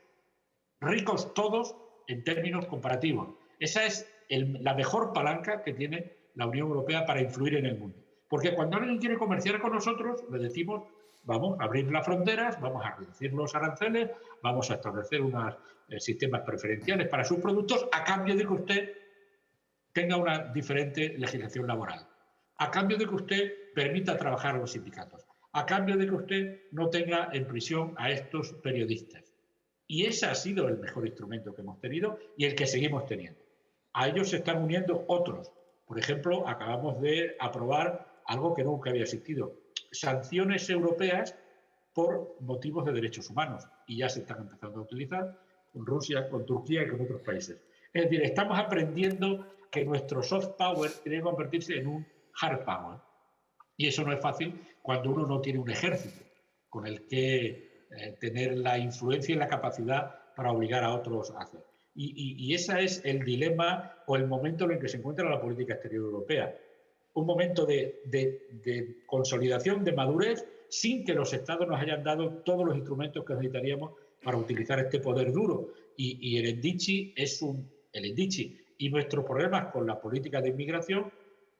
Ricos todos en términos comparativos. Esa es la mejor palanca que tiene la Unión Europea para influir en el mundo. Porque cuando alguien quiere comerciar con nosotros, le decimos, vamos a abrir las fronteras, vamos a reducir los aranceles, vamos a establecer unos sistemas preferenciales para sus productos a cambio de que usted tenga una diferente legislación laboral, a cambio de que usted permita trabajar a los sindicatos, a cambio de que usted no tenga en prisión a estos periodistas. Y ese ha sido el mejor instrumento que hemos tenido y el que seguimos teniendo. A ellos se están uniendo otros. Por ejemplo, acabamos de aprobar algo que nunca había existido, sanciones europeas por motivos de derechos humanos, y ya se están empezando a utilizar con Rusia, con Turquía y con otros países. Es decir, estamos aprendiendo que nuestro soft power tiene que convertirse en un hard power. Y eso no es fácil cuando uno no tiene un ejército con el que tener la influencia y la capacidad para obligar a otros a hacer. Y ese es el dilema o el momento en el que se encuentra la política exterior europea. Un momento de consolidación, de madurez, sin que los Estados nos hayan dado todos los instrumentos que necesitaríamos para utilizar este poder duro. Y el Endichi es el Endichi. Y nuestros problemas con la política de inmigración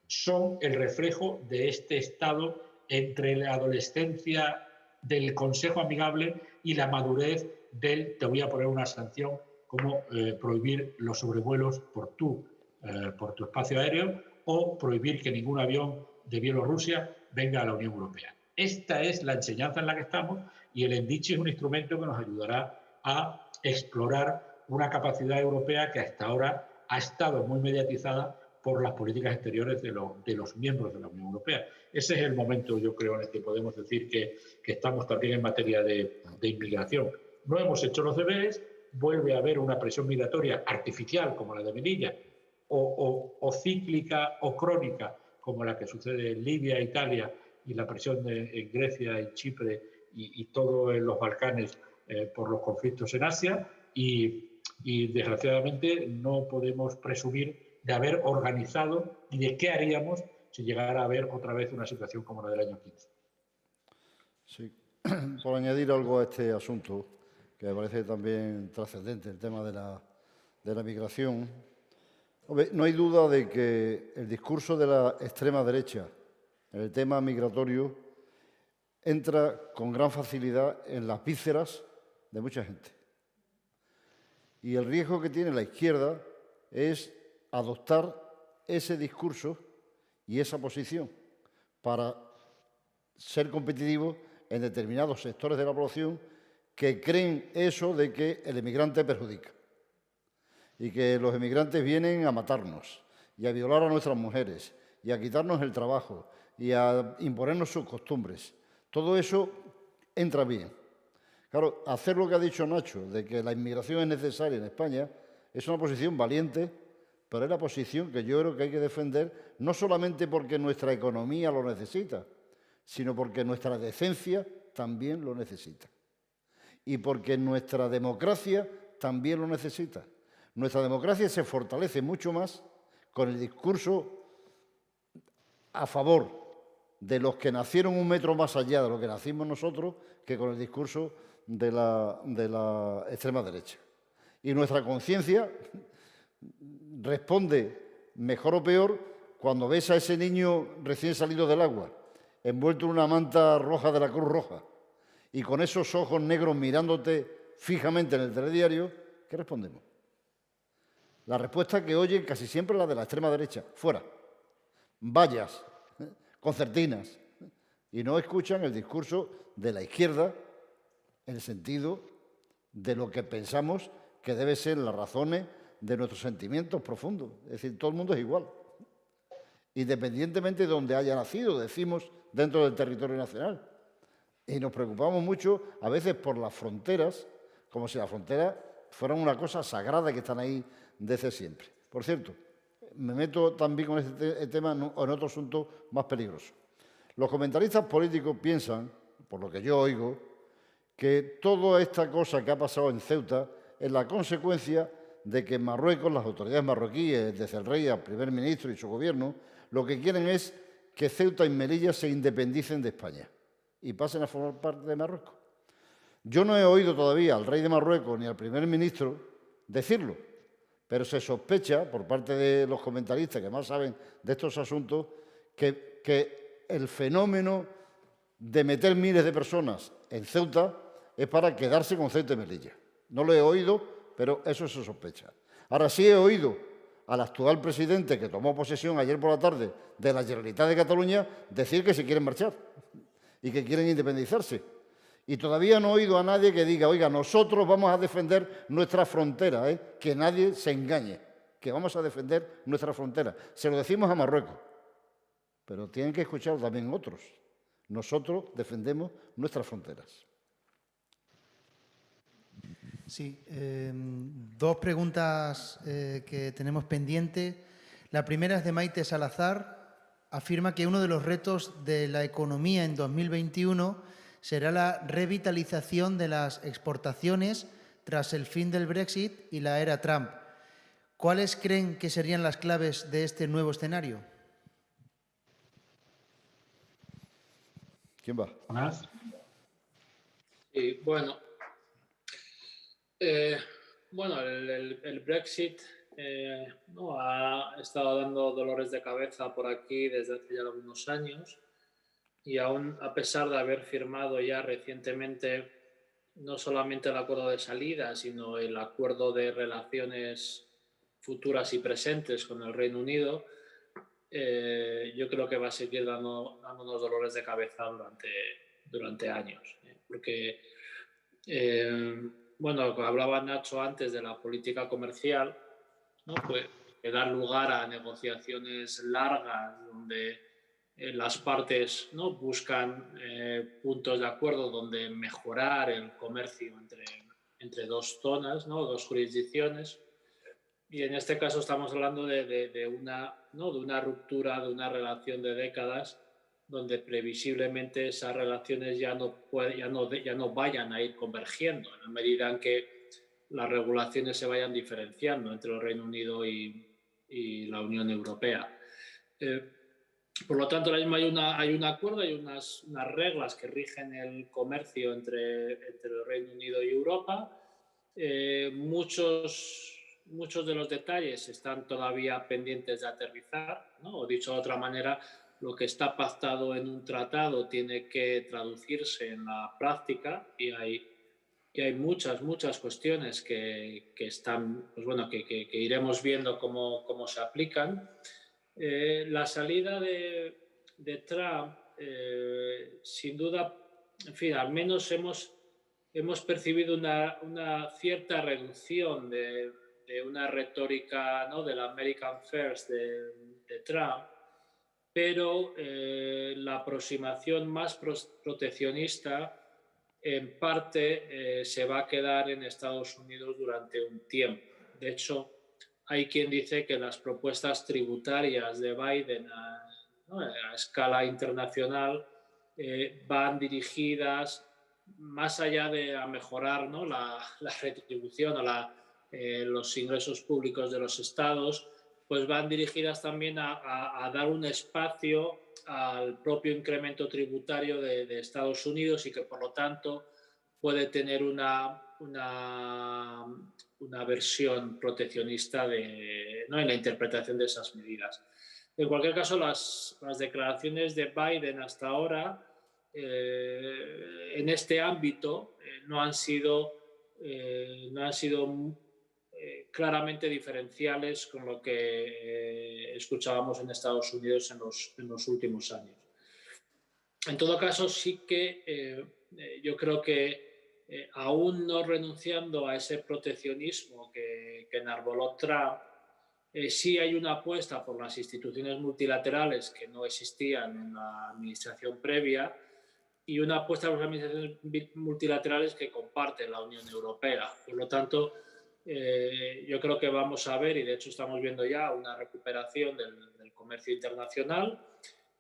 son el reflejo de este estado entre la adolescencia del consejo amigable y la madurez del te voy a poner una sanción como prohibir los sobrevuelos por tu espacio aéreo o prohibir que ningún avión de Bielorrusia venga a la Unión Europea. Esta es la enseñanza en la que estamos y el Endichi es un instrumento que nos ayudará a explorar una capacidad europea que hasta ahora ha estado muy mediatizada por las políticas exteriores de los miembros de la Unión Europea. Ese es el momento, yo creo, en el que podemos decir que estamos también en materia de inmigración. No hemos hecho los deberes, vuelve a haber una presión migratoria artificial como la de Melilla, o cíclica o crónica como la que sucede en Libia, Italia, y la presión en Grecia, en Chipre y todo en los Balcanes por los conflictos en Asia, y desgraciadamente no podemos presumir de haber organizado y de qué haríamos si llegara a haber otra vez una situación como la del año 15. Sí, por añadir algo a este asunto, que me parece también trascendente, el tema de la migración. No hay duda de que el discurso de la extrema derecha en el tema migratorio entra con gran facilidad en las vísceras de mucha gente. Y el riesgo que tiene la izquierda es adoptar ese discurso y esa posición para ser competitivo en determinados sectores de la población que creen eso de que el emigrante perjudica y que los emigrantes vienen a matarnos y a violar a nuestras mujeres y a quitarnos el trabajo y a imponernos sus costumbres. Todo eso entra bien. Claro, hacer lo que ha dicho Nacho, de que la inmigración es necesaria en España, es una posición valiente, pero es la posición que yo creo que hay que defender, no solamente porque nuestra economía lo necesita, sino porque nuestra decencia también lo necesita. Y porque nuestra democracia también lo necesita. Nuestra democracia se fortalece mucho más con el discurso a favor de los que nacieron un metro más allá de lo que nacimos nosotros que con el discurso de la extrema derecha. Y nuestra conciencia responde mejor o peor cuando ves a ese niño recién salido del agua, envuelto en una manta roja de la Cruz Roja, y con esos ojos negros mirándote fijamente en el telediario, ¿qué respondemos? La respuesta que oyen casi siempre es la de la extrema derecha, fuera, vallas, concertinas, y no escuchan el discurso de la izquierda en el sentido de lo que pensamos que deben ser las razones de nuestros sentimientos profundos. Es decir, todo el mundo es igual. Independientemente de donde haya nacido, decimos, dentro del territorio nacional. Y nos preocupamos mucho, a veces, por las fronteras, como si las fronteras fueran una cosa sagrada que están ahí desde siempre. Por cierto, me meto también con este tema en otro asunto más peligroso. Los comentaristas políticos piensan, por lo que yo oigo, que toda esta cosa que ha pasado en Ceuta es la consecuencia de que en Marruecos, las autoridades marroquíes, desde el rey al primer ministro y su gobierno, lo que quieren es que Ceuta y Melilla se independicen de España y pasen a formar parte de Marruecos. Yo no he oído todavía al rey de Marruecos ni al primer ministro decirlo, pero se sospecha, por parte de los comentaristas que más saben de estos asuntos, que el fenómeno de meter miles de personas en Ceuta es para quedarse con Ceuta y Melilla. No lo he oído, pero eso se sospecha. Ahora sí he oído al actual presidente, que tomó posesión ayer por la tarde de la Generalitat de Cataluña, decir que se quieren marchar y que quieren independizarse. Y todavía no he oído a nadie que diga, oiga, nosotros vamos a defender nuestra frontera, que nadie se engañe, que vamos a defender nuestra frontera. Se lo decimos a Marruecos, pero tienen que escuchar también otros. Nosotros defendemos nuestras fronteras. Sí, dos preguntas que tenemos pendientes. La primera es de Maite Salazar. Afirma que uno de los retos de la economía en 2021 será la revitalización de las exportaciones tras el fin del Brexit y la era Trump. ¿Cuáles creen que serían las claves de este nuevo escenario? ¿Quién va? ¿Jonás? Sí, bueno, el Brexit no ha estado dando dolores de cabeza por aquí desde hace ya algunos años, y aún a pesar de haber firmado ya recientemente no solamente el acuerdo de salida, sino el acuerdo de relaciones futuras y presentes con el Reino Unido, yo creo que va a seguir dándonos dolores de cabeza durante años, porque hablaba Nacho antes de la política comercial, ¿no? Pues dar lugar a negociaciones largas donde las partes, ¿no?, buscan puntos de acuerdo donde mejorar el comercio entre dos zonas, ¿no?, dos jurisdicciones. Y en este caso estamos hablando de una ruptura, de una relación de décadas, donde previsiblemente esas relaciones ya no vayan a ir convergiendo en la medida en que las regulaciones se vayan diferenciando entre el Reino Unido y la Unión Europea. Por lo tanto, ahora mismo hay un acuerdo, hay unas reglas que rigen el comercio entre el Reino Unido y Europa. Muchos de los detalles están todavía pendientes de aterrizar, ¿no? O dicho de otra manera, lo que está pactado en un tratado tiene que traducirse en la práctica, y hay muchas cuestiones que están, pues bueno, que iremos viendo cómo se aplican. La salida de Trump, sin duda, en fin, al menos hemos percibido una cierta reducción de una retórica, ¿no?, del American First de Trump, pero la aproximación más proteccionista en parte se va a quedar en Estados Unidos durante un tiempo. De hecho, hay quien dice que las propuestas tributarias de Biden a escala internacional van dirigidas más allá de a mejorar, ¿no?, la retribución o los ingresos públicos de los estados, pues van dirigidas también a dar un espacio al propio incremento tributario de Estados Unidos, y que por lo tanto puede tener una versión proteccionista en la interpretación de esas medidas. En cualquier caso, las declaraciones de Biden hasta ahora en este ámbito no han sido claramente diferenciales con lo que escuchábamos en Estados Unidos en los últimos años. En todo caso, sí que yo creo que aún no renunciando a ese proteccionismo que enarboló Trump, sí hay una apuesta por las instituciones multilaterales que no existían en la administración previa, y una apuesta por las administraciones multilaterales que comparte la Unión Europea. Por lo tanto, yo creo que vamos a ver, y de hecho estamos viendo ya una recuperación del comercio internacional,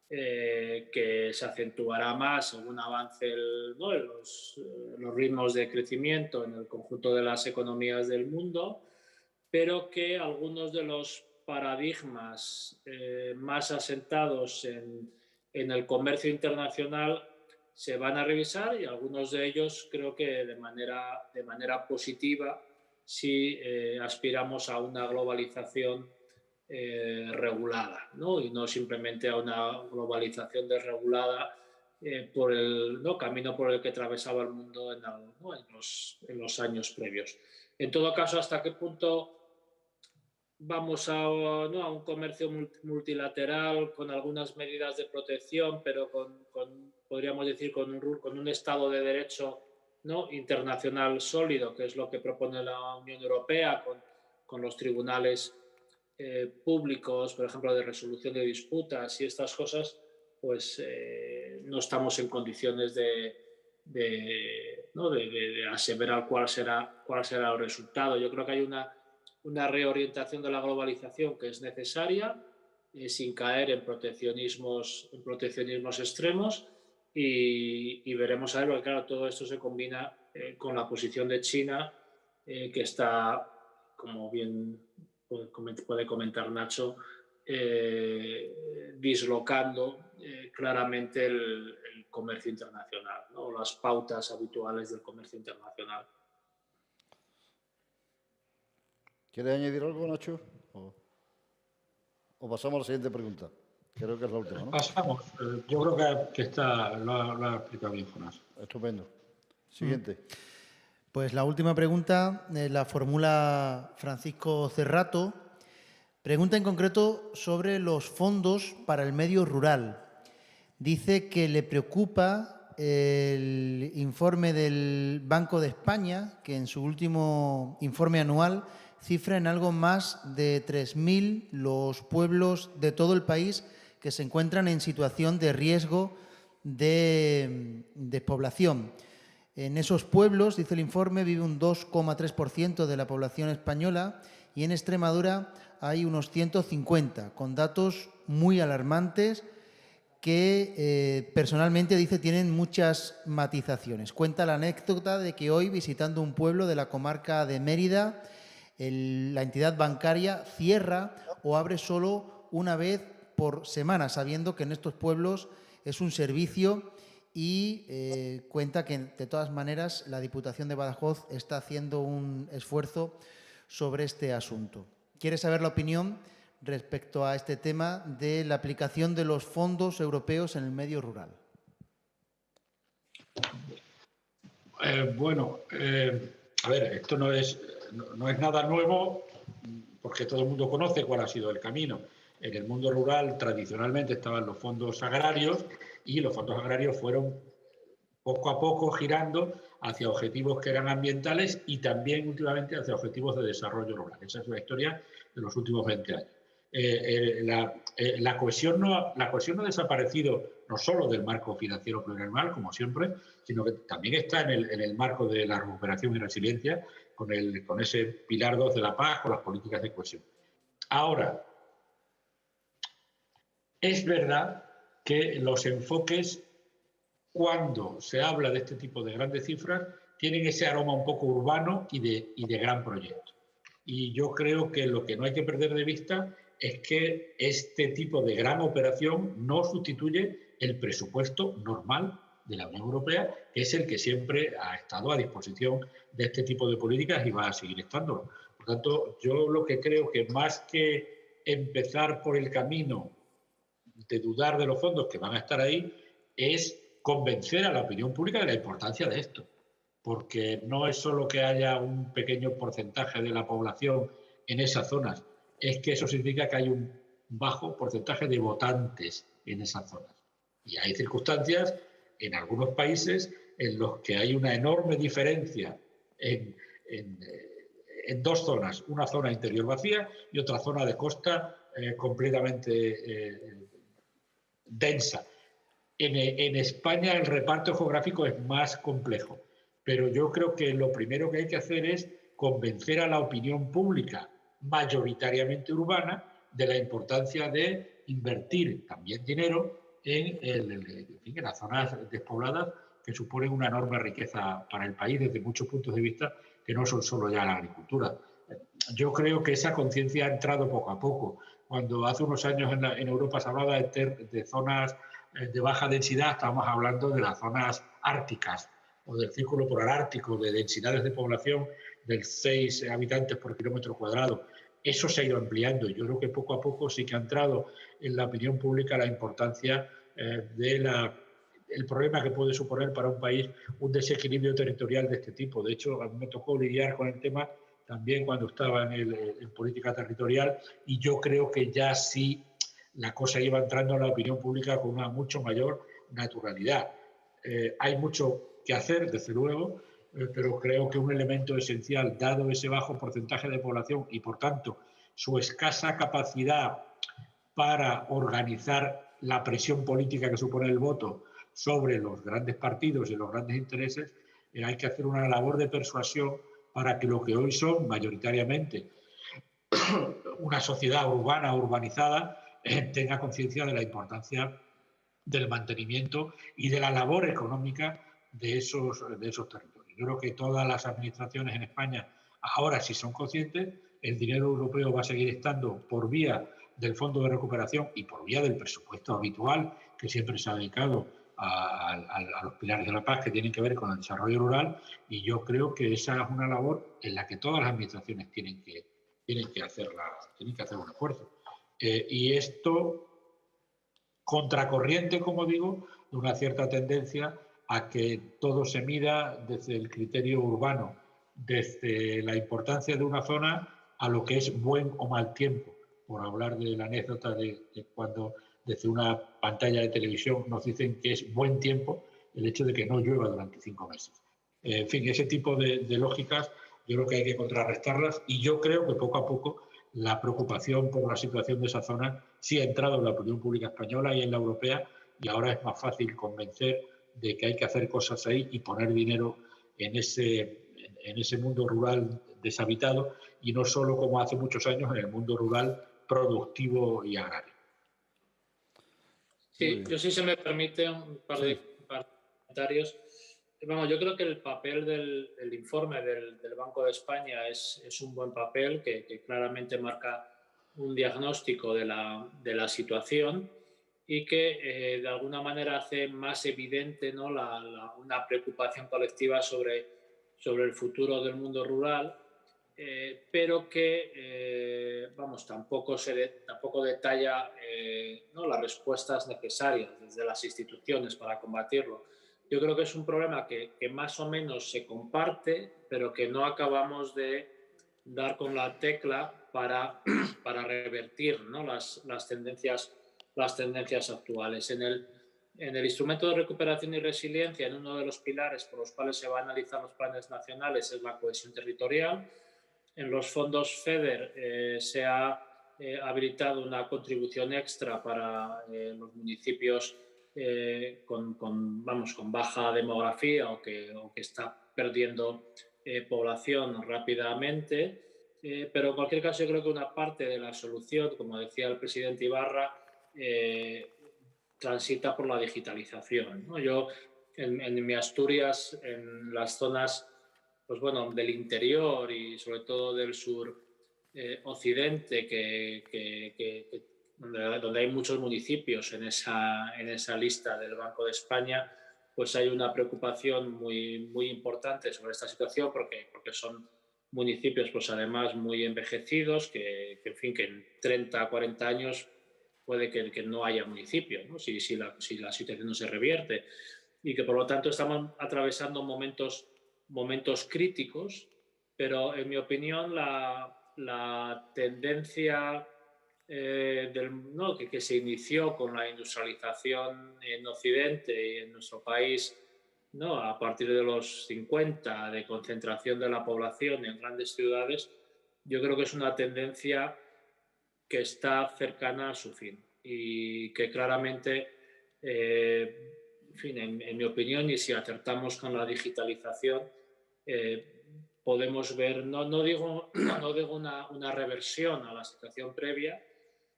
que se acentuará más según avance los ritmos de crecimiento en el conjunto de las economías del mundo, pero que algunos de los paradigmas más asentados en el comercio internacional se van a revisar, y algunos de ellos creo que de manera positiva si aspiramos a una globalización regulada, ¿no? Y no simplemente a una globalización desregulada por el camino por el que atravesaba el mundo en los años previos. En todo caso, ¿hasta qué punto vamos a un comercio multilateral con algunas medidas de protección, pero podríamos decir con un Estado de Derecho, ¿no?, internacional sólido, que es lo que propone la Unión Europea con los tribunales públicos, por ejemplo, de resolución de disputas y estas cosas? Pues no estamos en condiciones de aseverar cuál será el resultado. Yo creo que hay una reorientación de la globalización que es necesaria, sin caer en proteccionismos extremos, y veremos a ver, porque claro, todo esto se combina con la posición de China, que está, como bien puede comentar Nacho, dislocando claramente el comercio internacional, ¿no?, las pautas habituales del comercio internacional. ¿Quieres añadir algo, Nacho? ¿O pasamos a la siguiente pregunta? Creo que es la última, ¿no? Pasamos. Yo creo que lo ha explicado bien, Jonás. Estupendo. Siguiente. Pues la última pregunta la formula Francisco Cerrato. Pregunta en concreto sobre los fondos para el medio rural. Dice que le preocupa el informe del Banco de España, que en su último informe anual cifra en algo más de 3.000 los pueblos de todo el país que se encuentran en situación de riesgo de despoblación. En esos pueblos, dice el informe, vive un 2,3% de la población española, y en Extremadura hay unos 150, con datos muy alarmantes que personalmente dice tienen muchas matizaciones. Cuenta la anécdota de que hoy, visitando un pueblo de la comarca de Mérida, la entidad bancaria cierra o abre solo una vez por semana, sabiendo que en estos pueblos es un servicio, y cuenta que de todas maneras la Diputación de Badajoz está haciendo un esfuerzo sobre este asunto. ¿Quiere saber la opinión respecto a este tema de la aplicación de los fondos europeos en el medio rural? A ver, esto no es nada nuevo, porque todo el mundo conoce cuál ha sido el camino. En el mundo rural tradicionalmente estaban los fondos agrarios, y los fondos agrarios fueron poco a poco girando hacia objetivos que eran ambientales y también últimamente hacia objetivos de desarrollo rural. Esa es la historia de los últimos 20 años. La cohesión no ha desaparecido no solo del marco financiero plurianual, como siempre, sino que también está en el marco de la recuperación y resiliencia, con ese pilar 2 de la paz, con las políticas de cohesión. Ahora, es verdad que los enfoques, cuando se habla de este tipo de grandes cifras, tienen ese aroma un poco urbano y de gran proyecto. Y yo creo que lo que no hay que perder de vista es que este tipo de gran operación no sustituye el presupuesto normal de la Unión Europea, que es el que siempre ha estado a disposición de este tipo de políticas y va a seguir estándolo. Por tanto, yo lo que creo que más que empezar por el camino de dudar de los fondos que van a estar ahí, es convencer a la opinión pública de la importancia de esto. Porque no es solo que haya un pequeño porcentaje de la población en esas zonas, es que eso significa que hay un bajo porcentaje de votantes en esas zonas. Y hay circunstancias en algunos países en los que hay una enorme diferencia en dos zonas, una zona interior vacía y otra zona de costa completamente densa. En España el reparto geográfico es más complejo, pero yo creo que lo primero que hay que hacer es convencer a la opinión pública, mayoritariamente urbana, de la importancia de invertir también dinero en las zonas despobladas, que suponen una enorme riqueza para el país desde muchos puntos de vista, que no son solo ya la agricultura. Yo creo que esa conciencia ha entrado poco a poco. Cuando hace unos años en Europa se hablaba de zonas de baja densidad, estábamos hablando de las zonas árticas o del círculo polar ártico, de densidades de población del 6 habitantes por kilómetro cuadrado. Eso se ha ido ampliando. Yo creo que poco a poco sí que ha entrado en la opinión pública la importancia el problema que puede suponer para un país un desequilibrio territorial de este tipo. De hecho, a mí me tocó lidiar con el tema también cuando estaba en política territorial, y yo creo que ya sí la cosa iba entrando en la opinión pública con una mucho mayor naturalidad. Hay mucho que hacer, desde luego, pero creo que un elemento esencial, dado ese bajo porcentaje de población y, por tanto, su escasa capacidad para organizar la presión política que supone el voto sobre los grandes partidos y los grandes intereses, hay que hacer una labor de persuasión para que lo que hoy son mayoritariamente una sociedad urbana, urbanizada, tenga conciencia de la importancia del mantenimiento y de la labor económica de esos territorios. Yo creo que todas las administraciones en España ahora sí son conscientes. El dinero europeo va a seguir estando por vía del Fondo de Recuperación y por vía del presupuesto habitual que siempre se ha dedicado a los pilares de la paz que tienen que ver con el desarrollo rural, y yo creo que esa es una labor en la que todas las administraciones tienen que hacer un esfuerzo. Y esto contracorriente, como digo, de una cierta tendencia a que todo se mida desde el criterio urbano, desde la importancia de una zona a lo que es buen o mal tiempo, por hablar de la anécdota de cuando desde una pantalla de televisión nos dicen que es buen tiempo el hecho de que no llueva durante 5 meses. En fin, ese tipo de lógicas yo creo que hay que contrarrestarlas, y yo creo que poco a poco la preocupación por la situación de esa zona sí ha entrado en la opinión pública española y en la europea, y ahora es más fácil convencer de que hay que hacer cosas ahí y poner dinero en ese mundo rural deshabitado, y no solo como hace muchos años en el mundo rural productivo y agrario. Sí, yo, si se me permite, un par de comentarios. Bueno, yo creo que el papel del informe del Banco de España es un buen papel que claramente marca un diagnóstico de la situación, y que de alguna manera hace más evidente, ¿no?, una preocupación colectiva sobre el futuro del mundo rural, pero que tampoco detalla ¿no?, las respuestas necesarias desde las instituciones para combatirlo. Yo creo que es un problema que más o menos se comparte, pero que no acabamos de dar con la tecla para revertir, ¿no?, las tendencias actuales. En el instrumento de recuperación y resiliencia, en uno de los pilares por los cuales se van a analizar los planes nacionales es la cohesión territorial. En los fondos FEDER se ha habilitado una contribución extra para los municipios con baja demografía o que está perdiendo población rápidamente. Pero en cualquier caso, yo creo que una parte de la solución, como decía el presidente Ibarra, transita por la digitalización, ¿no? Yo, en mi Asturias, en las zonas del interior y sobre todo del sur occidente, donde hay muchos municipios en esa lista del Banco de España, pues hay una preocupación muy, muy importante sobre esta situación, porque son municipios, pues además muy envejecidos, que en 30, 40 años puede que no haya municipio, ¿no?, si la situación no se revierte, y que por lo tanto estamos atravesando momentos críticos. Pero en mi opinión la tendencia que se inició con la industrialización en Occidente y en nuestro país, ¿no?, a partir de los 50, de concentración de la población en grandes ciudades, yo creo que es una tendencia que está cercana a su fin, y que claramente, en mi opinión, y si acertamos con la digitalización, podemos ver, no digo una reversión a la situación previa,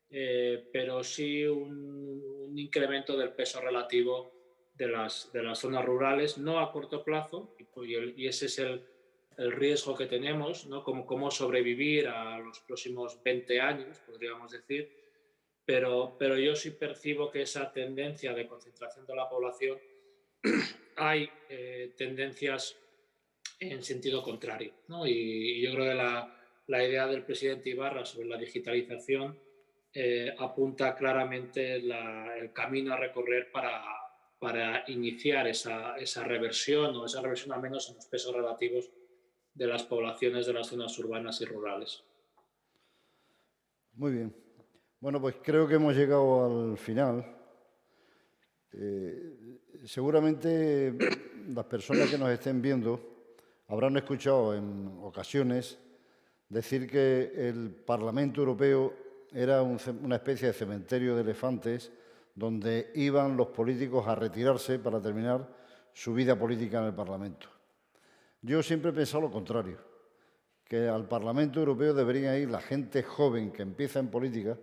pero sí un incremento del peso relativo de las zonas rurales, no a corto plazo, y ese es el riesgo que tenemos, ¿no? Cómo sobrevivir a los próximos 20 años, podríamos decir, pero yo sí percibo que esa tendencia de concentración de la población hay tendencias en sentido contrario, ¿no? Y yo creo que la idea del presidente Ibarra sobre la digitalización apunta claramente el camino a recorrer para iniciar esa reversión, o esa reversión al menos en los pesos relativos de las poblaciones de las zonas urbanas y rurales. Muy bien. Bueno, pues creo que hemos llegado al final. Seguramente las personas que nos estén viendo habrán escuchado en ocasiones decir que el Parlamento Europeo era una especie de cementerio de elefantes donde iban los políticos a retirarse para terminar su vida política en el Parlamento. Yo siempre he pensado lo contrario, que al Parlamento Europeo debería ir la gente joven que empieza en política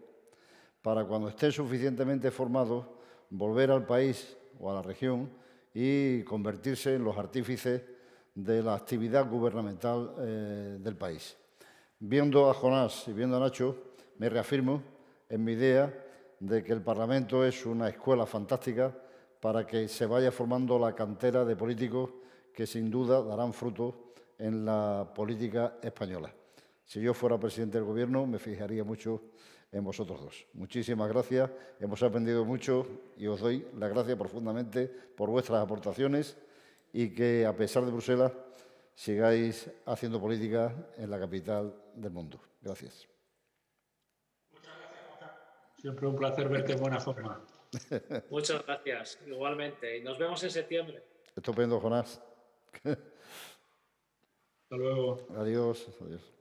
para, cuando estén suficientemente formados, volver al país o a la región y convertirse en los artífices de la actividad gubernamental del país. Viendo a Jonás y viendo a Nacho, me reafirmo en mi idea de que el Parlamento es una escuela fantástica para que se vaya formando la cantera de políticos que sin duda darán fruto en la política española. Si yo fuera presidente del Gobierno, me fijaría mucho en vosotros dos. Muchísimas gracias, hemos aprendido mucho y os doy las gracias profundamente por vuestras aportaciones y que, a pesar de Bruselas, sigáis haciendo política en la capital del mundo. Gracias. Muchas gracias, Juan. Siempre un placer verte en buena forma. Muchas gracias, igualmente. Y nos vemos en septiembre. Estupendo, Jonás. Hasta luego. Adiós. Adiós.